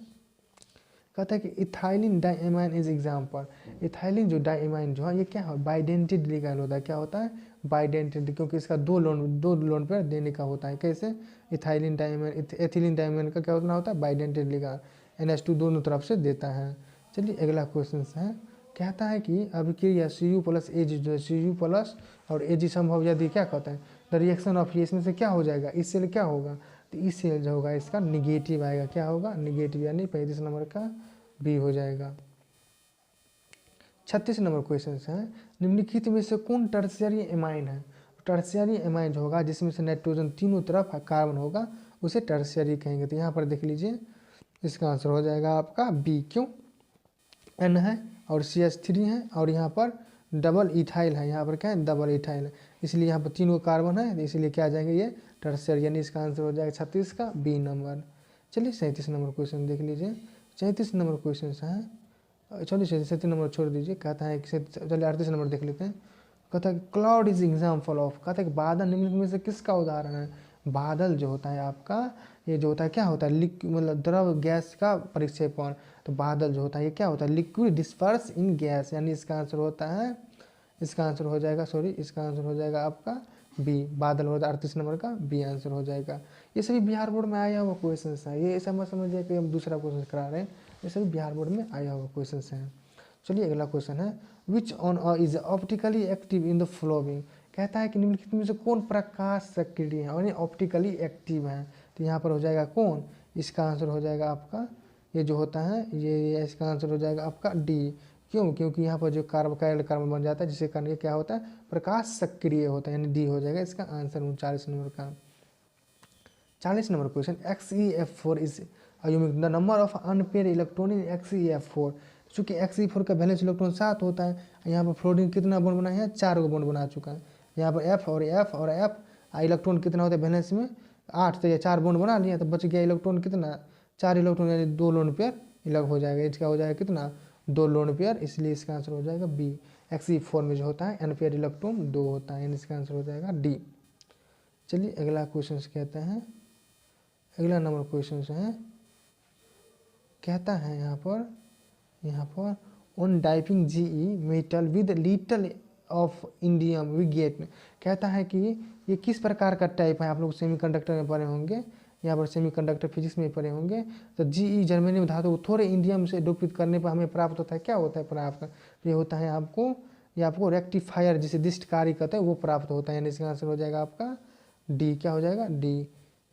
कहता है कि ethylene diamine is example. Ethylene जो डाइएमाइन जो है ये क्या है? बाइडेंटेड लिगैंड होता है। क्या होता है? बाइडेंटेड, क्योंकि इसका दो लोन पर देने का होता है। कैसे? इथाइलिन डाइएमाइन एथिलीन डाइएमाइन का क्या होता है? बाइडेंटेड लिगैंड, NH2 दोनों तरफ से देता है। चलिए अगला क्वेश्चन है, कहता है कि अभिक्रिया Cu प्लस Ag जो है Cu प्लस और Ag संभव यदि क्या कहता है द रिएक्शन ऑफ, ये इसमें से क्या हो जाएगा? इस सेल क्या होगा? तो इस सेल जो होगा इसका निगेटिव आएगा। क्या होगा? निगेटिव, यानी 35 नंबर का बी हो जाएगा। 36 नंबर क्वेश्चन है, निम्नलिखित में से कौन टर्शियरी एमाइन है? टर्शियरी एमाइन जो होगा जिसमें से नाइट्रोजन तीनों तरफ कार्बन होगा उसे टर्शियरी कहेंगे। तो यहाँ पर देख लीजिए इसका आंसर हो जाएगा आपका बी। क्यों? N है और CH3 है और यहाँ पर डबल इथाइल है। यहाँ पर क्या है? डबल इथाइल है, इसलिए यहाँ पर तीनों कार्बन है, इसलिए क्या आ जाएंगे ये टर्शियरी, यानी इसका आंसर हो जाएगा 36 का बी नंबर। चलिए 37 नंबर क्वेश्चन देख लीजिए। 37 नंबर क्वेश्चन है, चलिए 37 नंबर छोड़ दीजिए। कहता है कि चलिए 38 नंबर देख लेते हैं। कहता है क्लाउड इज एग्जाम्पल ऑफ, कहता है कि बादल निम्नलिखित में से किसका उदाहरण है? बादल जो होता है आपका, ये जो होता है क्या होता है? मतलब द्रव गैस का परिक्षेपण। तो बादल जो होता है ये क्या होता है? लिक्विड डिस्पर्स इन गैस, यानी इसका आंसर होता है, इसका आंसर हो जाएगा इसका आंसर हो जाएगा आपका बी। बादल हो जाएगा 38 नंबर का बी आंसर हो जाएगा। ये सभी बिहार बोर्ड में आया हुआ क्वेश्चन है, ये ऐसा मत समझिए कि हम दूसरा क्वेश्चन करा रहे हैं, ये सभी बिहार बोर्ड में आया हुआ क्वेश्चन है। चलिए अगला क्वेश्चन है, which on is optically active in the following. कहता है कि निम्नलिखित में से कौन प्रकाश सक्रिय है और ऑप्टिकली एक्टिव है? तो यहाँ पर हो जाएगा कौन? इसका आंसर हो जाएगा आपका ये जो होता है ये इसका आंसर हो जाएगा आपका डी। क्यों? क्योंकि यहाँ पर जो कार्बन बन जाता है जिससे कारण क्या होता है? प्रकाश सक्रिय होता है, यानी डी हो जाएगा इसका आंसर 39 नंबर का। 40 number question, XeF4 is unique the number of unpaired electron in XeF4। चूँकि XeF4 का वैलेंस इलेक्ट्रॉन 7 होता है, यहाँ पर फ्लोरीन कितना बॉन्ड बना है? 4 गो बॉन्ड बना चुका है। यहाँ पर F और F इलेक्ट्रॉन कितना होता है वैलेंस में? 8, तो ये 4 बॉन्ड बना लिया, तो बच गया इलेक्ट्रॉन कितना? 4 इलेक्ट्रॉन, यानी 2 लोन पेयर अलग हो जाएगा। इसका हो जाएगा कितना? 2 लोन पेयर, इसलिए इसका आंसर हो जाएगा बी। XeF4 में जो होता है अनपेयर इलेक्ट्रॉन 2 होता है, यानी इसका आंसर हो जाएगा डी। चलिए अगला क्वेश्चन कहते हैं, अगला नंबर क्वेश्चन है, कहता है यहाँ पर on dipping GE metal with little of indium we get. कहता है कि ये किस प्रकार का टाइप है? आप लोग सेमीकंडक्टर में पढ़े होंगे, यहाँ पर सेमीकंडक्टर फिजिक्स में पढ़े होंगे। तो GE जर्मेनियम धातु थोड़े इंडियम से डोपित करने पर हमें प्राप्त होता है। क्या होता है प्राप्त? ये होता है आपको रेक्टिफायर, जिसे दिष्टकारी कहते हैं, वो प्राप्त होता है, यानी इसका आंसर हो जाएगा आपका डी। क्या हो जाएगा? डी।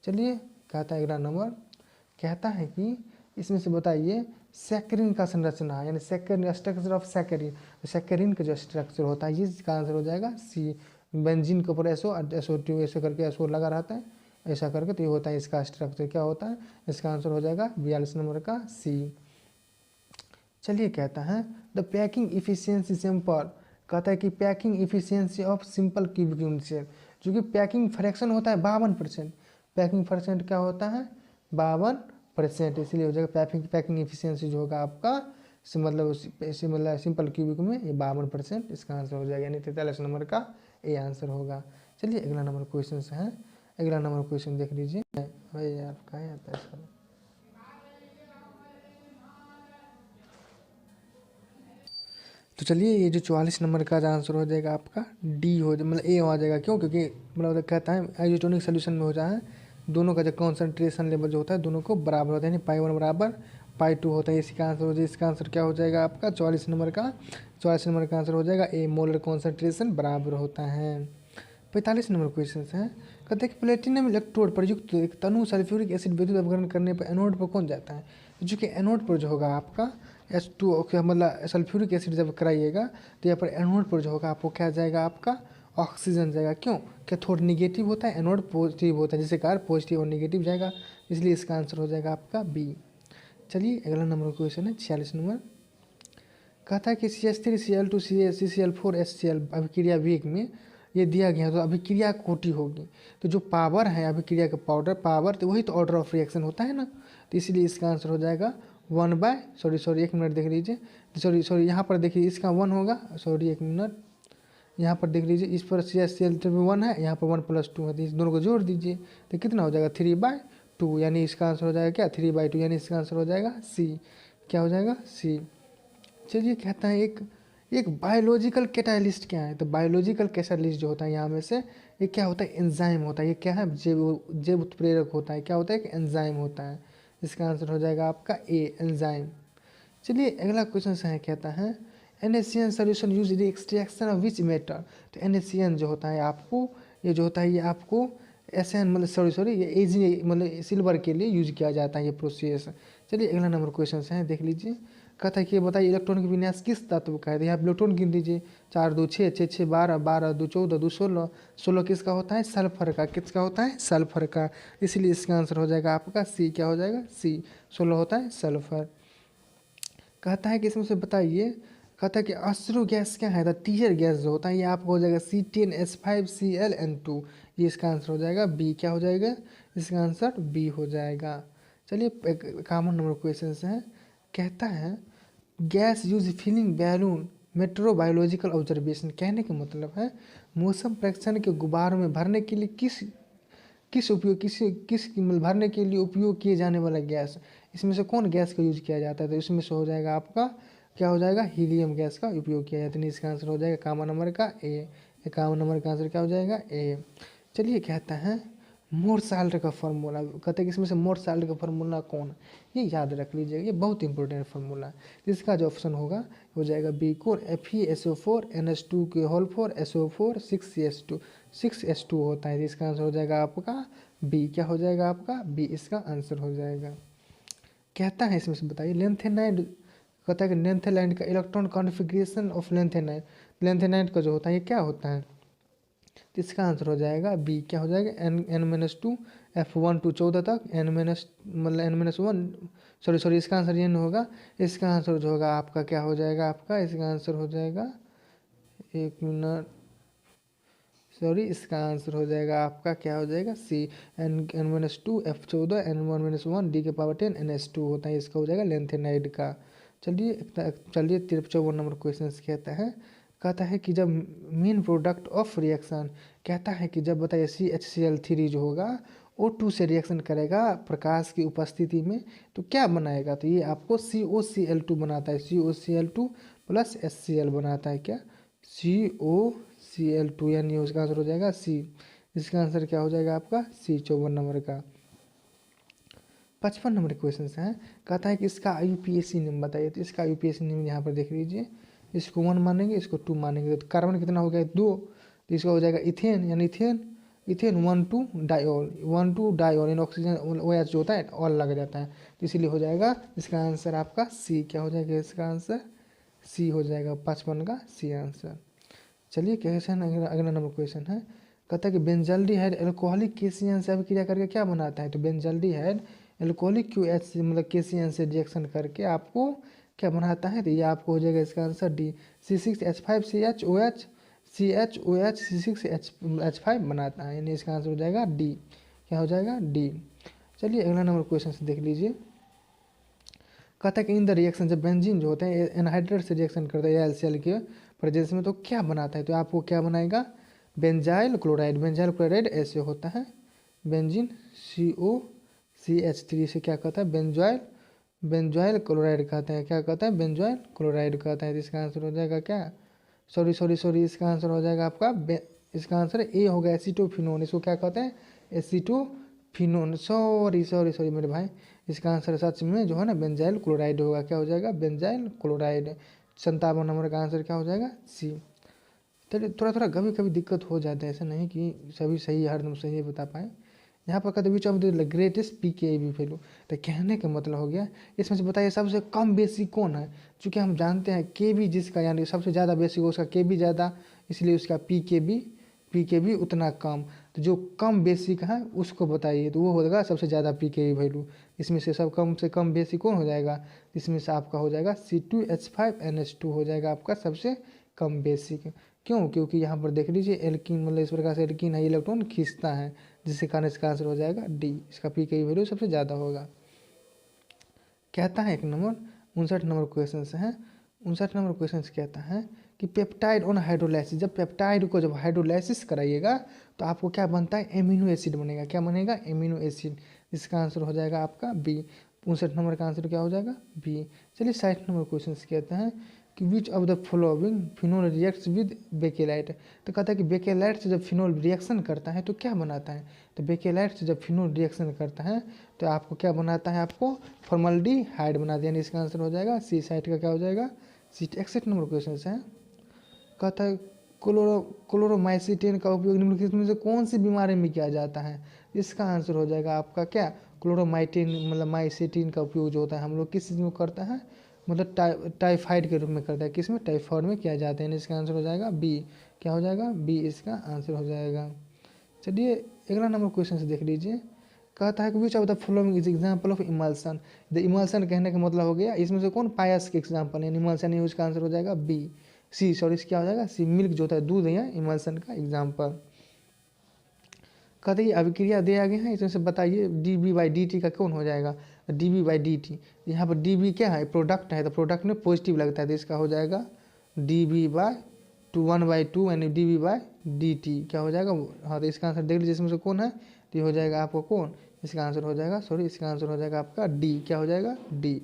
चलिए कहता है अगला नंबर, कहता है कि इसमें से बताइए सैकरिन का संरचना, यानी saccharin, structure of saccharin, saccharin का जो स्ट्रक्चर होता है, ये इसका आंसर हो जाएगा सी। बेंजीन के ऊपर SO2 ऐसे करके SO लगा रहता है, ऐसा करके, तो ये होता है इसका स्ट्रक्चर। क्या होता है? इसका आंसर हो जाएगा 42 नंबर का सी। चलिए कहता है द पैकिंग इफिशियंसी सिंपल, कहता है कि packing efficiency of simple cubic unit cell, जो कि पैकिंग फ्रैक्शन होता है 52%, पैकिंग परसेंट क्या होता है 52%, इसलिए हो जाएगा पैकिंग इफिशियंसी जो होगा आपका मतलब सिंपल क्यूबिक में ये 52%, इसका आंसर हो जाएगा, यानी 43 नंबर का ए आंसर होगा। चलिए अगला नंबर क्वेश्चन है, अगला नंबर क्वेश्चन देख लीजिए। भाई यार कहाँ आता है सर? तो चलिए ये जो 44 नंबर का आंसर हो जाएगा आपका डी हो जाए, मतलब ए हो जाएगा। क्यों? क्योंकि मतलब कहता है आइसोटोनिक सोल्यूशन में हो जाए दोनों का जो कॉन्सेंट्रेशन लेवल जो होता है दोनों को बराबर होता है, यानी पाई 1 बराबर पाई 2 होता है। इसी का आंसर हो जाए, इसका आंसर क्या हो जाएगा आपका 44 नंबर का, 44 नंबर का आंसर हो जाएगा ए, मोलर कॉन्सेंट्रेशन बराबर होता है। 45 नंबर क्वेश्चन है, कहते हैं कि प्लेटिनम इलेक्ट्रोड पर युक्त एक तनु सल्फ्यूरिक एसिड विद्युत अपघटन करने पर एनोड पर कौन जाता है? जो कि एनोड पर जो होगा आपका H2O का मतलब सल्फ्यूरिक एसिड जब कराइएगा तो यहाँ पर एनोड पर जो होगा आपको क्या जाएगा आपका ऑक्सीजन जाएगा। क्यों? कैथोड निगेटिव होता है, एनोड पॉजिटिव होता है, जिसके कारण पॉजिटिव और निगेटिव जाएगा, इसलिए इसका आंसर हो जाएगा आपका बी। चलिए अगला नंबर क्वेश्चन है 46 नंबर, कहता है कि CH3Cl2 CCl4 HCl अभिक्रिया वेग में ये दिया गया, तो अभिक्रिया कोटि होगी, तो जो पावर है अभिक्रिया का पाउडर पावर, तो वही तो ऑर्डर ऑफ रिएक्शन होता है ना, तो इसलिए इसका आंसर हो जाएगा 1/, एक मिनट देख लीजिए, सॉरी यहाँ पर देखिए इसका 1 होगा, सॉरी एक मिनट, यहाँ पर देख लीजिए इस पर CH3 1 है, यहाँ पर 1+2 है, तो इस दोनों को जोड़ दीजिए तो कितना हो जाएगा 3/2, यानी इसका आंसर हो जाएगा क्या 3/2, यानी इसका आंसर हो जाएगा सी। क्या हो जाएगा सी। चलिए कहता है एक बायोलॉजिकल कैटालिस्ट क्या है? तो बायोलॉजिकल कैटालिस्ट जो होता है यहाँ में से ये क्या होता है? एंजाइम होता है। ये क्या है? जैव उत्प्रेरक होता है। क्या होता है? कि एंजाइम होता है। इसका आंसर हो जाएगा आपका ए, एंजाइम। चलिए अगला क्वेश्चन है, कहता है NaCN solution use in extraction of which metal. तो NaCN जो होता है आपको ये जो होता है ये आपको SN मतलब सॉरी ये एजी मतलब सिल्वर के लिए यूज किया जाता है ये प्रोसेस। चलिए अगला नंबर क्वेश्चन है, देख लीजिए, कहता है कि बताइए इलेक्ट्रॉन का विन्यास किस तत्व का है? तो यहाँ पे इलेक्ट्रॉन गिन दीजिए, 4 2 6 6 6 12 12 2 14 2 16 16 किसका होता है? सल्फर का। किसका होता है? सल्फर का। इसलिए इसका आंसर हो जाएगा आपका सी। क्या हो जाएगा? सी। 16 होता है सल्फर। कहता है कि इसमें से बताइए, कहता है कि अश्रु गैस क्या है? तो टीयर गैस जो होता है ये आपको हो जाएगा C10H5Cl ये इसका आंसर हो जाएगा बी। क्या हो जाएगा? इसका आंसर बी हो जाएगा। चलिए कॉमन नंबर क्वेश्चन है, कहता है gas use filling balloon meteorological observation. कहने का मतलब है मौसम परीक्षण के गुब्बारों में भरने के लिए किस मतलब भरने के लिए उपयोग किए जाने वाला गैस, इसमें से कौन गैस का यूज किया जाता है? तो इसमें से हो जाएगा आपका क्या हो जाएगा? हीलियम गैस का उपयोग किया जाता है। इसका आंसर हो जाएगा कॉमन नंबर का ए। 51 नंबर का आंसर क्या हो जाएगा? ए। चलिए कहता है मोर साल्ट का फार्मूला, कहते हैं कि इसमें से मोर साल्ट का फार्मूला कौन? ये याद रख लीजिएगा, ये बहुत इंपॉर्टेंट फार्मूला है। इसका जो ऑप्शन होगा हो जाएगा बी कोर FeSO4 NH2 के होल 4 SO4 6S2 होता है। इसका आंसर हो जाएगा आपका बी। क्या हो जाएगा आपका? बी इसका आंसर हो जाएगा। कहता है इसमें से बताइए लेंथेनाइड, कहता है कि लेंथेनाइड का इलेक्ट्रॉन कॉन्फ़िगरेशन ऑफ लेंथेनाइड का जो होता है ये क्या होता है? तो इसका आंसर हो जाएगा बी। क्या हो जाएगा? N-2 F1 to 14 तक N-1 सॉरी इसका आंसर ये नहीं होगा। इसका आंसर जो होगा आपका क्या हो जाएगा? आपका इसका आंसर हो जाएगा, एक मिनट, सॉरी इसका आंसर हो जाएगा आपका क्या हो जाएगा? सी। N-2 F14 N-1 D के पावर 10 NH2 होता है। इसका हो जाएगा लेंथेनाइड का। चलिए 54 नंबर क्वेश्चन कहता है कि जब मेन प्रोडक्ट ऑफ रिएक्शन, कहता है कि जब बताइए CHCl3 जो होगा O2 से रिएक्शन करेगा प्रकाश की उपस्थिति में तो क्या बनाएगा? तो ये आपको COCl2 बनाता है, COCl2 प्लस HCl बनाता है। क्या? COCl2, यानी उसका आंसर हो जाएगा सी। इसका आंसर क्या हो जाएगा आपका? सी। 54 नंबर का। 55 नंबर क्वेश्चन है, कहता है कि इसका IUPAC नेम बताइए। तो इसका IUPAC नेम यहाँ पर देख लीजिए, इसको 1 मानेंगे, इसको 2 मानेंगे, तो कार्बन कितना हो गया? 2, तो इसका हो जाएगा इथेन, यानी इथेन। इथेन 1,2-डाइऑल, 1,2-डाइऑल इन ऑक्सीजन OH जो होता है ऑल लग जाता है, तो इसीलिए हो जाएगा इसका आंसर आपका सी। क्या हो जाएगा इसका आंसर? सी हो जाएगा, 55 का सी आंसर। चलिए क्वेश्चन अगला नंबर क्वेश्चन है, कहता है कि बेंजल्डिहाइड एल्कोहलिक केसीएन से अभिक्रिया करके क्या बनाता है? तो बेंजल्डिहाइड एल्कोहलिक QH से मतलब KCN से रिएक्शन करके आपको क्या बनाता है? तो ये आपको हो जाएगा इसका answer D, C6H5CHOH CHOH C6H5 बनाता है, यानी इसका आंसर हो जाएगा डी। क्या हो जाएगा? डी। चलिए अगला नंबर क्वेश्चन से देख लीजिए, कहता है कि इन द रिएक्शन जब बेंजीन जो होते हैं एनहाइड्रेट से रिएक्शन करते हैं LCl के प्रेजेंस में, तो क्या बनाता है? तो आपको क्या बनाएगा? Benzyl chloride. बेंजाइल क्लोराइड ऐसे होता है, बेंजीन COCH3 से क्या कहता है? बेंजॉइल क्लोराइड कहते हैं। क्या कहता है? बेंजॉइल क्लोराइड कहता है। तो इसका आंसर हो जाएगा क्या? सॉरी, इसका आंसर हो जाएगा आपका इसका आंसर ए होगा एसीटोफिनोन। इसको क्या कहते हैं? एसीटोफिनोन। सॉरी मेरे भाई, इसका आंसर सच में जो है ना बेंजाइल क्लोराइड होगा। क्या हो जाएगा? Benzyl chloride. 57 नंबर का आंसर क्या हो जाएगा? सी। तो थोड़ा कभी कभी दिक्कत हो जाता है, ऐसा नहीं कि सभी सही हरदम सही बता पाए। यहाँ पर कहते which of the greatest PKAB value, तो कहने का मतलब हो गया इसमें से बताइए सबसे कम बेसिक कौन है? चूँकि हम जानते हैं KB जिसका यानी सबसे ज़्यादा बेसिक हो उसका KB ज़्यादा, इसलिए उसका PKB उतना कम। तो जो कम बेसिक है उसको बताइए, तो वो होगा सबसे ज़्यादा PKB वैल्यू। इसमें से कम बेसिक कौन हो जाएगा? इसमें से आपका हो जाएगा C2H5NH2 हो जाएगा आपका सबसे कम बेसिक। क्यों? क्योंकि यहाँ पर देख लीजिए एल्कीन मतलब इस प्रकार से एल्कीन है, इलेक्ट्रॉन खींचता है, जिसके कारण इसका आंसर हो जाएगा डी। इसका PKB वैल्यू सबसे ज़्यादा होगा। कहता है 59 नंबर क्वेश्चन से है, 59 नंबर क्वेश्चन से कहता है कि पेप्टाइड ऑन हाइड्रोलाइसिस, जब पेप्टाइड को जब हाइड्रोलाइसिस कराइएगा तो आपको क्या बनता है? एमिनो एसिड बनेगा। क्या बनेगा? Amino acid. इसका आंसर हो जाएगा आपका बी। 59 नंबर का आंसर क्या हो जाएगा? बी। चलिए 60 नंबर क्वेश्चन से कहते हैं कि which of the following phenol reacts with bakelite, तो कहता है कि बेकेलाइट से जब फिनोल रिएक्शन करता है तो क्या बनाता है? तो बेकेलाइट से जब फिनोल रिएक्शन करता है तो आपको क्या बनाता है? आपको फॉर्मल्डिहाइड बना दिया, यानी इसका आंसर हो जाएगा सी। 60 का क्या हो जाएगा? सी। 61 नंबर क्वेश्चन है, कहता है क्लोरोमाइसिटेन का उपयोग निम्नलिखित में से कौन सी बीमारी में किया जाता है? इसका आंसर हो जाएगा आपका क्या? क्लोरोमाइटिन मतलब माइसिटिन का उपयोग जो होता है हम लोग किस चीज़ में करता है? मतलब टाइफाइड के रूप में करता है। किस में? टाइफाइड में किया जाता है। इसका आंसर हो जाएगा बी। क्या हो जाएगा? बी इसका आंसर हो जाएगा। चलिए अगला नंबर क्वेश्चन से देख लीजिए, कहता है कि which of the following is example of emulsion. The emulsion कहने का मतलब हो गया इसमें से कौन पायस के एग्जाम्पल है? इमल्सन है, उसका आंसर हो जाएगा बी। सी सॉरी क्या हो जाएगा? सी। मिल्क जो होता है दूध है इमल्सन का एग्जाम्पल। कहते हैं अभिक्रिया दिया गया है, इसमें से बताइए dB/dt का कौन हो जाएगा? dB/dt। यहाँ पर dB क्या है? प्रोडक्ट है, तो प्रोडक्ट में पॉजिटिव लगता है, तो इसका हो जाएगा dB/2 1/2 यानी dB/dt। क्या हो जाएगा? हाँ, तो इसका आंसर देख लीजिए इसमें से कौन है, तो ये हो जाएगा आपको कौन? इसका आंसर हो जाएगा इसका आंसर हो जाएगा आपका डी। क्या हो जाएगा? डी।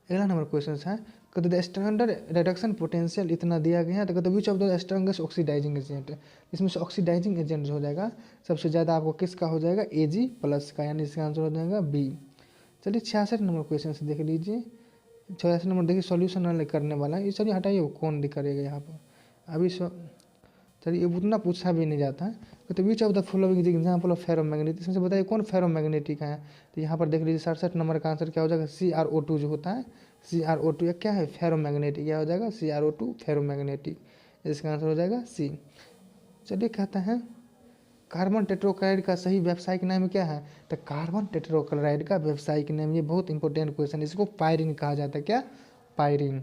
अगला नंबर क्वेश्चन है, कहते द स्टैंडर्ड रिडक्शन पोटेंशियल इतना दिया गया है, तो कहते which of the strongest oxidising agent. इसमें से ऑक्सीडाइजिंग एजेंट हो जाएगा सबसे ज़्यादा आपको किसका हो जाएगा? Ag+ का, यानी इसका आंसर हो जाएगा बी। चलिए 66 नंबर क्वेश्चन से देख लीजिए। 86 नंबर देखिए सॉल्यूशन करने वाला है, ये चलिए हटाइए कौन करेगा यहाँ पर अभी। चलिए उतना पूछा भी नहीं जाता है। तो विच of the following is example of ferromagnetic, इसमें से बताइए कौन फेरोमैग्नेटिक है? तो यहाँ पर देख लीजिए 67 नंबर का आंसर क्या हो जाएगा? CrO2 जो होता है CrO2 क्या है? फेरोमैग्नेटिक। क्या हो जाएगा? CrO2 ferromagnetic. इसका आंसर हो जाएगा सी। चलिए कहते हैं कार्बन टेट्रोक्लोराइड का सही व्यावसायिक नाम क्या है? तो कार्बन टेट्रोक्लोराइड का व्यावसायिक नाम, ये बहुत इंपॉर्टेंट क्वेश्चन, इसको पायरिन कहा जाता है। क्या? पायरिन।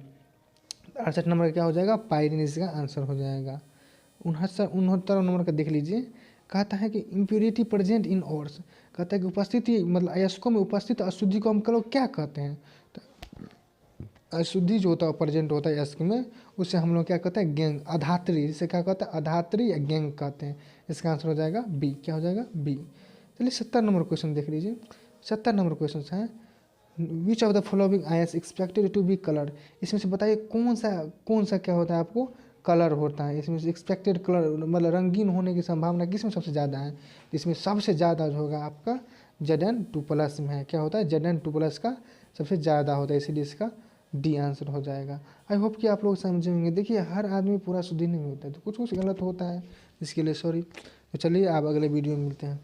68 नंबर का क्या हो जाएगा? पायरिन इसका आंसर हो जाएगा। 69 नंबर का देख लीजिए, कहता है कि इम्प्योरिटी प्रेजेंट इन ओर्स, कहता है कि उपस्थिति मतलब अयस्कों में उपस्थित अशुद्धि को हम लोग क्या कहते हैं? तो अशुद्धि जो होता है प्रेजेंट होता है अयस्क में, उससे हम लोग क्या कहते हैं? गैंग। अधात्री, जिसे क्या कहते हैं? अधात्री या गैंग कहते हैं। इसका आंसर हो जाएगा बी। क्या हो जाएगा? बी। चलिए 70 नंबर क्वेश्चन देख लीजिए। 70 नंबर क्वेश्चन है, which of the following ions expected to be colour. इसमें से बताइए कौन सा क्या होता है आपको? कलर होता है। इसमें से एक्सपेक्टेड कलर मतलब रंगीन होने की संभावना किसमें सबसे ज़्यादा है? इसमें सबसे ज़्यादा जो होगा आपका Zn2+ में है। क्या होता है? Zn2+ का सबसे ज़्यादा होता है, इसीलिए इसका डी आंसर हो जाएगा। आई होप कि आप लोग समझे होंगे। देखिए हर आदमी पूरा शुद्ध ही नहीं होता है, तो कुछ कुछ गलत होता है, इसके लिए सॉरी। तो चलिए आप अगले वीडियो में मिलते हैं।